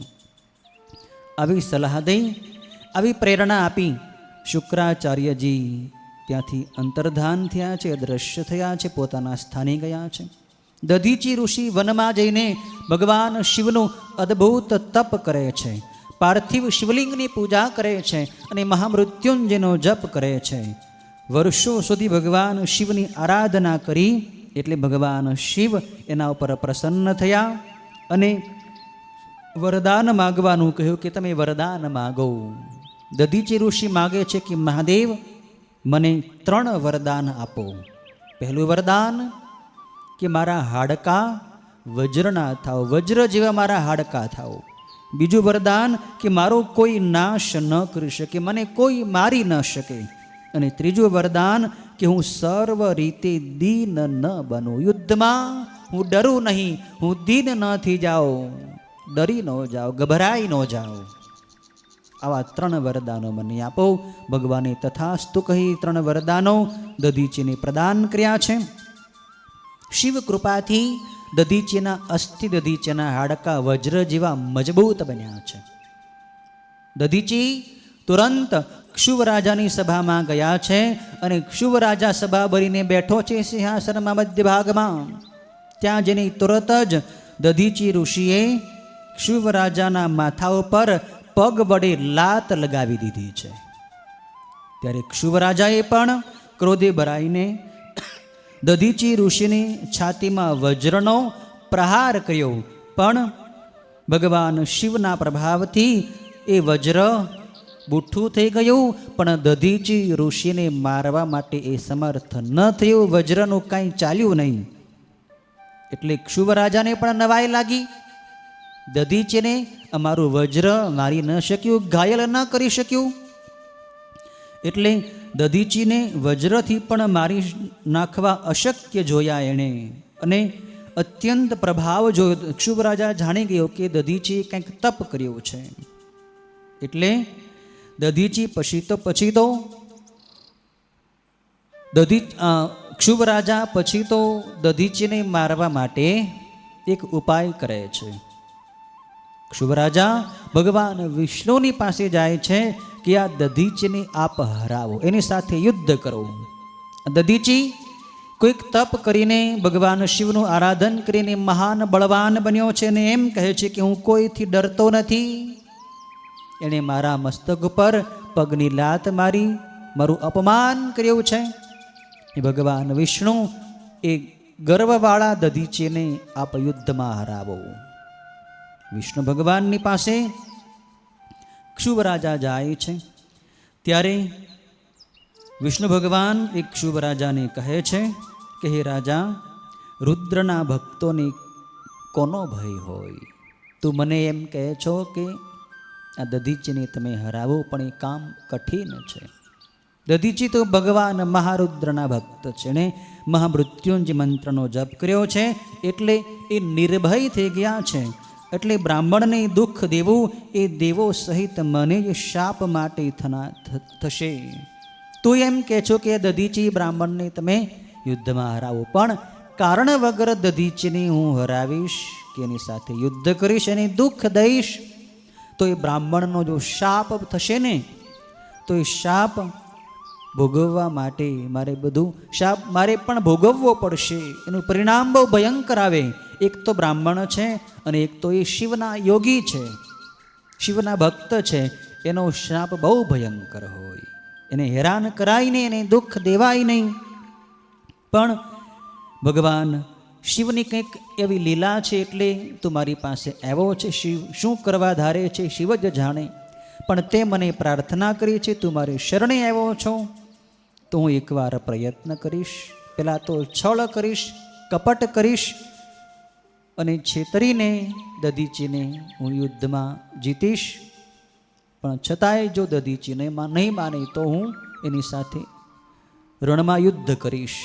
આવી સલાહ દઈ, આવી પ્રેરણા આપી શુક્રાચાર્યજી ત્યાંથી અંતર્ધાન થયા છે, અદૃશ્ય થયા છે, પોતાના સ્થાને ગયા છે. દધીચી ઋષિ વનમાં જઈને ભગવાન શિવનું અદ્ભુત તપ કરે છે, પાર્થિવ શિવલિંગની પૂજા કરે છે અને મહામૃત્યુંજયનો જપ કરે છે. વર્ષો સુધી ભગવાન શિવની આરાધના કરી એટલે ભગવાન શિવ એના ઉપર પ્રસન્ન થયા અને વરદાન માગવાનું કહ્યું કે તમે વરદાન માગો. દધીચી ઋષિ માગે છે કે મહાદેવ મને 3 વરદાન આપો. પહેલું વરદાન કે મારા હાડકા વજ્રના થાવ, વજ્ર જેવા મારા હાડકા થાવ. બીજું વરદાન કે મારો કોઈ નાશ ન કરી શકે, મને કોઈ મારી ન શકે. અને ત્રીજું વરદાન કે હું સર્વ રીતે દીન ન બનું. યુદ્ધમાં હું ડરું નહીં, હું દીન ન થઈ જાઉં, ડરી ન જાઉં, ગભરાઈ ન જાઉં. આવા 3 વરદાનો મને આપો. ભગવાને તથાસ્તુ કહી 3 વરદાનો દધીચીને પ્રદાન કર્યા છે. શિવ કૃપાથી દધીચીના અસ્થિ, દધીચીના હાડકા વજ્ર જેવા મજબૂત બન્યા છે. દધીચી તુરંત ક્ષુવરાજાની સભામાં ગયા છે અને ક્ષુવરાજા સભા ભરીને બેઠો છે સિંહાસનમાં મધ્ય ભાગમાં. ત્યાં જઈને તુરત જ દધીચી ઋષિએ ક્ષુવરાજાના માથા ઉપર પગ વડે લાત લગાવી દીધી છે. ત્યારે ક્ષુવરાજાએ પણ ક્રોધે ભરાઈને દધીચી ઋષિની છાતીમાં વજ્રનો પ્રહાર કર્યો, પણ ભગવાન શિવના પ્રભાવથી એ વજ્ર બુઠ્ઠું થઈ ગયું, પણ દધીચી ઋષિને મારવા માટે એ સમર્થ ન થયું. વજ્રનું કાંઈ ચાલ્યું નહીં. એટલે ક્ષુવરાજાને પણ નવાઈ લાગી. દધીચીને અમારું વજ્ર મારી ન શક્યું, ઘાયલ ન કરી શક્યું. એટલે દધીચીને વજ્રથી પણ મારી નાખવા અશક્ય જોયા એણે અને અત્યંત પ્રભાવ જોયો. ક્ષુવરાજા જાણી ગયો કે દધીચીએ કંઈક તપ કર્યું છે. એટલે દધીચી પછી તો ક્ષુવરાજા પછી તો દધીચીને મારવા માટે એક ઉપાય કરે છે. ક્ષુવરાજા ભગવાન વિષ્ણુની પાસે જાય છે કે આ દધીચીને આપ હરાવો, એની સાથે યુદ્ધ કરો. દધીચી કોઈક તપ કરીને ભગવાન શિવનું આરાધન કરીને મહાન બળવાન બન્યો છે અને એમ કહે છે કે હું કોઈથી ડરતો નથી. એણે મારા મસ્તક ઉપર પગની લાત મારી, મારું અપમાન કર્યું છે. એ ભગવાન વિષ્ણુ એ ગર્વવાળા દધીચીને આપ યુદ્ધમાં હરાવો. વિષ્ણુ ભગવાનની પાસે ક્ષુવરાજા જાય છે. ત્યારે વિષ્ણુ ભગવાન એક ક્ષુવરાજાને કહે છે કે હે રાજા, રુદ્રના ભક્તોને કોનો ભય હોય? તું મને એમ કહે છો કે આ દધીચીને તમે હરાવો, પણ એ કામ કઠિન છે. દધીચી તો ભગવાન મહારુદ્રના ભક્ત છે, એણે મહામૃત્યુંજય મંત્રનો જપ કર્યો છે, એટલે એ નિર્ભય થઈ ગયા છે. એટલે બ્રાહ્મણને દુઃખ દેવું એ દેવો સહિત મને જ શાપ માટે થશે. તું એમ કહે છો કે દધીચી બ્રાહ્મણને તમે યુદ્ધમાં હરાવો, પણ કારણ વગર દધીચીને હું હરાવીશ કે એની સાથે યુદ્ધ કરીશ, એને દુઃખ દઈશ, તો એ બ્રાહ્મણનો જો શાપ થશે ને, તો એ શાપ ભોગવવા માટે મારે બધું શાપ મારે પણ ભોગવવો પડશે. એનું પરિણામ બહુ ભયંકર આવે. એક તો બ્રાહ્મણ છે અને એક તો એ શિવના યોગી છે, શિવના ભક્ત છે. એનો શાપ બહુ ભયંકર હોય. એને હેરાન કરાય નહીં, એને દુઃખ દેવાય નહીં. પણ ભગવાન શિવની કંઈક એવી લીલા છે એટલે તું મારી પાસે આવ્યો છે. શિવ શું કરવા ધારે છે શિવ જ જાણે, પણ તે મને પ્રાર્થના કરી છે, તું મારી શરણે આવ્યો છો તો હું એકવાર પ્રયત્ન કરીશ. પહેલાં તો છળ કરીશ, કપટ કરીશ અને છેતરીને દધીચીને હું યુદ્ધમાં જીતીશ. પણ છતાંય જો દધીચીને નહીં માને તો હું એની સાથે રણમાં યુદ્ધ કરીશ.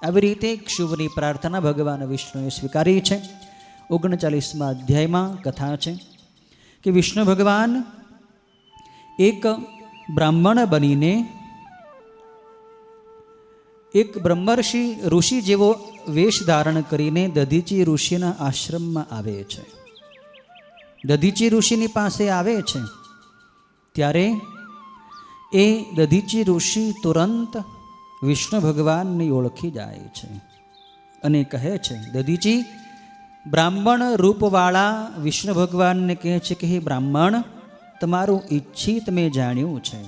આવી રીતે શુભની પ્રાર્થના ભગવાન વિષ્ણુએ સ્વીકારી છે. 39મા અધ્યાયમાં કથા છે કે વિષ્ણુ ભગવાન એક બ્રાહ્મણ બનીને એક બ્રહ્મર્ષિ ઋષિ જેવો વેશ ધારણ કરીને દધીચી ઋષિના આશ્રમમાં આવે છે. દધીચી ઋષિની પાસે આવે છે ત્યારે એ દધીચી ઋષિ તુરંત વિષ્ણુ ભગવાનને ઓળખી જાય છે અને કહે છે, દધીચી બ્રાહ્મણ રૂપવાળા વિષ્ણુ ભગવાનને કહે છે કે હે બ્રાહ્મણ, તમારું ઈચ્છિત મેં જાણ્યું છે.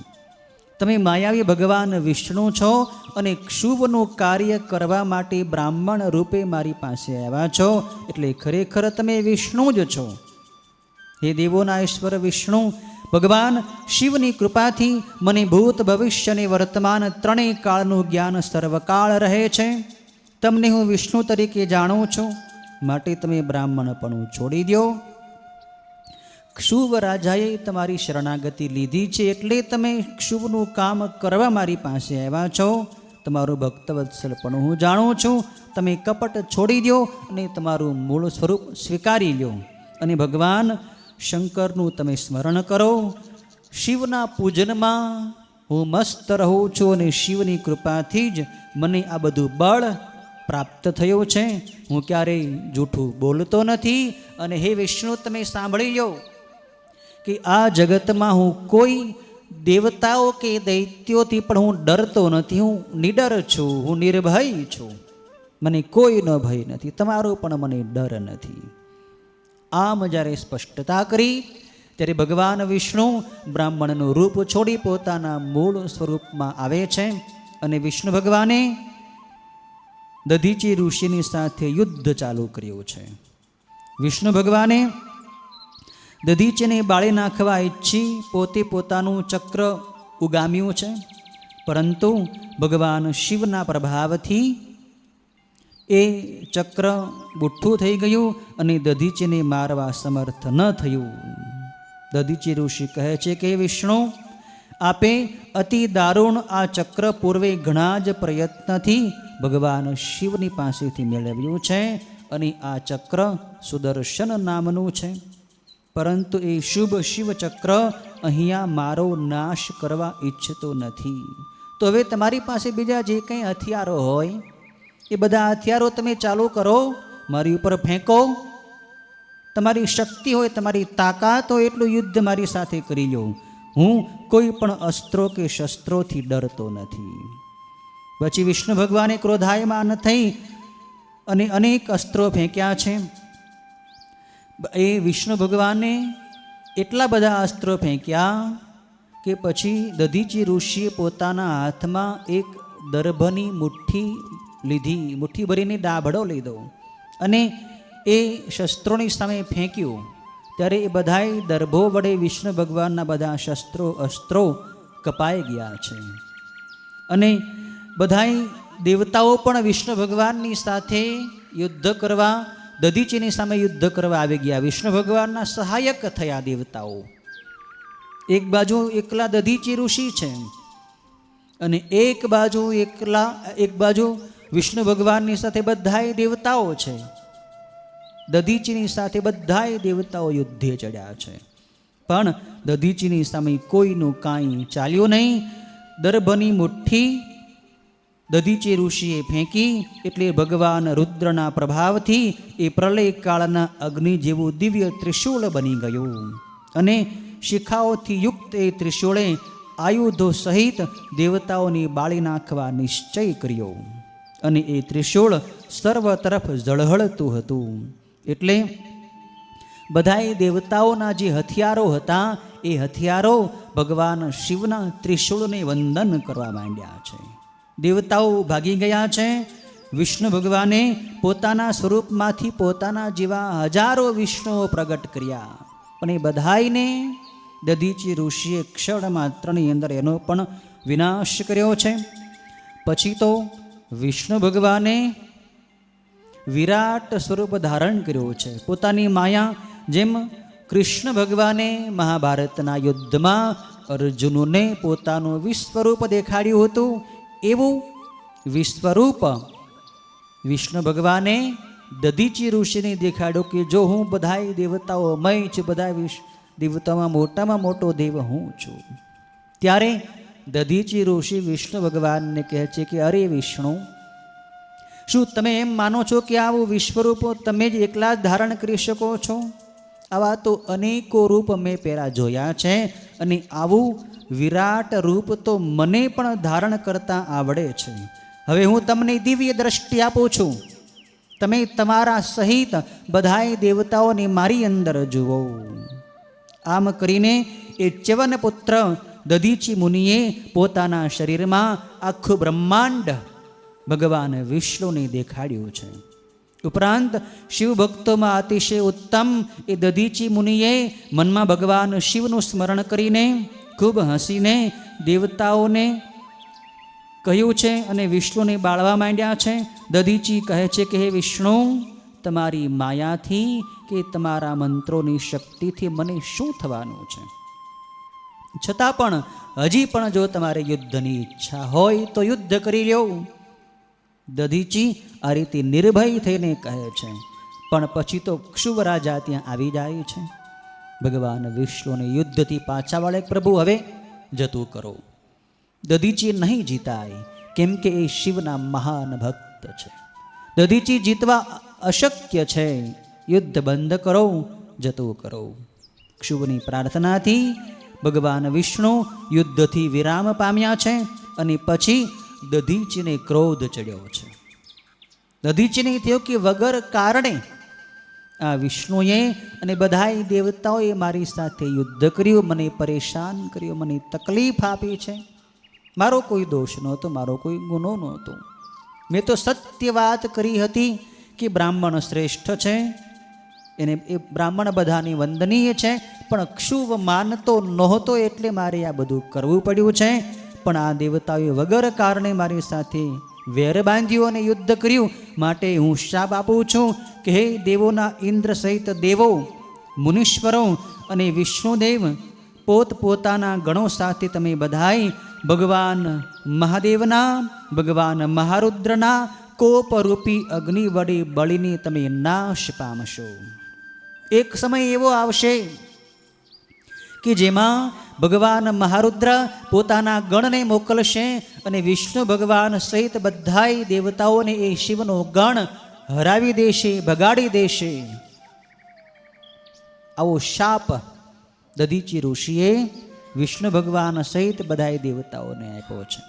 તમે માયાવી ભગવાન વિષ્ણુ છો અને શુભનું કાર્ય કરવા માટે બ્રાહ્મણ રૂપે મારી પાસે આવ્યા છો, એટલે ખરેખર તમે વિષ્ણુ જ છો. હે દેવોના ઈશ્વર વિષ્ણુ ભગવાન શિવની કૃપાથી મને ભૂત ભવિષ્ય અને વર્તમાન ત્રણેય કાળનું જ્ઞાન સર્વકાળ રહે છે. તમને હું વિષ્ણુ તરીકે જાણું છું, માટે તમે બ્રાહ્મણપણું છોડી દો. શુભ રાજાએ તમારી શરણાગતિ લીધી છે એટલે તમે શુભનું કામ કરવા મારી પાસે આવ્યા છો. તમારું ભક્તવત્સલપણું હું જાણું છું. તમે કપટ છોડી દો અને તમારું મૂળ સ્વરૂપ સ્વીકારી લો અને ભગવાન શંકરનું તમે સ્મરણ કરો. શિવના પૂજનમાં હું મસ્ત રહું છું અને શિવની કૃપાથી જ મને આ બધું બળ પ્રાપ્ત થયું છે. હું ક્યારેય જૂઠું બોલતો નથી. અને હે વિષ્ણુ, તમે સાંભળી લો કે આ જગતમાં હું કોઈ દેવતાઓ કે દૈત્યોથી પણ હું ડરતો નથી. હું નિડર છું, હું નિર્ભય છું. મને કોઈનો ભય નથી, તમારો પણ મને ડર નથી. આમ જ્યારે સ્પષ્ટતા કરી ત્યારે ભગવાન વિષ્ણુ બ્રાહ્મણનું રૂપ છોડી પોતાના મૂળ સ્વરૂપમાં આવે છે અને વિષ્ણુ ભગવાને દધીચી ઋષિની સાથે યુદ્ધ ચાલુ કર્યું છે. વિષ્ણુ ભગવાને દધીચીને બાળી નાખવા ઈચ્છી પોતે પોતાનું ચક્ર ઉગામ્યું છે, પરંતુ ભગવાન શિવના પ્રભાવથી એ ચક્ર બુઠ્ઠું થઈ ગયું અને દધીચીને મારવા સમર્થ ન થયું. દધીચી ઋષિ કહે છે કે વિષ્ણુ, આપે અતિ દારૂણ આ ચક્ર પૂર્વે ઘણા જ પ્રયત્નથી ભગવાન શિવની પાસેથી મેળવ્યું છે અને આ ચક્ર સુદર્શન નામનું છે, પરંતુ એ શુભ શિવ ચક્ર અહીંયા મારો નાશ કરવા ઈચ્છતો નથી. તો હવે તમારી પાસે બીજા જે કંઈ હથિયારો હોય એ બધા હથિયારો તમે ચાલુ કરો, મારી ઉપર ફેંકો. તમારી શક્તિ હોય, તમારી તાકાત હોય એટલું યુદ્ધ મારી સાથે કરી લો. હું કોઈ પણ અસ્ત્રો કે શસ્ત્રોથી ડરતો નથી. પછી વિષ્ણુ ભગવાને ક્રોધાયમાન થઈ અને અનેક અસ્ત્રો ફેંક્યા છે. એ વિષ્ણુ ભગવાને એટલા બધા અસ્ત્રો ફેંક્યા કે પછી દધીચી ઋષિએ પોતાના હાથમાં એક દર્ભની મુઠ્ઠી લીધી, મુઠ્ઠી ભરીને ડાભડો લીધો અને એ શસ્ત્રોની સામે ફેંક્યું. ત્યારે એ બધાય દર્ભો વડે વિષ્ણુ ભગવાનના બધા શસ્ત્રો અસ્ત્રો કપાઈ ગયા છે અને બધાય દેવતાઓ પણ વિષ્ણુ ભગવાનની સાથે યુદ્ધ કરવા, દધીચીની સામે યુદ્ધ કરવા આવી ગયા. વિષ્ણુ ભગવાનના સહાયક થયા દેવતાઓ. એક બાજુ એકલા દધીચી ઋષિ છે અને એક બાજુ વિષ્ણુ ભગવાનની સાથે બધાય દેવતાઓ છે. દધીચીની સાથે બધાય દેવતાઓ યુદ્ધે ચડ્યા છે, પણ દધીચીની સામે કોઈનું કાંઈ ચાલ્યું નહીં. દર્ભની મુઠ્ઠી દધીચી ઋષિએ ફેંકી એટલે ભગવાન રુદ્રના પ્રભાવથી એ પ્રલય કાળના અગ્નિ જેવું દિવ્ય ત્રિશૂળ બની ગયું અને શિખાઓથી યુક્ત એ ત્રિશૂળે આયુધો સહિત દેવતાઓની બાળી નાખવા નિશ્ચય કર્યો અને એ ત્રિશૂળ સર્વ તરફ ઝળહળતું હતું. એટલે બધાએ દેવતાઓના જે હથિયારો હતા એ હથિયારો ભગવાન શિવના ત્રિશૂળને વંદન કરવા માંડ્યા છે. દેવતાઓ ભાગી ગયા છે. વિષ્ણુ ભગવાને પોતાના સ્વરૂપમાંથી પોતાના જેવા હજારો વિષ્ણુઓ પ્રગટ કર્યા, પણ એ બધાઈને દધીચી ઋષિએ ક્ષણ માત્રની અંદર એનો પણ વિનાશ કર્યો છે. પછી તો વિષ્ણુ ભગવાને વિરાટ સ્વરૂપ ધારણ કર્યો છે. પોતાની માયા જેમ કૃષ્ણ ભગવાને મહાભારતના યુદ્ધમાં અર્જુનને પોતાનું વિશ્વરૂપ દેખાડ્યું હતું, એવું વિશ્વરૂપ વિષ્ણુ ભગવાને દધીચી ઋષિને દેખાડ્યું કે જો હું બધાય દેવતાઓ મય છું, બધા દેવતાઓમાં મોટામાં મોટો દેવ હું છું. ત્યારે દધીચી ઋષિ વિષ્ણુ ભગવાનને કહે છે કે અરે વિષ્ણુ, શું તમે એમ માનો છો કે આવું વિશ્વરૂપ તમે જ એકલા જ ધારણ કરી શકો છો? આવા તો અનેકો રૂપ મેં પહેલા જોયા છે અને આવું વિરાટ રૂપ તો મને પણ ધારણ કરતા આવડે છે. હવે હું તમને દિવ્ય દ્રષ્ટિ આપું છું, તમે તમારા સહિત બધાય દેવતાઓને મારી અંદર જુઓ. આમ કરીને એ ચ્યવન પુત્ર દધીચી મુનિએ પોતાના શરીરમાં આખું બ્રહ્માંડ ભગવાન વિષ્ણુને દેખાડ્યું છે. ઉપરાંત શિવ ભક્તોમાં અતિશય ઉત્તમ એ દધીચી મુનિએ મનમાં ભગવાન શિવનું સ્મરણ કરીને ખૂબ હસીને દેવતાઓને કહ્યું છે અને વિષ્ણુને બાળવા માંડ્યા છે. દધીચી કહે છે કે હે વિષ્ણુ, તમારી માયાથી કે તમારા મંત્રોની શક્તિથી મને શું થવાનું છે? છતાં પણ હજી પણ જો તમારે યુદ્ધની ઈચ્છા હોય તો યુદ્ધ કરી લ્યો. દધીચી આ રીતે નિર્ભય થઈને કહે છે, પણ પછી તો ક્ષુવ રાજા ત્યાં આવી જાય છે. ભગવાન વિષ્ણુને યુદ્ધથી પાછા વાળે, પ્રભુ હવે જતું કરો. દધીચી નહીં જીતાય, કેમ કે એ શિવના મહાન ભક્ત છે. દધીચી જીતવા અશક્ય છે. યુદ્ધ બંધ કરો, જતું કરો. ક્ષુવની પ્રાર્થનાથી ભગવાન વિષ્ણુ યુદ્ધથી વિરામ પામ્યા છે અને પછી દધીચીને ક્રોધ ચડ્યો છે. દધીચીને થયું કે વગર કારણે આ વિષ્ણુએ અને બધાય દેવતાઓએ મારી સાથે યુદ્ધ કર્યું, મને પરેશાન કર્યો, મને તકલીફ આપી છે. મારો કોઈ દોષ નહોતો, મારો કોઈ ગુનો નહોતો. મેં તો સત્ય વાત કરી હતી કે બ્રાહ્મણ શ્રેષ્ઠ છે, એને એ બ્રાહ્મણ બધાની વંદનીય છે, પણ ક્ષુવ માનતો નહોતો એટલે મારે આ બધું કરવું પડ્યું છે. પણ આ દેવતાઓએ વગર કારણે મારી સાથે વેર બાંધ્યું અને યુદ્ધ કર્યું, માટે હું શાપ આપું છું કે હે દેવોના ઇન્દ્ર સહિત દેવો, મુનીશ્વરો અને વિષ્ણુદેવ પોતપોતાના ગણો સાથે તમે બધાય ભગવાન મહાદેવના, ભગવાન મહારુદ્રના કોપરૂપી અગ્નિ વડે બળીને તમે નાશ પામશો. એક સમય એવો આવશે કે જેમાં ભગવાન મહારુદ્ર પોતાના ગણને મોકલશે અને વિષ્ણુ ભગવાન સહિત બધાય દેવતાઓને એ શિવનો ગણ હરાવી દેશે, ભગાડી દેશે. આવો શાપ દધીચી ઋષિએ વિષ્ણુ ભગવાન સહિત બધાય દેવતાઓને આપ્યો છે.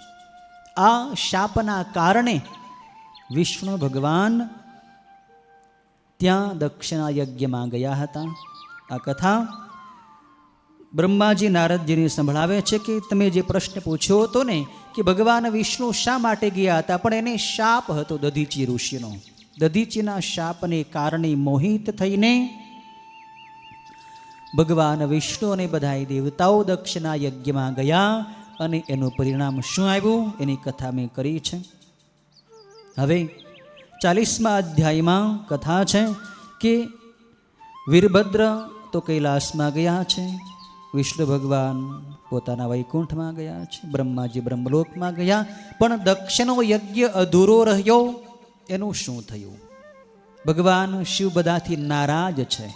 આ શાપના કારણે વિષ્ણુ ભગવાન ત્યાં દક્ષિણા યજ્ઞમાં ગયા હતા. આ કથા બ્રહ્માજી નારદજીને સંભળાવે છે કે તમે જે પ્રશ્ન પૂછ્યો હતો ને કે ભગવાન વિષ્ણુ શા માટે ગયા હતા, પણ એને શાપ હતો દધીચી ઋષિનો. દધીચીના શાપને કારણે મોહિત થઈને ભગવાન વિષ્ણુ અને બધા દેવતાઓ દક્ષિણા યજ્ઞમાં ગયા અને એનું પરિણામ શું આવ્યું એની કથા મેં કરી છે. હવે 40મા અધ્યાયમાં કથા છે કે વીરભદ્ર તો કૈલાસમાં ગયા છે, વિષ્ણુ ભગવાન પોતાના વૈકુંઠમાં ગયા છે, બ્રહ્માજી બ્રહ્મલોકમાં ગયા, પણ દક્ષનો યજ્ઞ અધૂરો રહ્યો. એનું શું થયું? ભગવાન શિવ બધાથી નારાજ છે,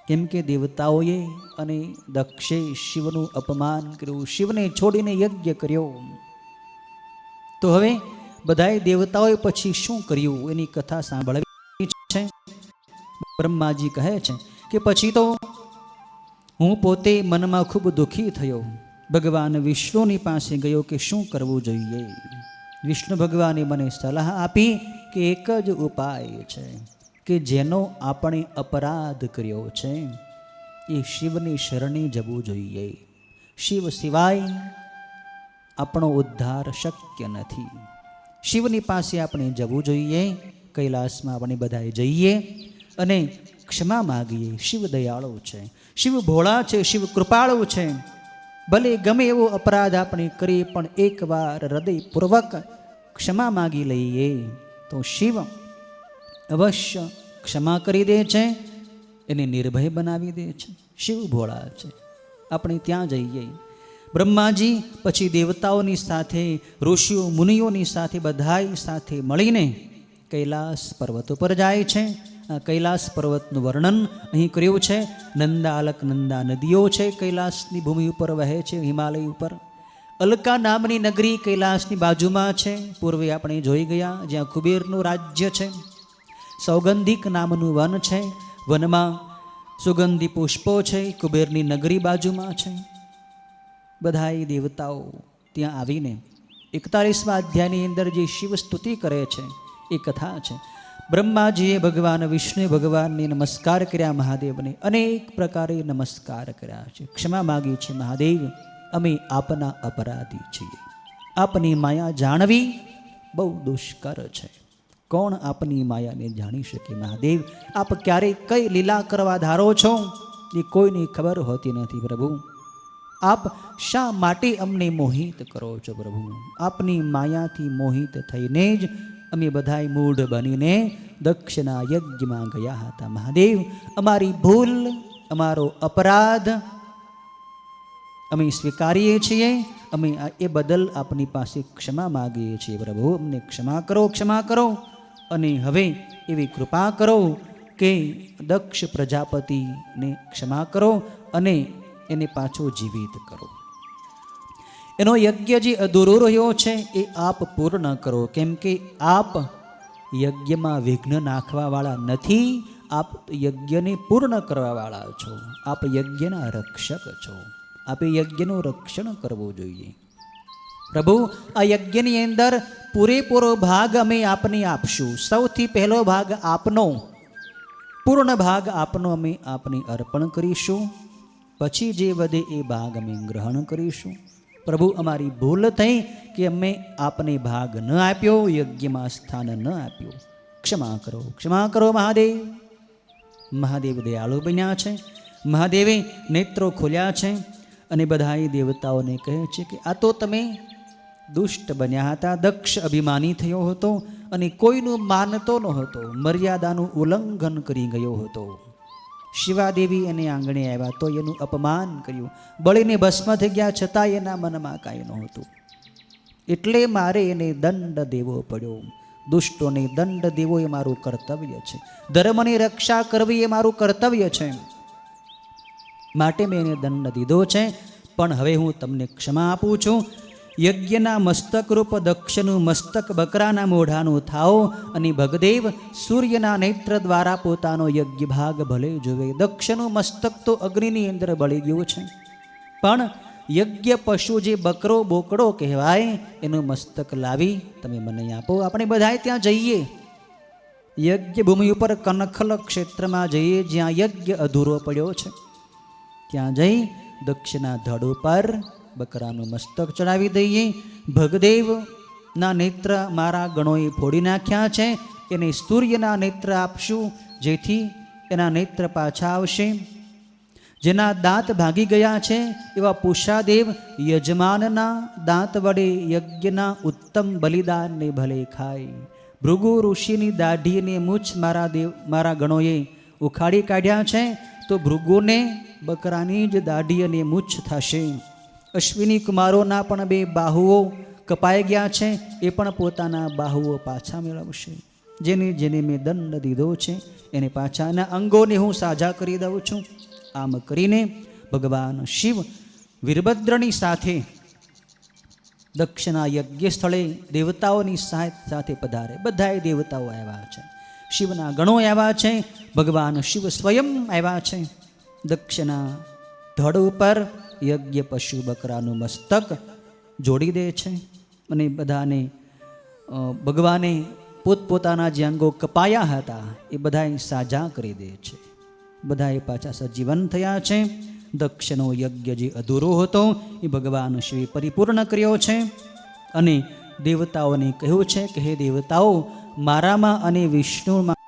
કેમ કે દેવતાઓએ અને દક્ષે શિવનું અપમાન કર્યું, શિવને છોડીને યજ્ઞ કર્યો. તો હવે બધાય દેવતાઓએ પછી શું કર્યું એની કથા સાંભળવી છે. બ્રહ્માજી કહે છે કે પછી તો હું પોતે મનમાં ખૂબ દુઃખી થયો. ભગવાન વિષ્ણુની પાસે ગયો કે શું કરવું જોઈએ. વિષ્ણુ ભગવાને મને સલાહ આપી કે એક જ ઉપાય છે કે જેનો આપણે અપરાધ કર્યો છે એ શિવની શરણે જવું જોઈએ. શિવ સિવાય આપણો ઉદ્ધાર શક્ય નથી. શિવની પાસે આપણે જવું જોઈએ. કૈલાસમાં આપણે બધાએ જઈએ અને ક્ષમા માગીએ. શિવ દયાળુ છે, શિવ ભોળા છે, શિવ કૃપાળુ છે. ભલે ગમે એવો અપરાધ આપણે કરીએ પણ એકવાર હૃદયપૂર્વક ક્ષમા માગી લઈએ તો શિવ અવશ્ય ક્ષમા કરી દે છે, એને નિર્ભય બનાવી દે છે. શિવ ભોળા છે. આપણે ત્યાં જઈએ. બ્રહ્માજી પછી દેવતાઓની સાથે, ઋષિઓ મુનિઓની સાથે, બધાય સાથે મળીને કૈલાસ પર્વત ઉપર જાય છે. આ કૈલાસ પર્વતનું વર્ણન અહીં કર્યું છે. નંદા અલકનંદા નદીઓ છે, કૈલાસની ભૂમિ ઉપર વહે છે, હિમાલય ઉપર. અલકા નામની નગરી કૈલાસની બાજુમાં છે. પૂર્વે આપણે જોઈ ગયા, જ્યાં કુબેરનું રાજ્ય છે. સૌગંધિક નામનું વન છે, વનમાં સુગંધી પુષ્પો છે. કુબેરની નગરી બાજુમાં છે. બધાય દેવતાઓ ત્યાં આવીને 41મા અધ્યાયની અંદર જે શિવ સ્તુતિ કરે છે એ કથા છે. બ્રહ્માજીએ ભગવાન વિષ્ણુ ભગવાનને નમસ્કાર કર્યા. મહાદેવને અનેક પ્રકારે નમસ્કાર કર્યા છે. ક્ષમા માગી છે. મહાદેવ, અમે આપના અપરાધી છીએ. આપની માયા જાણવી બહુ દુષ્કર છે. કોણ આપની માયાને જાણી શકે? મહાદેવ, આપ ક્યારેય કઈ લીલા કરવા ધારો છો એ કોઈની ખબર હોતી નથી. પ્રભુ, આપ શા માટે અમને મોહિત કરો છો? પ્રભુ, આપની માયાથી મોહિત થઈને જ અમે બધાય મૂઢ બનીને દક્ષના યજ્ઞમાં ગયા હતા. મહાદેવ, અમારી ભૂલ, અમારો અપરાધ અમે સ્વીકારીએ છીએ. અમે એ બદલ આપની પાસે ક્ષમા માગીએ છીએ. પ્રભુ, અમને ક્ષમા કરો, ક્ષમા કરો. અને હવે એવી કૃપા કરો કે દક્ષ પ્રજાપતિને ક્ષમા કરો અને એને પાછો જીવિત કરો. એનો યજ્ઞ જે અધૂરો રહ્યો છે એ આપ પૂર્ણ કરો. કેમ કે આપ યજ્ઞમાં વિઘ્ન નાખવાવાળા નથી. આપ યજ્ઞને પૂર્ણ કરવાવાળા છો. આપ યજ્ઞના રક્ષક છો. આપે યજ્ઞનું રક્ષણ કરવું જોઈએ. પ્રભુ, આ યજ્ઞની અંદર પૂરેપૂરો ભાગ અમે આપને આપશું. સૌથી પહેલો ભાગ આપનો, પૂર્ણ ભાગ આપનો અમે આપને અર્પણ કરીશું. પછી જે વધે એ ભાગ અમે ગ્રહણ કરીશું. પ્રભુ, અમારી ભૂલ થઈ કે અમે આપને ભાગ ન આપ્યો, યજ્ઞમાં સ્થાન ન આપ્યું. ક્ષમા કરો, ક્ષમા કરો. મહાદેવ, મહાદેવ દયાળુ બન્યા છે. મહાદેવે નેત્રો ખોલ્યા છે અને બધાય દેવતાઓને કહે છે કે આ તો તમે દુષ્ટ બન્યા હતા. દક્ષ અભિમાની થયો હતો અને કોઈનું માનતો ન હતો. મર્યાદાનું ઉલ્લંઘન કરી ગયો હતો. શિવાદેવી એને આંગણે આવ્યા તો એનું અપમાન કર્યું. બળીને ભસ્મ થઈ ગયા છતાં એના મનમાં કાંઈ નહોતું. એટલે મારે એને દંડ દેવો પડ્યો. દુષ્ટોને દંડ દેવો એ મારું કર્તવ્ય છે. ધર્મની રક્ષા કરવી એ મારું કર્તવ્ય છે. માટે મેં એને દંડ દીધો છે. પણ હવે હું તમને ક્ષમા આપું છું. યજ્ઞના મસ્તક રૂપ દક્ષનું મસ્તક બકરાના મોઢાનું થાઓ અને ભગદેવ સૂર્યના નેત્ર દ્વારા પોતાનો યજ્ઞ ભાગ ભલે જોવે. દક્ષનું મસ્તક તો અગ્નિની અંદર બળી ગયું છે, પણ યજ્ઞ પશુ જે બકરો બોકડો કહેવાય એનું મસ્તક લાવી તમે મને આપો. આપણે બધાએ ત્યાં જઈએ. યજ્ઞ ભૂમિ ઉપર કનખલ ક્ષેત્રમાં જઈએ, જ્યાં યજ્ઞ અધૂરો પડ્યો છે. ત્યાં જઈ દક્ષના ધડ ઉપર બકરાનું મસ્તક ચડાવી દઈએ. ભગદેવના નેત્ર મારા ગણોએ ફોડી નાખ્યા છે, એને સૂર્યના નેત્ર આપશું, જેથી એના નેત્ર પાછા આવશે. જેના દાંત ભાગી ગયા છે એવા પૂષાદેવ યજમાનના દાંત વડે યજ્ઞના ઉત્તમ બલિદાનને ભલે ખાય. ભૃગુ ઋષિની દાઢીને મૂછ મારા ગણોએ ઉખાડી કાઢ્યા છે, તો ભૃગુને બકરાની જ દાઢી અને મૂછ થશે. અશ્વિની કુમારોના પણ 2 બાહુઓ કપાઈ ગયા છે, એ પણ પોતાના બાહુઓ પાછા મેળવશે. જેને મેં દંડ દીધો છે એને પાછાના અંગોને હું સાજા કરી દઉં છું. આમ કરીને ભગવાન શિવ વીરભદ્રની સાથે દક્ષના યજ્ઞ સ્થળે દેવતાઓની સાથે પધારે. બધાએ દેવતાઓ આવ્યા છે, શિવના ગણો આવ્યા છે, ભગવાન શિવ સ્વયં આવ્યા છે. દક્ષના ધડ ઉપર યજ્ઞ પશુ બકરાનું મસ્તક જોડી દે છે અને બધાને ભગવાને પોતપોતાના જે અંગો કપાયા હતા એ બધાએ સાજા કરી દે છે. બધાએ પાછા સજીવન થયા છે. દક્ષનો યજ્ઞ જે અધૂરો હતો એ ભગવાન શિવે પરિપૂર્ણ કર્યો છે અને દેવતાઓને કહ્યું છે કે હે દેવતાઓ, મારામાં અને વિષ્ણુમાં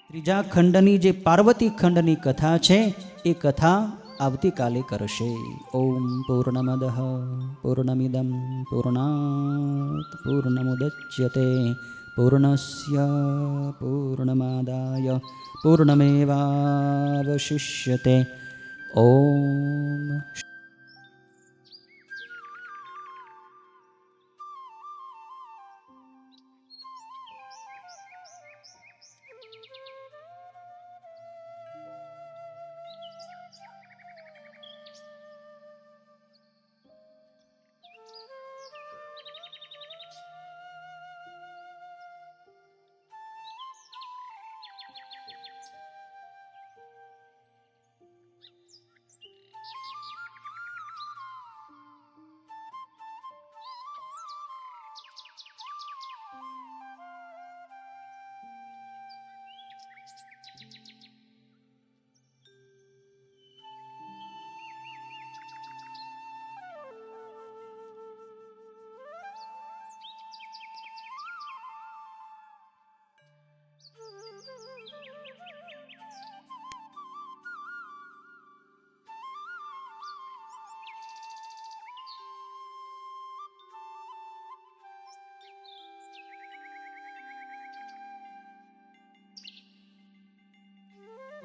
ત્રીજા ખંડની જે પાર્વતી ખંડની કથા છે એ કથા આવતીકાલે કરશે. ઓમ પૂર્ણમદ પૂર્ણમિદમ પૂર્ણાત પૂર્ણમુદચ્યતે પૂર્ણસ્ય પૂર્ણમાદાય પૂર્ણમેવાવશિષ્યતે. ઓમ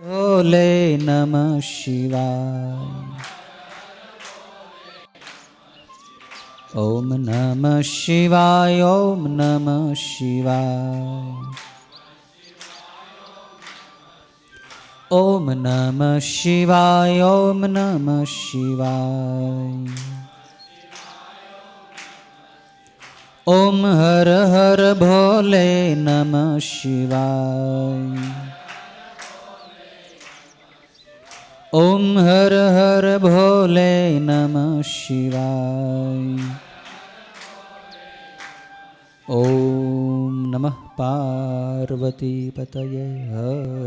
ભોલે નમઃ શિવાય. ઓમ નમઃ શિવાય. ઓમ નમઃ શિવાય. ઓમ નમઃ શિવાય. ઓમ નમઃ શિવાય. ઓમ હર હર ભોલે નમઃ શિવાય. ઓમ હર હર ભોલે નમઃ શિવાય. ઓમ નમઃ પાર્વતી પતયે હર.